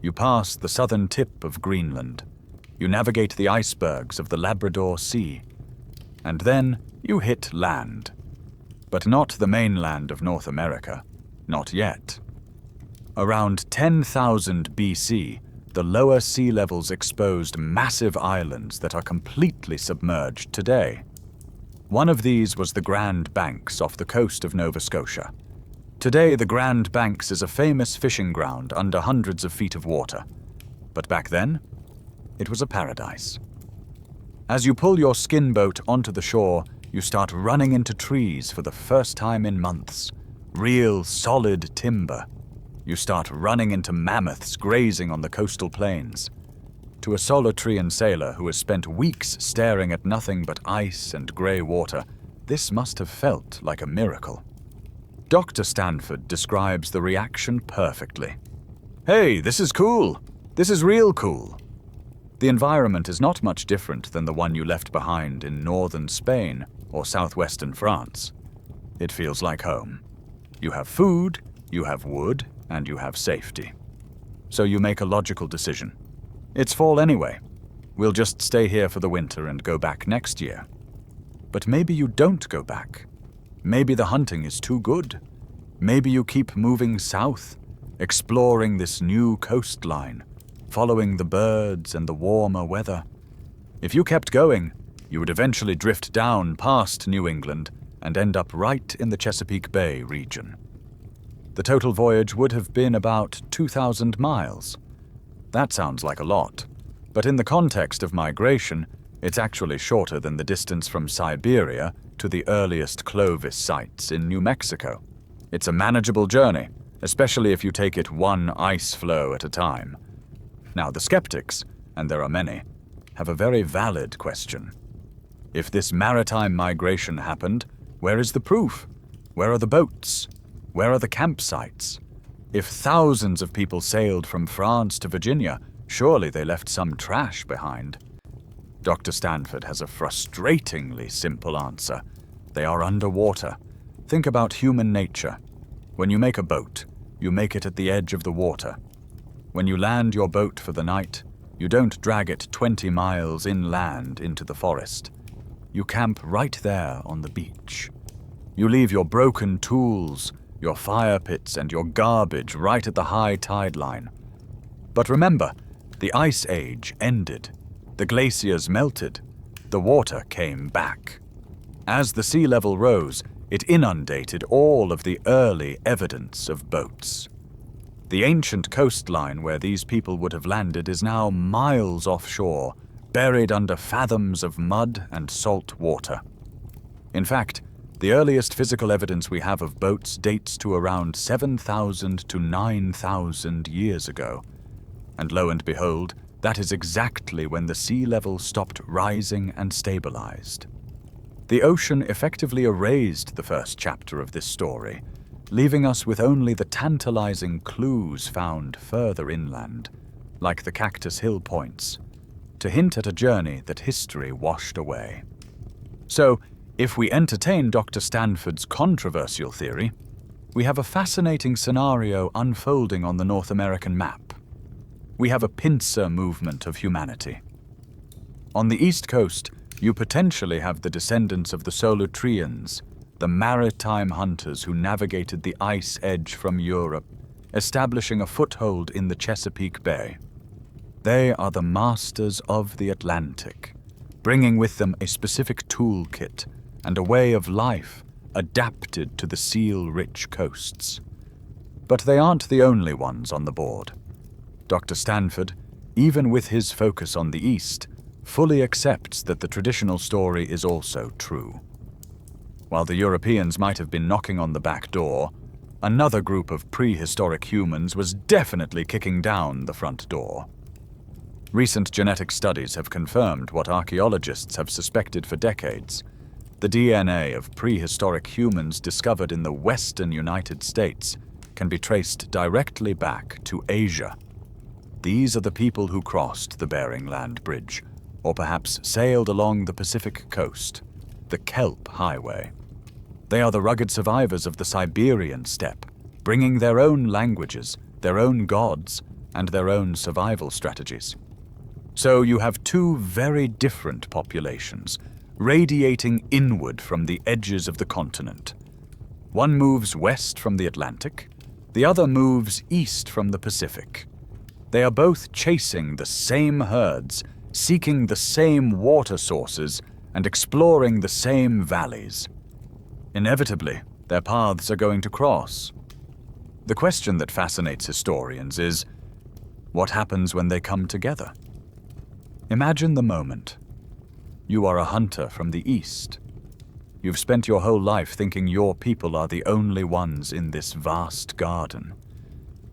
You pass the southern tip of Greenland. You navigate the icebergs of the Labrador Sea. And then you hit land. But not the mainland of North America. Not yet. Around 10,000 BC, the lower sea levels exposed massive islands that are completely submerged today. One of these was the Grand Banks off the coast of Nova Scotia. Today, the Grand Banks is a famous fishing ground under hundreds of feet of water. But back then, it was a paradise. As you pull your skin boat onto the shore, you start running into trees for the first time in months. Real, solid timber. You start running into mammoths grazing on the coastal plains. To a Solutrean sailor who has spent weeks staring at nothing but ice and grey water, this must have felt like a miracle. Dr. Stanford describes the reaction perfectly. Hey, this is cool. This is real cool. The environment is not much different than the one you left behind in northern Spain or southwestern France. It feels like home. You have food, you have wood, and you have safety. So you make a logical decision. It's fall anyway. We'll just stay here for the winter and go back next year. But maybe you don't go back. Maybe the hunting is too good. Maybe you keep moving south, exploring this new coastline, following the birds and the warmer weather. If you kept going, you would eventually drift down past New England and end up right in the Chesapeake Bay region. The total voyage would have been about 2,000 miles. That sounds like a lot, but in the context of migration, it's actually shorter than the distance from Siberia to the earliest Clovis sites in New Mexico. It's a manageable journey, especially if you take it one ice floe at a time. Now, the skeptics, and there are many, have a very valid question. If this maritime migration happened, where is the proof? Where are the boats? Where are the campsites? If thousands of people sailed from France to Virginia, surely they left some trash behind. Dr. Stanford has a frustratingly simple answer. They are underwater. Think about human nature. When you make a boat, you make it at the edge of the water. When you land your boat for the night, you don't drag it 20 miles inland into the forest. You camp right there on the beach. You leave your broken tools, your fire pits, and your garbage right at the high tide line. But remember, the Ice Age ended. The glaciers melted. The water came back. As the sea level rose, it inundated all of the early evidence of boats. The ancient coastline where these people would have landed is now miles offshore, buried under fathoms of mud and salt water. In fact, the earliest physical evidence we have of boats dates to around 7,000 to 9,000 years ago. And lo and behold, that is exactly when the sea level stopped rising and stabilized. The ocean effectively erased the first chapter of this story, leaving us with only the tantalizing clues found further inland, like the Cactus Hill points, to hint at a journey that history washed away. So, if we entertain Dr. Stanford's controversial theory, we have a fascinating scenario unfolding on the North American map. We have a pincer movement of humanity. On the East Coast, you potentially have the descendants of the Solutreans, the maritime hunters who navigated the ice edge from Europe, establishing a foothold in the Chesapeake Bay. They are the masters of the Atlantic, bringing with them a specific toolkit and a way of life adapted to the seal-rich coasts. But they aren't the only ones on the board. Dr. Stanford, even with his focus on the East, fully accepts that the traditional story is also true. While the Europeans might have been knocking on the back door, another group of prehistoric humans was definitely kicking down the front door. Recent genetic studies have confirmed what archaeologists have suspected for decades. The DNA of prehistoric humans discovered in the western United States can be traced directly back to Asia. These are the people who crossed the Bering Land Bridge, or perhaps sailed along the Pacific coast, the Kelp Highway. They are the rugged survivors of the Siberian steppe, bringing their own languages, their own gods, and their own survival strategies. So you have two very different populations, radiating inward from the edges of the continent. One moves west from the Atlantic, the other moves east from the Pacific. They are both chasing the same herds, seeking the same water sources, and exploring the same valleys. Inevitably, their paths are going to cross. The question that fascinates historians is, what happens when they come together? Imagine the moment. You are a hunter from the East. You've spent your whole life thinking your people are the only ones in this vast garden.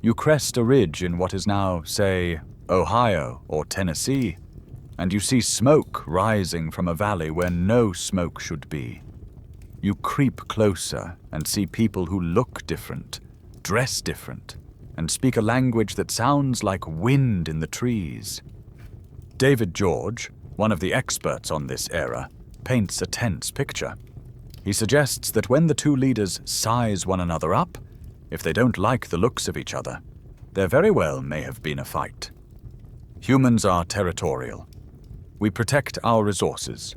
You crest a ridge in what is now, say, Ohio or Tennessee, and you see smoke rising from a valley where no smoke should be. You creep closer and see people who look different, dress different, and speak a language that sounds like wind in the trees. David George, one of the experts on this era, paints a tense picture. He suggests that when the two leaders size one another up, if they don't like the looks of each other, there very well may have been a fight. Humans are territorial. We protect our resources.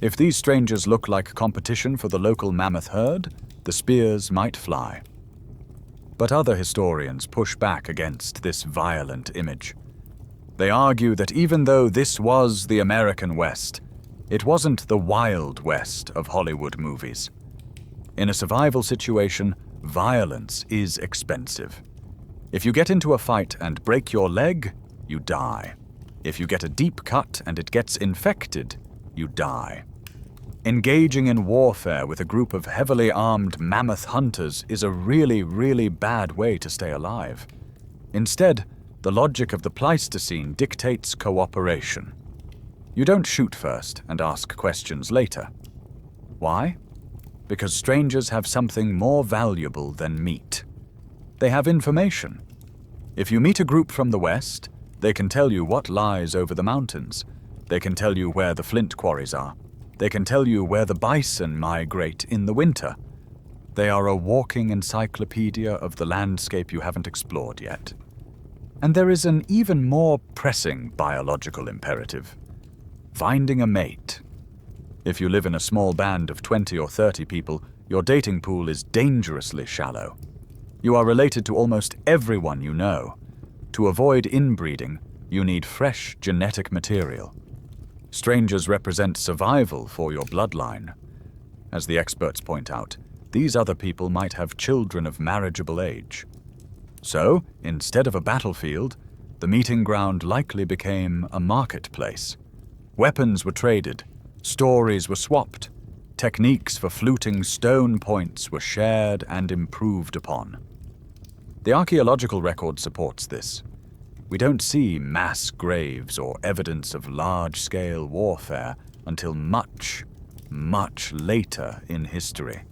If these strangers look like competition for the local mammoth herd, the spears might fly. But other historians push back against this violent image. They argue that even though this was the American West, it wasn't the Wild West of Hollywood movies. In a survival situation, Violence is expensive. If you get into a fight and break your leg, you die. If you get a deep cut and it gets infected, you die. Engaging in warfare with a group of heavily armed mammoth hunters is a really, really bad way to stay alive. Instead, the logic of the Pleistocene dictates cooperation. You don't shoot first and ask questions later. Why? Because strangers have something more valuable than meat. They have information. If you meet a group from the West, they can tell you what lies over the mountains. They can tell you where the flint quarries are. They can tell you where the bison migrate in the winter. They are a walking encyclopedia of the landscape you haven't explored yet. And there is an even more pressing biological imperative: finding a mate. If you live in a small band of 20 or 30 people, your dating pool is dangerously shallow. You are related to almost everyone you know. To avoid inbreeding, you need fresh genetic material. Strangers represent survival for your bloodline. As the experts point out, these other people might have children of marriageable age. So, instead of a battlefield, the meeting ground likely became a marketplace. Weapons were traded, stories were swapped, techniques for fluting stone points were shared and improved upon. The archaeological record supports this. We don't see mass graves or evidence of large-scale warfare until much, much later in history,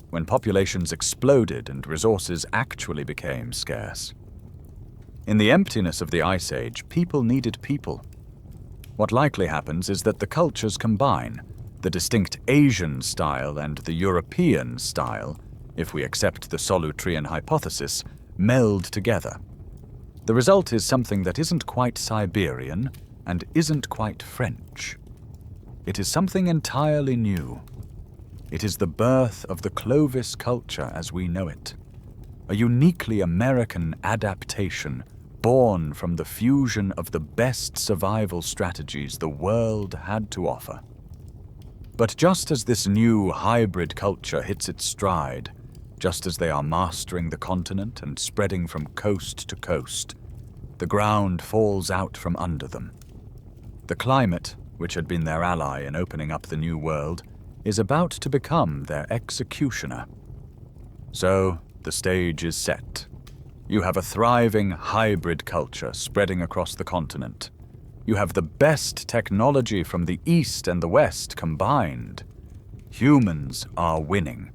when populations exploded and resources actually became scarce. In the emptiness of the Ice Age, people needed people. What likely happens is that the cultures combine. The distinct Asian style and the European style, if we accept the Solutrean Hypothesis, meld together. The result is something that isn't quite Siberian and isn't quite French. It is something entirely new. It is the birth of the Clovis culture as we know it, a uniquely American adaptation born from the fusion of the best survival strategies the world had to offer. But just as this new hybrid culture hits its stride, just as they are mastering the continent and spreading from coast to coast, the ground falls out from under them. The climate, which had been their ally in opening up the new world, is about to become their executioner. So, the stage is set. You have a thriving hybrid culture spreading across the continent. You have the best technology from the East and the West combined. Humans are winning.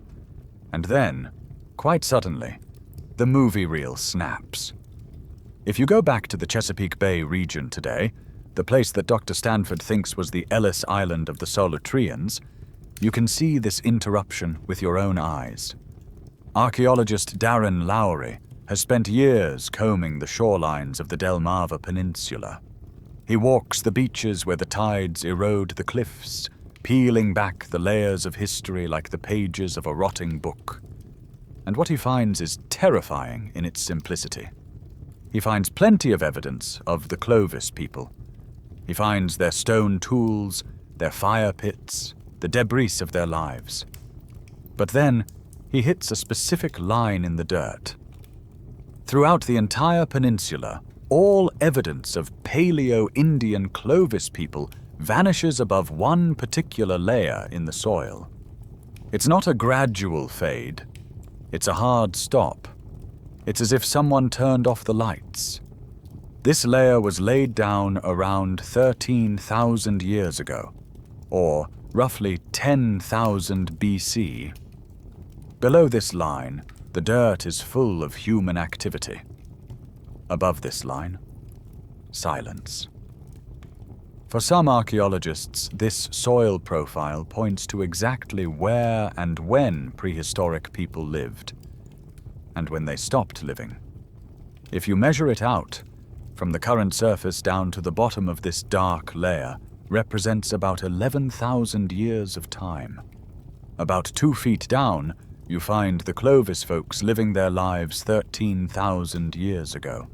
And then, quite suddenly, the movie reel snaps. If you go back to the Chesapeake Bay region today, the place that Dr. Stanford thinks was the Ellis Island of the Solutreans, you can see this interruption with your own eyes. Archaeologist Darren Lowry has spent years combing the shorelines of the Delmarva Peninsula. He walks the beaches where the tides erode the cliffs, peeling back the layers of history like the pages of a rotting book. And what he finds is terrifying in its simplicity. He finds plenty of evidence of the Clovis people. He finds their stone tools, their fire pits, the debris of their lives. But then, he hits a specific line in the dirt. Throughout the entire peninsula, all evidence of Paleo-Indian Clovis people vanishes above one particular layer in the soil. It's not a gradual fade. It's a hard stop. It's as if someone turned off the lights. This layer was laid down around 13,000 years ago, or roughly 10,000 BC. Below this line, the dirt is full of human activity. Above this line, silence. For some archaeologists, this soil profile points to exactly where and when prehistoric people lived, and when they stopped living. If you measure it out, from the current surface down to the bottom of this dark layer represents about 11,000 years of time. About 2 feet down, you find the Clovis folks living their lives 13,000 years ago.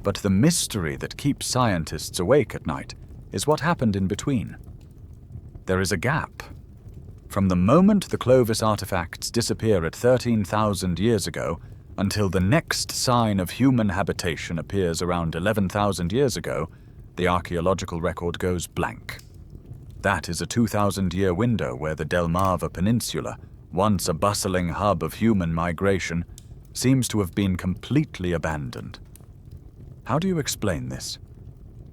But the mystery that keeps scientists awake at night is what happened in between. There is a gap. From the moment the Clovis artifacts disappear at 13,000 years ago until the next sign of human habitation appears around 11,000 years ago, the archaeological record goes blank. That is a 2,000-year window where the Delmarva Peninsula, once a bustling hub of human migration, seems to have been completely abandoned. How do you explain this?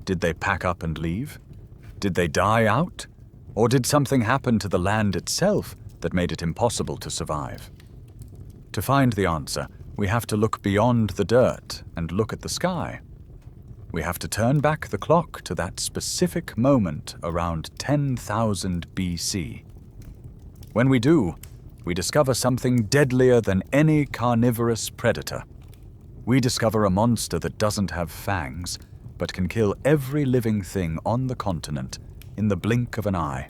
Did they pack up and leave? Did they die out? Or did something happen to the land itself that made it impossible to survive? To find the answer, we have to look beyond the dirt and look at the sky. We have to turn back the clock to that specific moment around 10,000 BC. When we do, we discover something deadlier than any carnivorous predator. We discover a monster that doesn't have fangs, but can kill every living thing on the continent in the blink of an eye.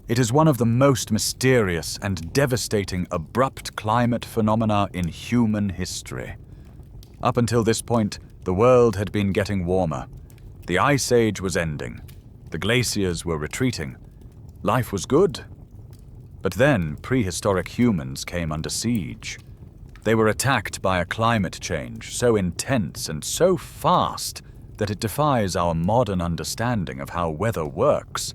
It is one of the most mysterious and devastating abrupt climate phenomena in human history. Up until this point, the world had been getting warmer. The Ice Age was ending. The glaciers were retreating. Life was good. But then prehistoric humans came under siege. They were attacked by a climate change so intense and so fast that it defies our modern understanding of how weather works.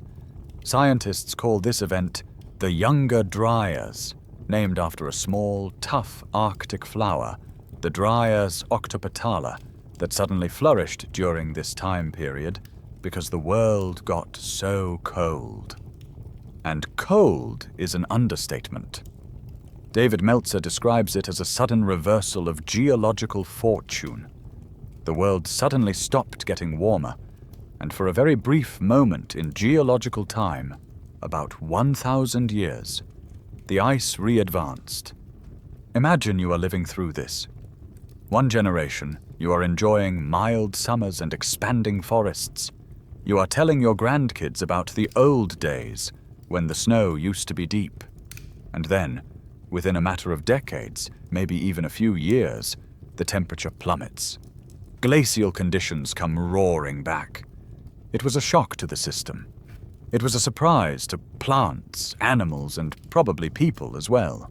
Scientists call this event the Younger Dryas, named after a small, tough Arctic flower, the Dryas octopetala, that suddenly flourished during this time period because the world got so cold. And cold is an understatement. David Meltzer describes it as a sudden reversal of geological fortune. The world suddenly stopped getting warmer, and for a very brief moment in geological time, about 1,000 years, the ice re-advanced. Imagine you are living through this. One generation, you are enjoying mild summers and expanding forests. You are telling your grandkids about the old days, when the snow used to be deep. And then, within a matter of decades, maybe even a few years, the temperature plummets. Glacial conditions come roaring back. It was a shock to the system. It was a surprise to plants, animals, and probably people as well.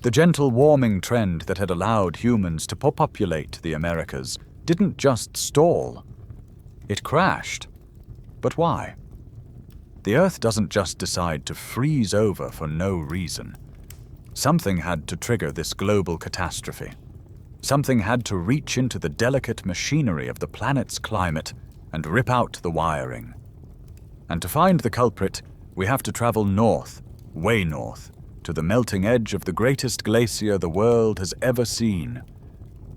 The gentle warming trend that had allowed humans to populate the Americas didn't just stall. It crashed. But why? The Earth doesn't just decide to freeze over for no reason. Something had to trigger this global catastrophe. Something had to reach into the delicate machinery of the planet's climate and rip out the wiring. And to find the culprit, we have to travel north, way north, to the melting edge of the greatest glacier the world has ever seen.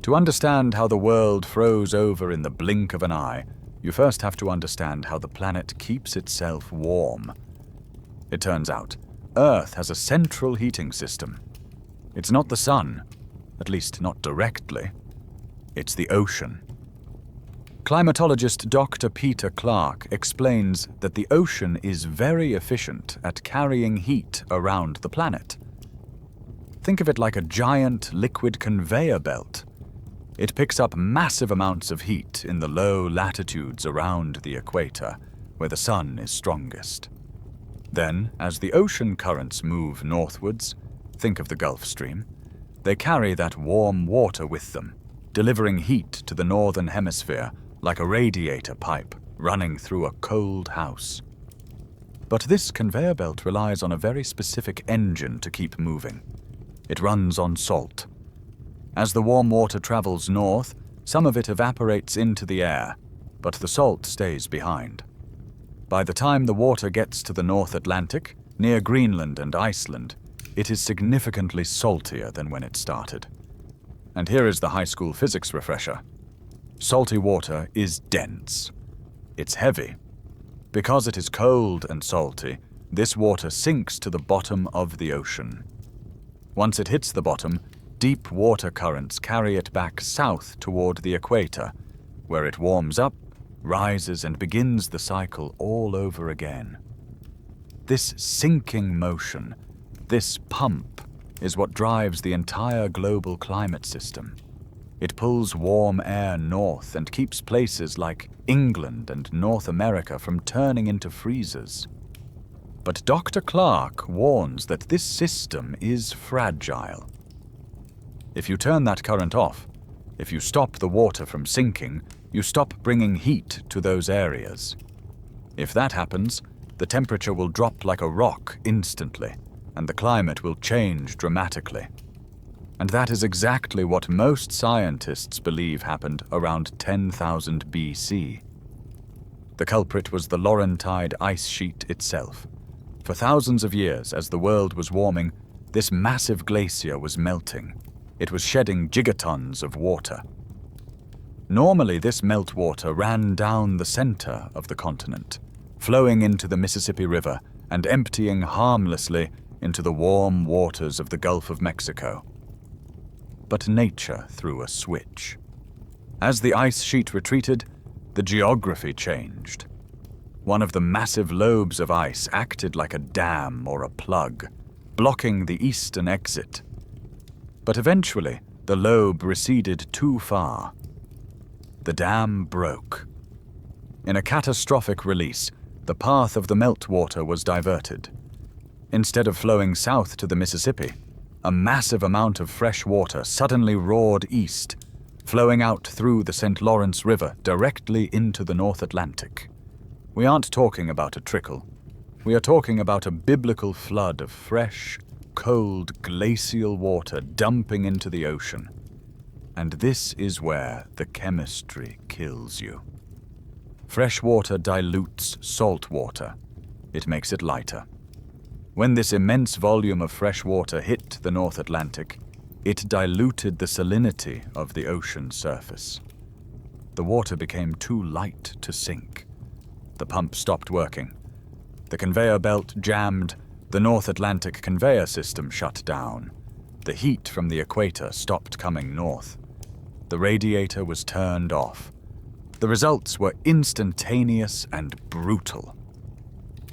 To understand how the world froze over in the blink of an eye, you first have to understand how the planet keeps itself warm. It turns out, Earth has a central heating system. It's not the sun, at least not directly. It's the ocean. Climatologist Dr. Peter Clark explains that the ocean is very efficient at carrying heat around the planet. Think of it like a giant liquid conveyor belt. It picks up massive amounts of heat in the low latitudes around the equator, where the sun is strongest. Then, as the ocean currents move northwards, think of the Gulf Stream, they carry that warm water with them, delivering heat to the northern hemisphere like a radiator pipe running through a cold house. But this conveyor belt relies on a very specific engine to keep moving. It runs on salt. As the warm water travels north, some of it evaporates into the air, but the salt stays behind. By the time the water gets to the North Atlantic, near Greenland and Iceland, it is significantly saltier than when it started. And here is the high school physics refresher. Salty water is dense. It's heavy. Because it is cold and salty, this water sinks to the bottom of the ocean. Once it hits the bottom, deep water currents carry it back south toward the equator, where it warms up, rises, and begins the cycle all over again. This sinking motion, this pump, is what drives the entire global climate system. It pulls warm air north and keeps places like England and North America from turning into freezers. But Dr. Clark warns that this system is fragile. If you turn that current off, if you stop the water from sinking, you stop bringing heat to those areas. If that happens, the temperature will drop like a rock instantly, and the climate will change dramatically. And that is exactly what most scientists believe happened around 10,000 BC. The culprit was the Laurentide ice sheet itself. For thousands of years, as the world was warming, this massive glacier was melting. It was shedding gigatons of water. Normally, this meltwater ran down the center of the continent, flowing into the Mississippi River and emptying harmlessly into the warm waters of the Gulf of Mexico. But nature threw a switch. As the ice sheet retreated, the geography changed. One of the massive lobes of ice acted like a dam or a plug, blocking the eastern exit. But eventually, the lobe receded too far. The dam broke. In a catastrophic release, the path of the meltwater was diverted. Instead of flowing south to the Mississippi, a massive amount of fresh water suddenly roared east, flowing out through the St. Lawrence River directly into the North Atlantic. We aren't talking about a trickle. We are talking about a biblical flood of fresh, cold, glacial water dumping into the ocean. And this is where the chemistry kills you. Fresh water dilutes salt water. It makes it lighter. When this immense volume of fresh water hit the North Atlantic, it diluted the salinity of the ocean surface. The water became too light to sink. The pump stopped working. The conveyor belt jammed. The North Atlantic conveyor system shut down. The heat from the equator stopped coming north. The radiator was turned off. The results were instantaneous and brutal.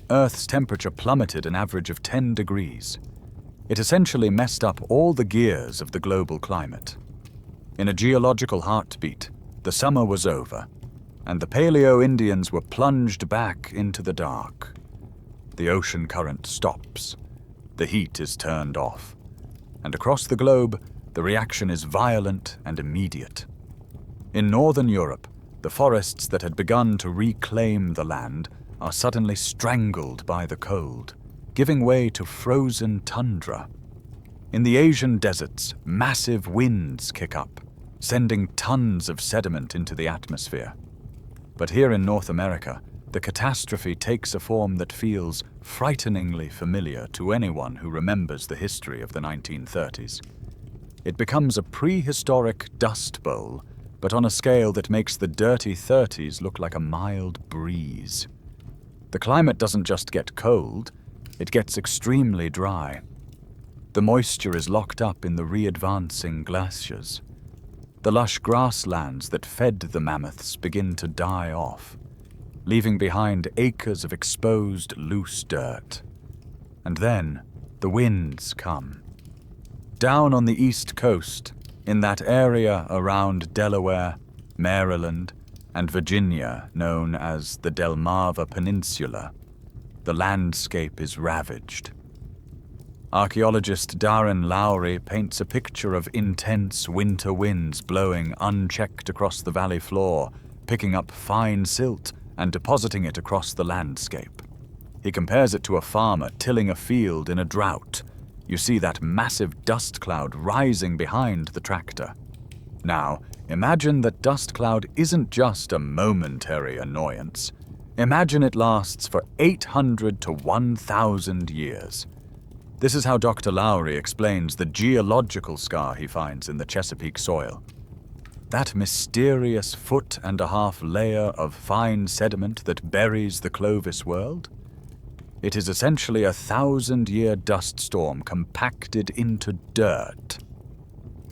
Earth's temperature plummeted an average of 10 degrees. It essentially messed up all the gears of the global climate. In a geological heartbeat, the summer was over, and the Paleo-Indians were plunged back into the dark. The ocean current stops. The heat is turned off. And across the globe, the reaction is violent and immediate. In northern Europe, the forests that had begun to reclaim the land are suddenly strangled by the cold, giving way to frozen tundra. In the Asian deserts, massive winds kick up, sending tons of sediment into the atmosphere. But here in North America, the catastrophe takes a form that feels frighteningly familiar to anyone who remembers the history of the 1930s. It becomes a prehistoric dust bowl, but on a scale that makes the dirty 30s look like a mild breeze. The climate doesn't just get cold, it gets extremely dry. The moisture is locked up in the re-advancing glaciers. The lush grasslands that fed the mammoths begin to die off, leaving behind acres of exposed loose dirt. And then the winds come. Down on the east coast, in that area around Delaware, Maryland, and Virginia, known as the Delmarva Peninsula, the landscape is ravaged. Archaeologist Darren Lowry paints a picture of intense winter winds blowing unchecked across the valley floor, picking up fine silt and depositing it across the landscape. He compares it to a farmer tilling a field in a drought. You see that massive dust cloud rising behind the tractor. Now, imagine that dust cloud isn't just a momentary annoyance. Imagine it lasts for 800 to 1,000 years. This is how Dr. Lowry explains the geological scar he finds in the Chesapeake soil. That mysterious 1.5-foot layer of fine sediment that buries the Clovis world? It is essentially a 1,000-year dust storm compacted into dirt.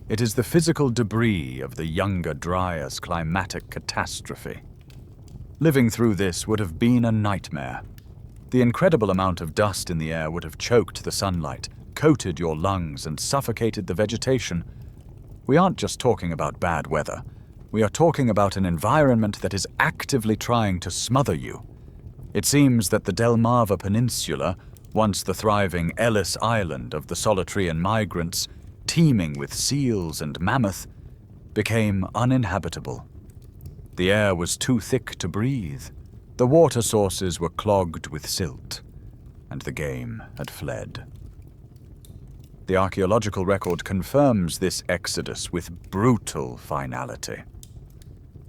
It is the physical debris of the younger Dryas climatic catastrophe. Living through this would have been a nightmare. The incredible amount of dust in the air would have choked the sunlight, coated your lungs, and suffocated the vegetation. We aren't just talking about bad weather. We are talking about an environment that is actively trying to smother you. It seems that the Delmarva Peninsula, once the thriving Ellis Island of the Solutrean migrants, teeming with seals and mammoth, became uninhabitable. The air was too thick to breathe, the water sources were clogged with silt, and the game had fled. The archaeological record confirms this exodus with brutal finality.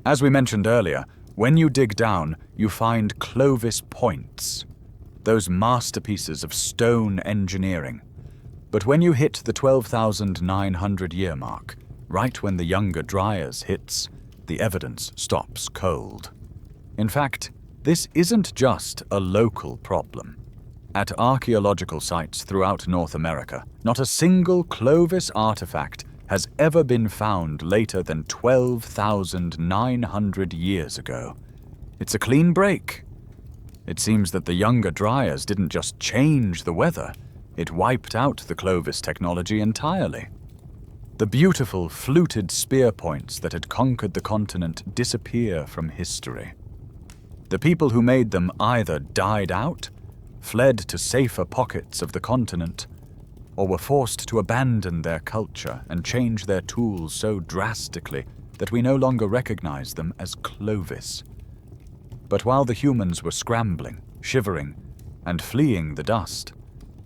As we mentioned earlier, when you dig down, you find Clovis points, those masterpieces of stone engineering. But when you hit the 12,900 year mark, right when the younger Dryas hits, the evidence stops cold. In fact, this isn't just a local problem. At archaeological sites throughout North America, not a single Clovis artifact has ever been found later than 12,900 years ago. It's a clean break. It seems that the younger Dryas didn't just change the weather, it wiped out the Clovis technology entirely. The beautiful fluted spear points that had conquered the continent disappear from history. The people who made them either died out, fled to safer pockets of the continent, or were forced to abandon their culture and change their tools so drastically that we no longer recognize them as Clovis. But while the humans were scrambling, shivering, and fleeing the dust,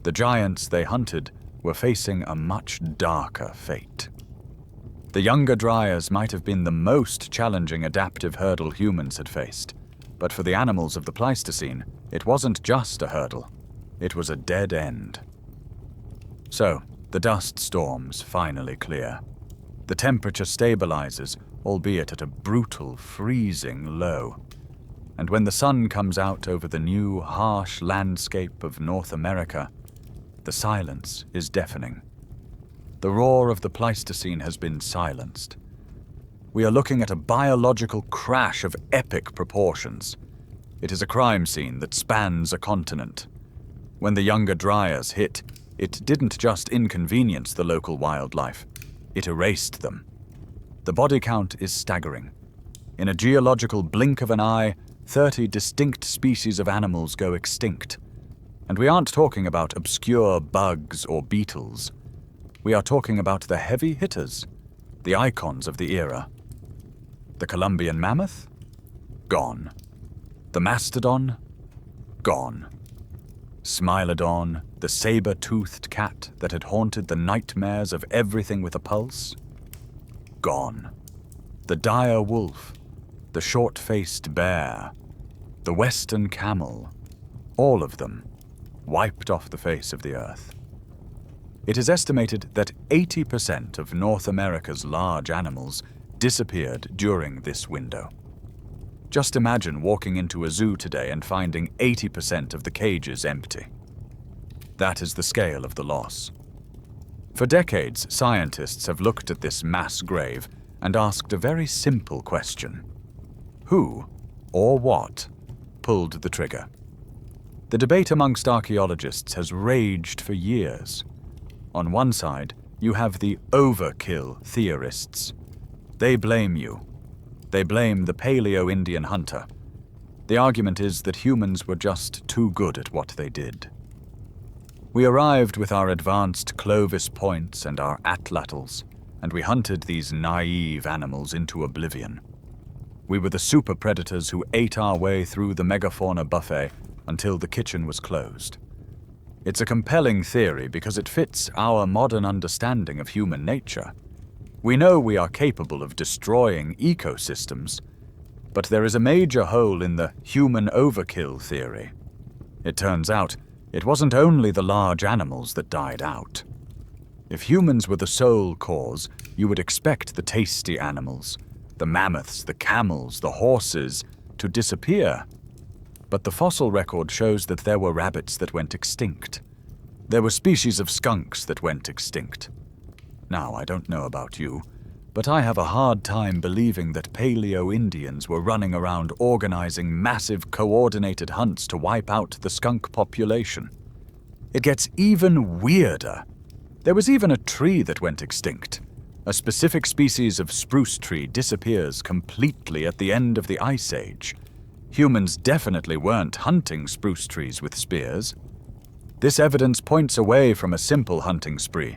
the giants they hunted were facing a much darker fate. The younger Dryas might have been the most challenging adaptive hurdle humans had faced, but for the animals of the Pleistocene, it wasn't just a hurdle, it was a dead end. So, the dust storms finally clear. The temperature stabilizes, albeit at a brutal, freezing low. And when the sun comes out over the new, harsh landscape of North America, the silence is deafening. The roar of the Pleistocene has been silenced. We are looking at a biological crash of epic proportions. It is a crime scene that spans a continent. When the younger Dryas hit, it didn't just inconvenience the local wildlife, it erased them. The body count is staggering. In a geological blink of an eye, 30 distinct species of animals go extinct. And we aren't talking about obscure bugs or beetles. We are talking about the heavy hitters, the icons of the era. The Columbian Mammoth? Gone. The Mastodon? Gone. Smilodon, the Saber-toothed Cat that had haunted the nightmares of everything with a pulse? Gone. The dire wolf, the short-faced bear, the western camel, all of them wiped off the face of the earth. It is estimated that 80% of North America's large animals disappeared during this window. Just imagine walking into a zoo today and finding 80% of the cages empty. That is the scale of the loss. For decades, scientists have looked at this mass grave and asked a very simple question. Who, or what, pulled the trigger? The debate amongst archaeologists has raged for years. On one side, you have the overkill theorists. They blame you. They blame the Paleo-Indian hunter. The argument is that humans were just too good at what they did. We arrived with our advanced Clovis points and our atlatls, and we hunted these naive animals into oblivion. We were the super predators who ate our way through the megafauna buffet until the kitchen was closed. It's a compelling theory because it fits our modern understanding of human nature. We know we are capable of destroying ecosystems, but there is a major hole in the human overkill theory. It turns out it wasn't only the large animals that died out. If humans were the sole cause, you would expect the tasty animals, the mammoths, the camels, the horses, to disappear. But the fossil record shows that there were rabbits that went extinct. There were species of skunks that went extinct. Now, I don't know about you, but I have a hard time believing that Paleo-Indians were running around organizing massive coordinated hunts to wipe out the skunk population. It gets even weirder. There was even a tree that went extinct. A specific species of spruce tree disappears completely at the end of the Ice Age. Humans definitely weren't hunting spruce trees with spears. This evidence points away from a simple hunting spree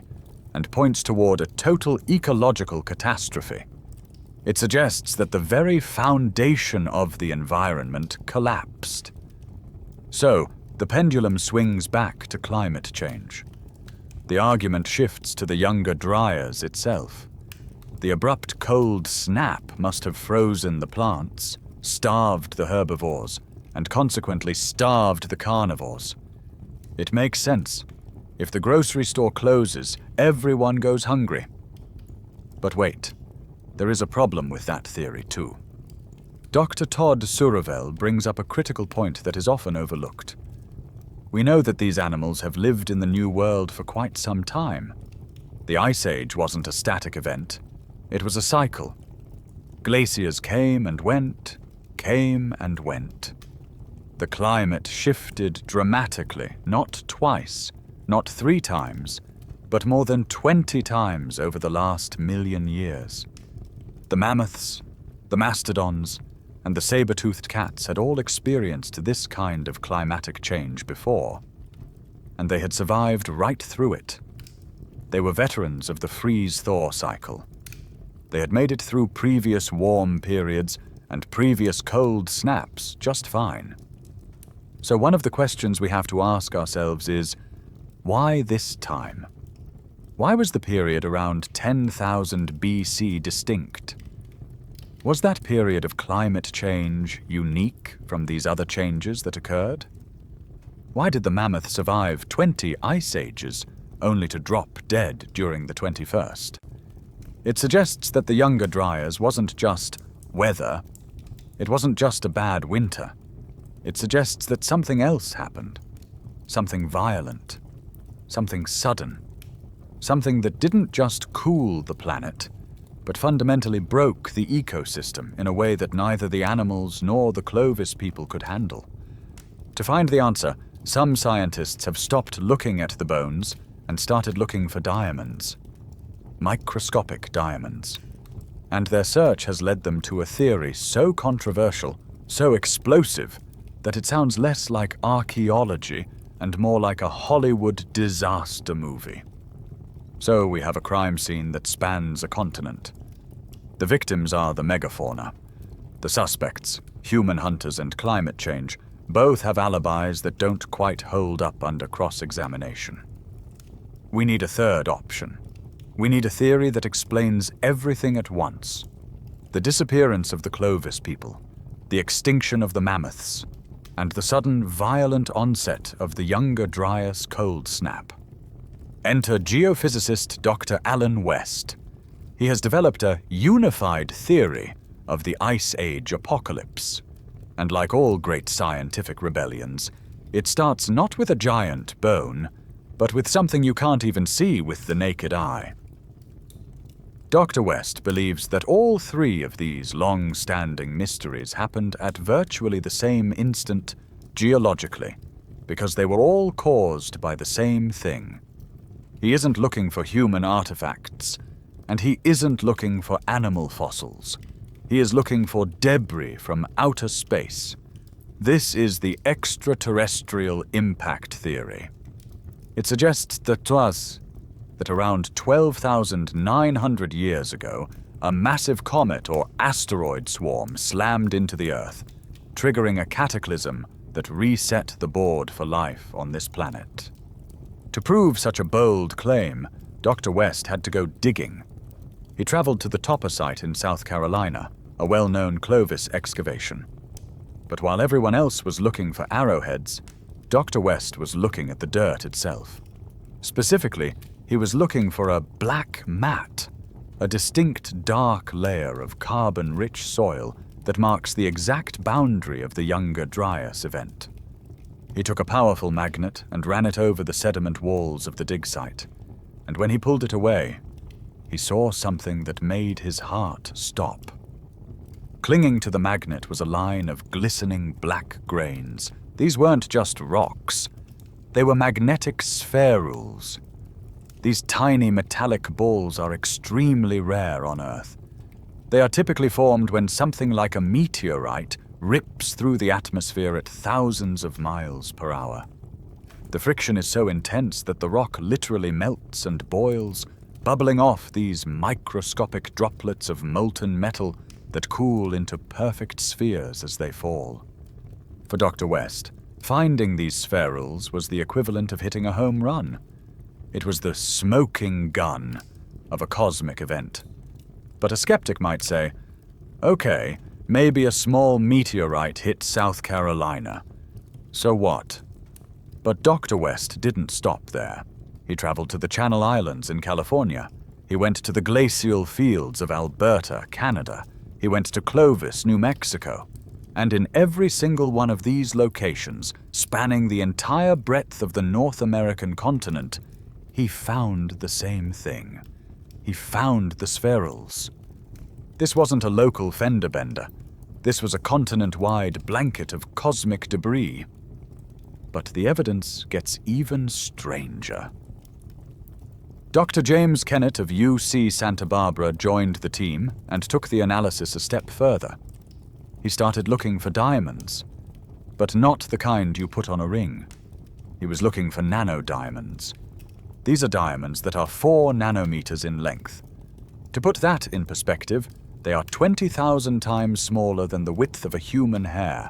and points toward a total ecological catastrophe. It suggests that the very foundation of the environment collapsed. So, the pendulum swings back to climate change. The argument shifts to the younger Dryas itself. The abrupt cold snap must have frozen the plants, starved the herbivores, and consequently starved the carnivores. It makes sense. If the grocery store closes, everyone goes hungry. But wait, there is a problem with that theory too. Dr. Todd Suravel brings up a critical point that is often overlooked. We know that these animals have lived in the New World for quite some time. The Ice Age wasn't a static event. It was a cycle. Glaciers came and went, came and went. The climate shifted dramatically, not twice, not 3 times, but more than 20 times over the last million years. The mammoths, the mastodons, and the saber-toothed cats had all experienced this kind of climatic change before, and they had survived right through it. They were veterans of the freeze-thaw cycle. They had made it through previous warm periods and previous cold snaps just fine. So one of the questions we have to ask ourselves is, why this time? Why was the period around 10,000 BC distinct? Was that period of climate change unique from these other changes that occurred? Why did the mammoth survive 20 ice ages, only to drop dead during the 21st? It suggests that the younger Dryas wasn't just weather. It wasn't just a bad winter. It suggests that something else happened. Something violent. Something sudden. Something that didn't just cool the planet, but fundamentally broke the ecosystem in a way that neither the animals nor the Clovis people could handle. To find the answer, some scientists have stopped looking at the bones and started looking for diamonds. Microscopic diamonds. And their search has led them to a theory so controversial, so explosive, that it sounds less like archaeology and more like a Hollywood disaster movie. So we have a crime scene that spans a continent. The victims are the megafauna. The suspects, human hunters and climate change, both have alibis that don't quite hold up under cross-examination. We need a third option. We need a theory that explains everything at once. The disappearance of the Clovis people, the extinction of the mammoths, and the sudden violent onset of the younger Dryas cold snap. Enter geophysicist Dr. Alan West. He has developed a unified theory of the Ice Age apocalypse. And like all great scientific rebellions, it starts not with a giant bone, but with something you can't even see with the naked eye. Dr. West believes that all 3 of these long-standing mysteries happened at virtually the same instant geologically, because they were all caused by the same thing. He isn't looking for human artifacts, and he isn't looking for animal fossils. He is looking for debris from outer space. This is the extraterrestrial impact theory. It suggests that around 12,900 years ago, a massive comet or asteroid swarm slammed into the Earth, triggering a cataclysm that reset the board for life on this planet. To prove such a bold claim, Dr. West had to go digging. He traveled to the Topper site in South Carolina, a well-known Clovis excavation. But while everyone else was looking for arrowheads, Dr. West was looking at the dirt itself. Specifically, he was looking for a black mat, a distinct dark layer of carbon-rich soil that marks the exact boundary of the younger Dryas event. He took a powerful magnet and ran it over the sediment walls of the dig site, and when he pulled it away, he saw something that made his heart stop. Clinging to the magnet was a line of glistening black grains. These weren't just rocks. They were magnetic spherules. These tiny metallic balls are extremely rare on Earth. They are typically formed when something like a meteorite rips through the atmosphere at thousands of miles per hour. The friction is so intense that the rock literally melts and boils, bubbling off these microscopic droplets of molten metal that cool into perfect spheres as they fall. For Dr. West, finding these spherules was the equivalent of hitting a home run. It was the smoking gun of a cosmic event. But a skeptic might say, okay, maybe a small meteorite hit South Carolina. So what? But Dr. West didn't stop there. He traveled to the Channel Islands in California. He went to the glacial fields of Alberta, Canada. He went to Clovis, New Mexico. And in every single one of these locations, spanning the entire breadth of the North American continent, he found the same thing. He found the spherules. This wasn't a local fender bender. This was a continent-wide blanket of cosmic debris. But the evidence gets even stranger. Dr. James Kennett of UC Santa Barbara joined the team and took the analysis a step further. He started looking for diamonds, but not the kind you put on a ring. He was looking for nanodiamonds. These are diamonds that are 4 nanometers in length. To put that in perspective, they are 20,000 times smaller than the width of a human hair.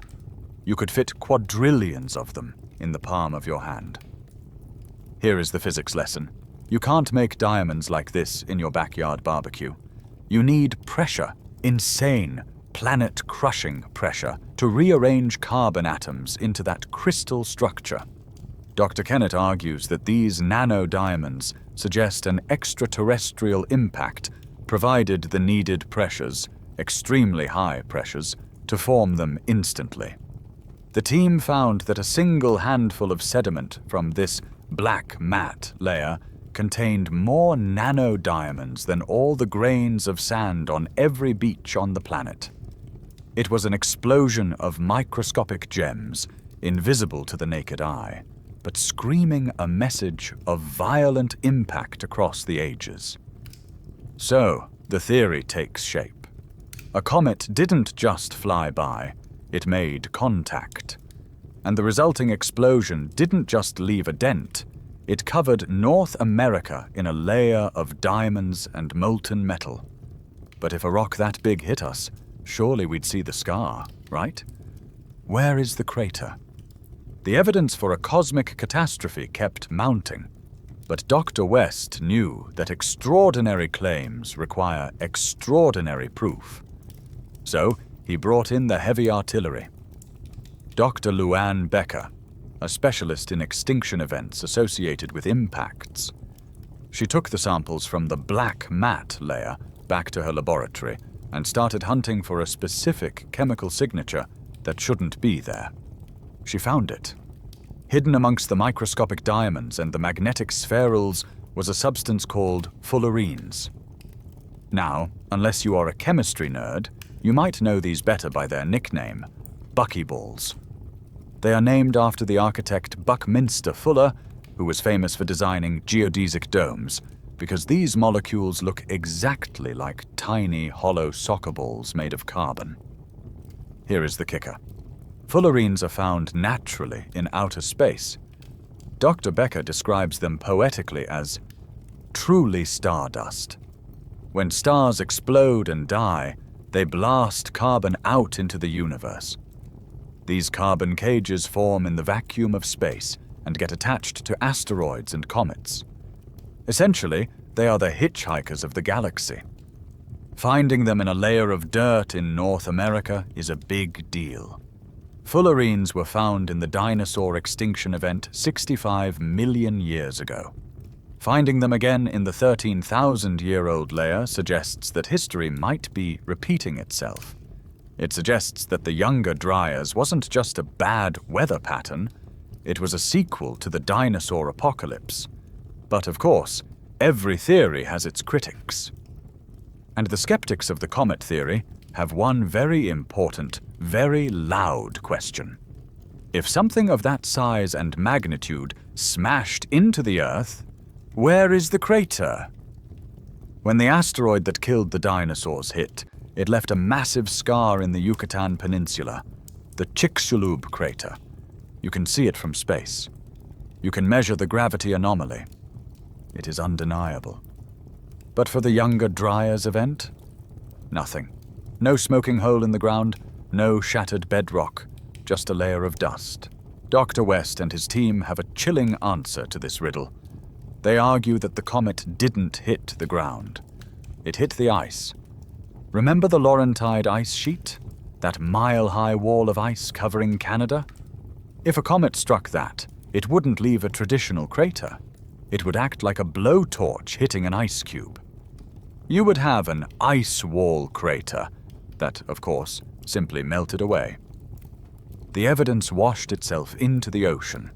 You could fit quadrillions of them in the palm of your hand. Here is the physics lesson. You can't make diamonds like this in your backyard barbecue. You need pressure, insane, planet-crushing pressure, to rearrange carbon atoms into that crystal structure. Dr. Kennett argues that these nanodiamonds suggest an extraterrestrial impact provided the needed pressures, extremely high pressures, to form them instantly. The team found that a single handful of sediment from this black matte layer contained more nanodiamonds than all the grains of sand on every beach on the planet. It was an explosion of microscopic gems, invisible to the naked eye, but screaming a message of violent impact across the ages. So, the theory takes shape. A comet didn't just fly by, it made contact. And the resulting explosion didn't just leave a dent, it covered North America in a layer of diamonds and molten metal. But if a rock that big hit us, surely we'd see the scar, right? Where is the crater? The evidence for a cosmic catastrophe kept mounting, but Dr. West knew that extraordinary claims require extraordinary proof. So he brought in the heavy artillery. Dr. Luann Becker, a specialist in extinction events associated with impacts. She took the samples from the black matte layer back to her laboratory and started hunting for a specific chemical signature that shouldn't be there. She found it. Hidden amongst the microscopic diamonds and the magnetic spherules was a substance called fullerenes. Now, unless you are a chemistry nerd, you might know these better by their nickname, buckyballs. They are named after the architect Buckminster Fuller, who was famous for designing geodesic domes, because these molecules look exactly like tiny, hollow soccer balls made of carbon. Here is the kicker. Fullerenes are found naturally in outer space. Dr. Becker describes them poetically as truly stardust. When stars explode and die, they blast carbon out into the universe. These carbon cages form in the vacuum of space and get attached to asteroids and comets. Essentially, they are the hitchhikers of the galaxy. Finding them in a layer of dirt in North America is a big deal. Fullerenes were found in the dinosaur extinction event 65 million years ago. Finding them again in the 13,000-year-old layer suggests that history might be repeating itself. It suggests that the younger Dryas wasn't just a bad weather pattern, it was a sequel to the dinosaur apocalypse. But of course, every theory has its critics. And the skeptics of the comet theory have one very important, very loud question. If something of that size and magnitude smashed into the Earth, where is the crater? When the asteroid that killed the dinosaurs hit, it left a massive scar in the Yucatan Peninsula, the Chicxulub crater. You can see it from space. You can measure the gravity anomaly. It is undeniable. But for the younger Dryas event, nothing. No smoking hole in the ground, no shattered bedrock, just a layer of dust. Dr. West and his team have a chilling answer to this riddle. They argue that the comet didn't hit the ground. It hit the ice. Remember the Laurentide ice sheet? That mile-high wall of ice covering Canada? If a comet struck that, it wouldn't leave a traditional crater. It would act like a blowtorch hitting an ice cube. You would have an ice wall crater that, of course, simply melted away. The evidence washed itself into the ocean.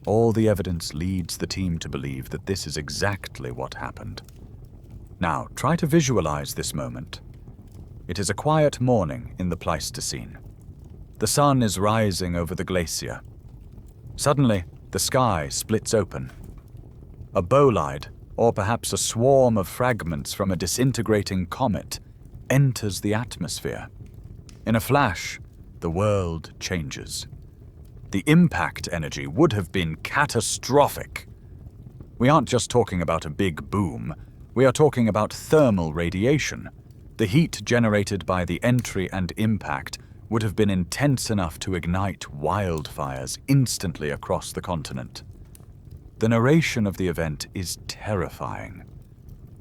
All the evidence leads the team to believe that this is exactly what happened. Now, try to visualize this moment. It is a quiet morning in the Pleistocene. The sun is rising over the glacier. Suddenly, the sky splits open. A bolide, or perhaps a swarm of fragments from a disintegrating comet, enters the atmosphere. In a flash, the world changes. The impact energy would have been catastrophic. We aren't just talking about a big boom. We are talking about thermal radiation. The heat generated by the entry and impact would have been intense enough to ignite wildfires instantly across the continent. The narration of the event is terrifying.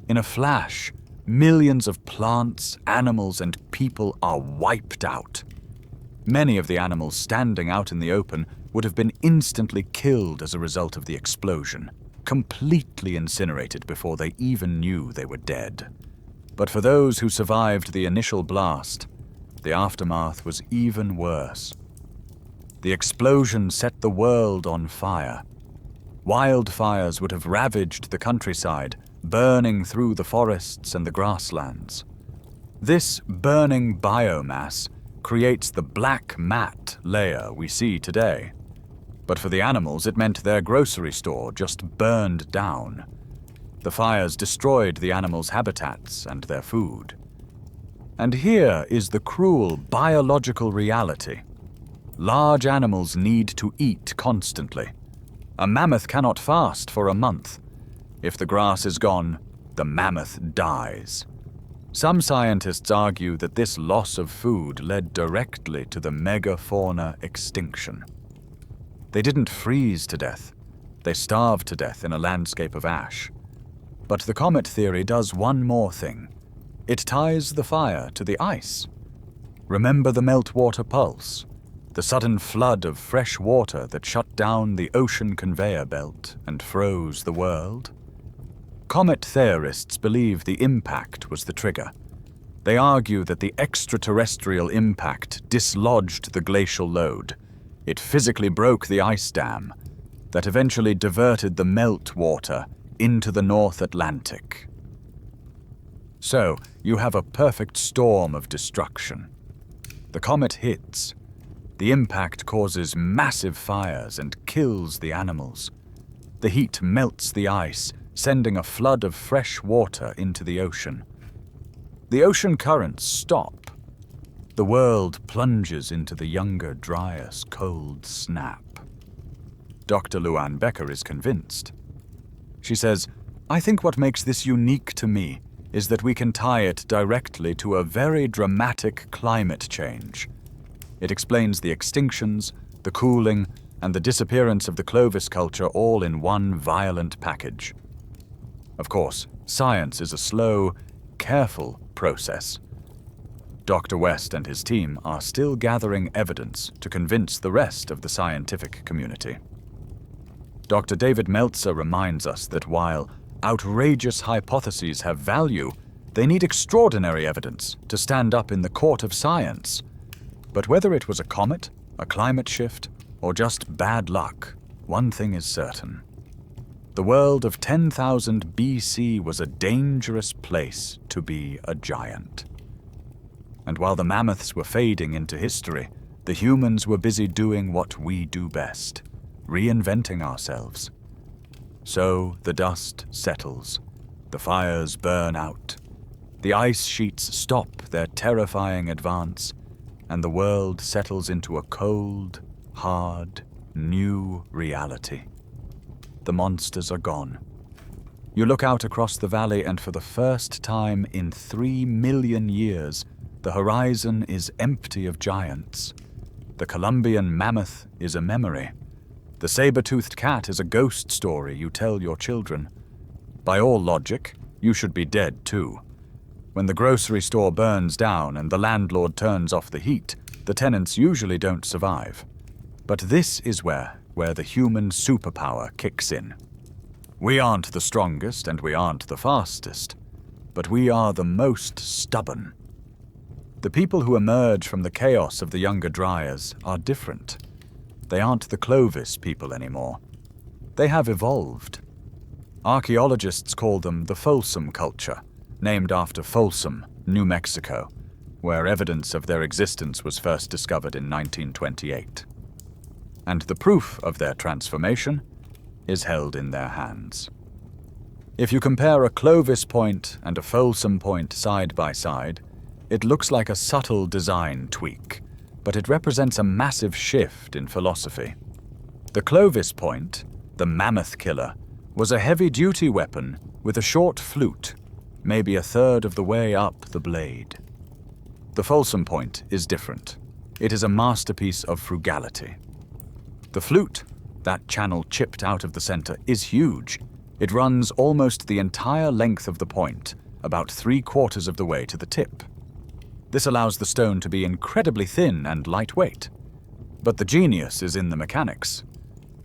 In a flash, millions of plants, animals, and people are wiped out. Many of the animals standing out in the open would have been instantly killed as a result of the explosion, completely incinerated before they even knew they were dead. But for those who survived the initial blast, the aftermath was even worse. The explosion set the world on fire. Wildfires would have ravaged the countryside, burning through the forests and the grasslands. This burning biomass creates the black mat layer we see today. But for the animals, it meant their grocery store just burned down. The fires destroyed the animals' habitats and their food. And here is the cruel biological reality. Large animals need to eat constantly. A mammoth cannot fast for a month. If the grass is gone, the mammoth dies. Some scientists argue that this loss of food led directly to the megafauna extinction. They didn't freeze to death. They starved to death in a landscape of ash. But the comet theory does one more thing. It ties the fire to the ice. Remember the meltwater pulse, the sudden flood of fresh water that shut down the ocean conveyor belt and froze the world? Comet theorists believe the impact was the trigger. They argue that the extraterrestrial impact dislodged the glacial load. It physically broke the ice dam that eventually diverted the meltwater into the North Atlantic. So, you have a perfect storm of destruction. The comet hits. The impact causes massive fires and kills the animals. The heat melts the ice, sending a flood of fresh water into the ocean. The ocean currents stop. The world plunges into the younger Dryas cold snap. Dr. Luann Becker is convinced. She says, "I think what makes this unique to me is that we can tie it directly to a very dramatic climate change. It explains the extinctions, the cooling, and the disappearance of the Clovis culture all in one violent package." Of course, science is a slow, careful process. Dr. West and his team are still gathering evidence to convince the rest of the scientific community. Dr. David Meltzer reminds us that while outrageous hypotheses have value, they need extraordinary evidence to stand up in the court of science. But whether it was a comet, a climate shift, or just bad luck, one thing is certain. The world of 10,000 BC was a dangerous place to be a giant. And while the mammoths were fading into history, the humans were busy doing what we do best, reinventing ourselves. So the dust settles, the fires burn out, the ice sheets stop their terrifying advance, and the world settles into a cold, hard, new reality. The monsters are gone. You look out across the valley, and for the first time in 3 million years, the horizon is empty of giants. The Columbian Mammoth is a memory. The Saber-toothed Cat is a ghost story you tell your children. By all logic, you should be dead too. When the grocery store burns down and the landlord turns off the heat, the tenants usually don't survive. But this is where the human superpower kicks in. We aren't the strongest and we aren't the fastest, but we are the most stubborn. The people who emerge from the chaos of the younger Dryas are different. They aren't the Clovis people anymore. They have evolved. Archaeologists call them the Folsom culture, named after Folsom, New Mexico, where evidence of their existence was first discovered in 1928. And the proof of their transformation is held in their hands. If you compare a Clovis point and a Folsom point side by side, it looks like a subtle design tweak, but it represents a massive shift in philosophy. The Clovis point, the mammoth killer, was a heavy-duty weapon with a short flute, maybe a third of the way up the blade. The Folsom point is different. It is a masterpiece of frugality. The flute, that channel chipped out of the center, is huge. It runs almost the entire length of the point, about 3/4 of the way to the tip. This allows the stone to be incredibly thin and lightweight. But the genius is in the mechanics.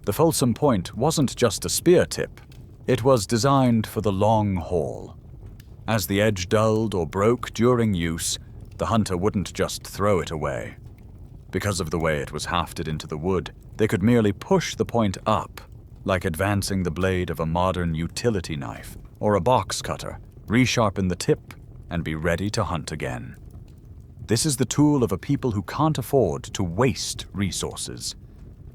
The Folsom point wasn't just a spear tip. It was designed for the long haul. As the edge dulled or broke during use, the hunter wouldn't just throw it away. Because of the way it was hafted into the wood, they could merely push the point up, like advancing the blade of a modern utility knife or a box cutter, resharpen the tip, and be ready to hunt again. This is the tool of a people who can't afford to waste resources.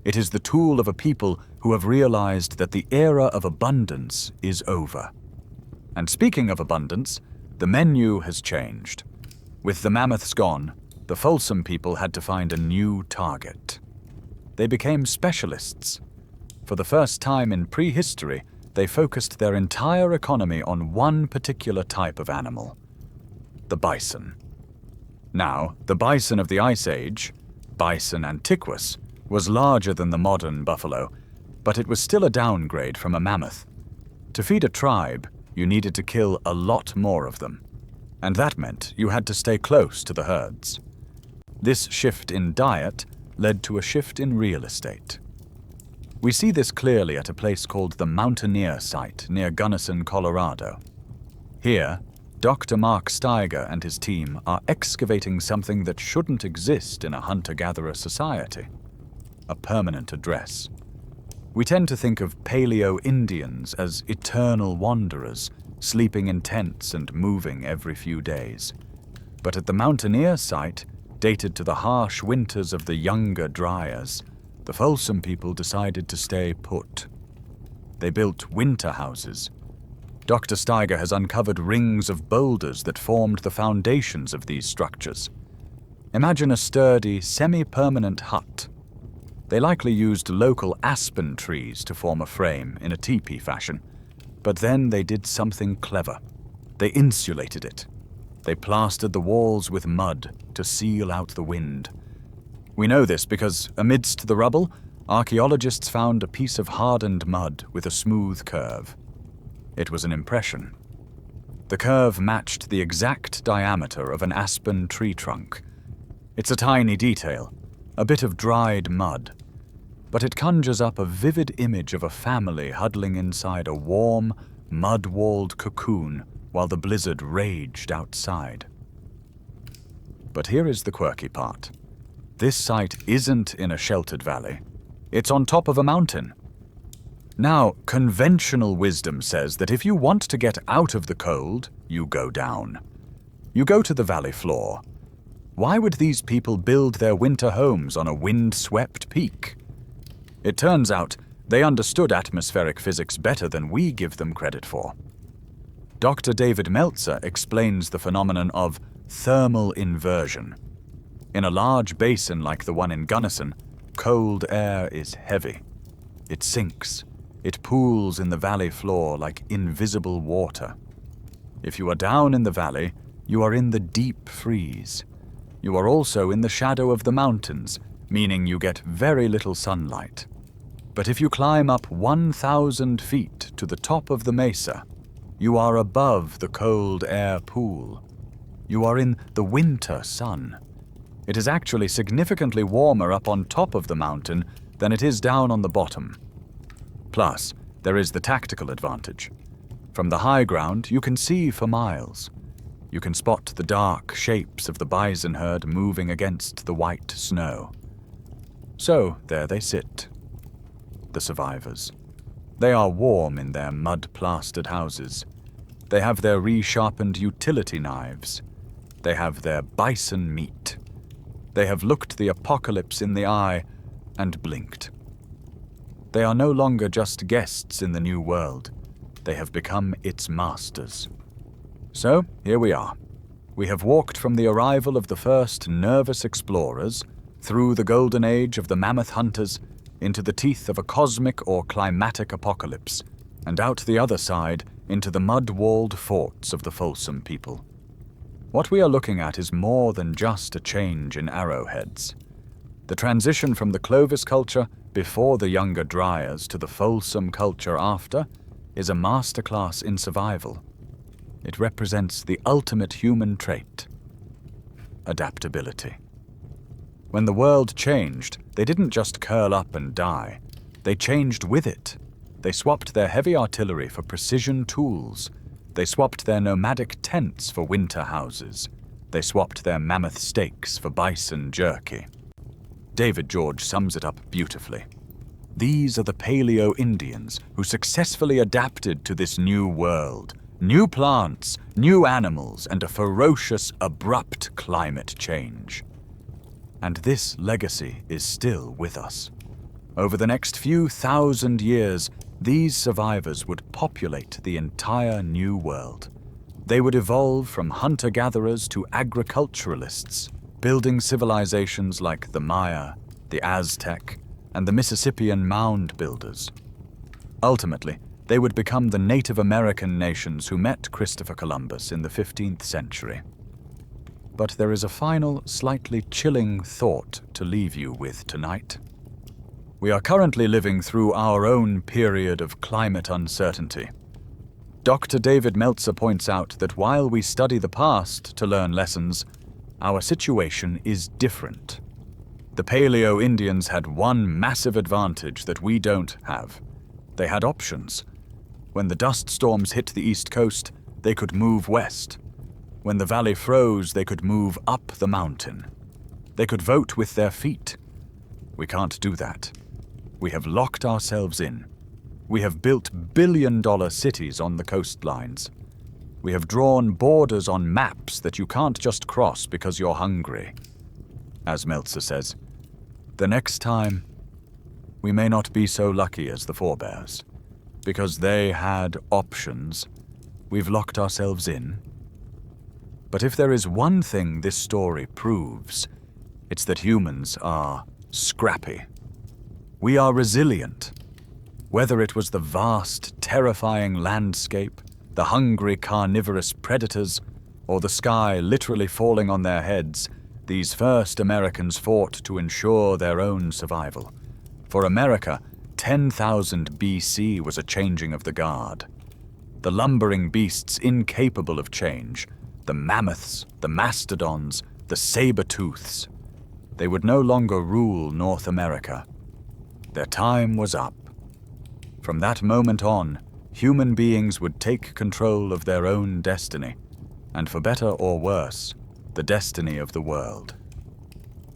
It is the tool of a people who have realized that the era of abundance is over. And speaking of abundance, the menu has changed. With the mammoths gone, the Folsom people had to find a new target. They became specialists. For the first time in prehistory, they focused their entire economy on one particular type of animal: the bison. Now, the bison of the Ice Age, Bison antiquus, was larger than the modern buffalo, but it was still a downgrade from a mammoth. To feed a tribe, you needed to kill a lot more of them, and that meant you had to stay close to the herds. This shift in diet led to a shift in real estate. We see this clearly at a place called the Mountaineer site near Gunnison, Colorado. Here, Dr. Mark Steiger and his team are excavating something that shouldn't exist in a hunter-gatherer society: a permanent address. We tend to think of Paleo-Indians as eternal wanderers, sleeping in tents and moving every few days. But at the Mountaineer site, dated to the harsh winters of the younger Dryas, the Folsom people decided to stay put. They built winter houses. Dr. Steiger has uncovered rings of boulders that formed the foundations of these structures. Imagine a sturdy, semi-permanent hut. They likely used local aspen trees to form a frame in a teepee fashion, but then they did something clever. They insulated it. They plastered the walls with mud to seal out the wind. We know this because, amidst the rubble, archaeologists found a piece of hardened mud with a smooth curve. It was an impression. The curve matched the exact diameter of an aspen tree trunk. It's a tiny detail, a bit of dried mud, but it conjures up a vivid image of a family huddling inside a warm, mud-walled cocoon while the blizzard raged outside. But here is the quirky part. This site isn't in a sheltered valley. It's on top of a mountain. Now, conventional wisdom says that if you want to get out of the cold, you go down. You go to the valley floor. Why would these people build their winter homes on a wind-swept peak? It turns out they understood atmospheric physics better than we give them credit for. Dr. David Meltzer explains the phenomenon of thermal inversion. In a large basin like the one in Gunnison, cold air is heavy. It sinks. It pools in the valley floor like invisible water. If you are down in the valley, you are in the deep freeze. You are also in the shadow of the mountains, meaning you get very little sunlight. But if you climb up 1,000 feet to the top of the mesa, you are above the cold air pool. You are in the winter sun. It is actually significantly warmer up on top of the mountain than it is down on the bottom. Plus, there is the tactical advantage. From the high ground, you can see for miles. You can spot the dark shapes of the bison herd moving against the white snow. So, there they sit. The survivors. They are warm in their mud-plastered houses. They have their resharpened utility knives. They have their bison meat. They have looked the apocalypse in the eye and blinked. They are no longer just guests in the new world. They have become its masters. So, here we are. We have walked from the arrival of the first nervous explorers, through the golden age of the mammoth hunters, into the teeth of a cosmic or climatic apocalypse, and out the other side into the mud-walled forts of the Folsom people. What we are looking at is more than just a change in arrowheads. The transition from the Clovis culture before the younger Dryas to the Folsom culture after is a masterclass in survival. It represents the ultimate human trait: adaptability. When the world changed, they didn't just curl up and die. They changed with it. They swapped their heavy artillery for precision tools. They swapped their nomadic tents for winter houses. They swapped their mammoth steaks for bison jerky. David George sums it up beautifully. These are the Paleo-Indians who successfully adapted to this new world. New plants, new animals, and a ferocious, abrupt climate change. And this legacy is still with us. Over the next few thousand years, these survivors would populate the entire new world. They would evolve from hunter-gatherers to agriculturalists, building civilizations like the Maya, the Aztec, and the Mississippian mound builders. Ultimately, they would become the Native American nations who met Christopher Columbus in the 15th century. But there is a final, slightly chilling thought to leave you with tonight. We are currently living through our own period of climate uncertainty. Dr. David Meltzer points out that while we study the past to learn lessons, our situation is different. The Paleo-Indians had one massive advantage that we don't have. They had options. When the dust storms hit the East Coast, they could move west. When the valley froze, they could move up the mountain. They could vote with their feet. We can't do that. We have locked ourselves in. We have built billion-dollar cities on the coastlines. We have drawn borders on maps that you can't just cross because you're hungry. As Meltzer says, the next time, we may not be so lucky as the forebears. Because they had options, we've locked ourselves in. But if there is one thing this story proves, it's that humans are scrappy. We are resilient. Whether it was the vast, terrifying landscape, the hungry carnivorous predators, or the sky literally falling on their heads, these first Americans fought to ensure their own survival. For America, 10,000 BC was a changing of the guard. The lumbering beasts incapable of change, the mammoths, the mastodons, the saber-tooths, they would no longer rule North America. Their time was up. From that moment on, human beings would take control of their own destiny, and for better or worse, the destiny of the world.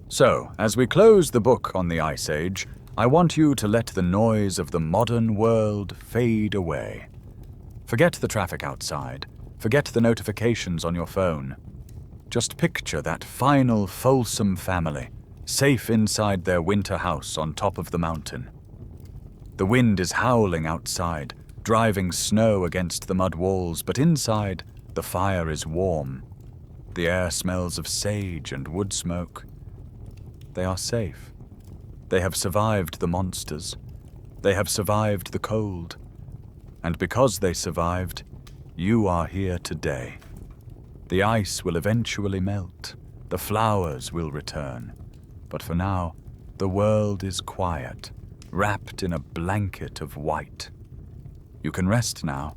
So, as we close the book on the Ice Age, I want you to let the noise of the modern world fade away. Forget the traffic outside. Forget the notifications on your phone. Just picture that final Folsom family, safe inside their winter house on top of the mountain. The wind is howling outside, driving snow against the mud walls, but inside, the fire is warm. The air smells of sage and wood smoke. they are safe. They have survived the monsters. They have survived the cold. And because they survived, you are here today. The ice will eventually melt. The flowers will return. But for now, the world is quiet, wrapped in a blanket of white. You can rest now.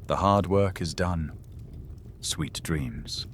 The hard work is done. Sweet dreams.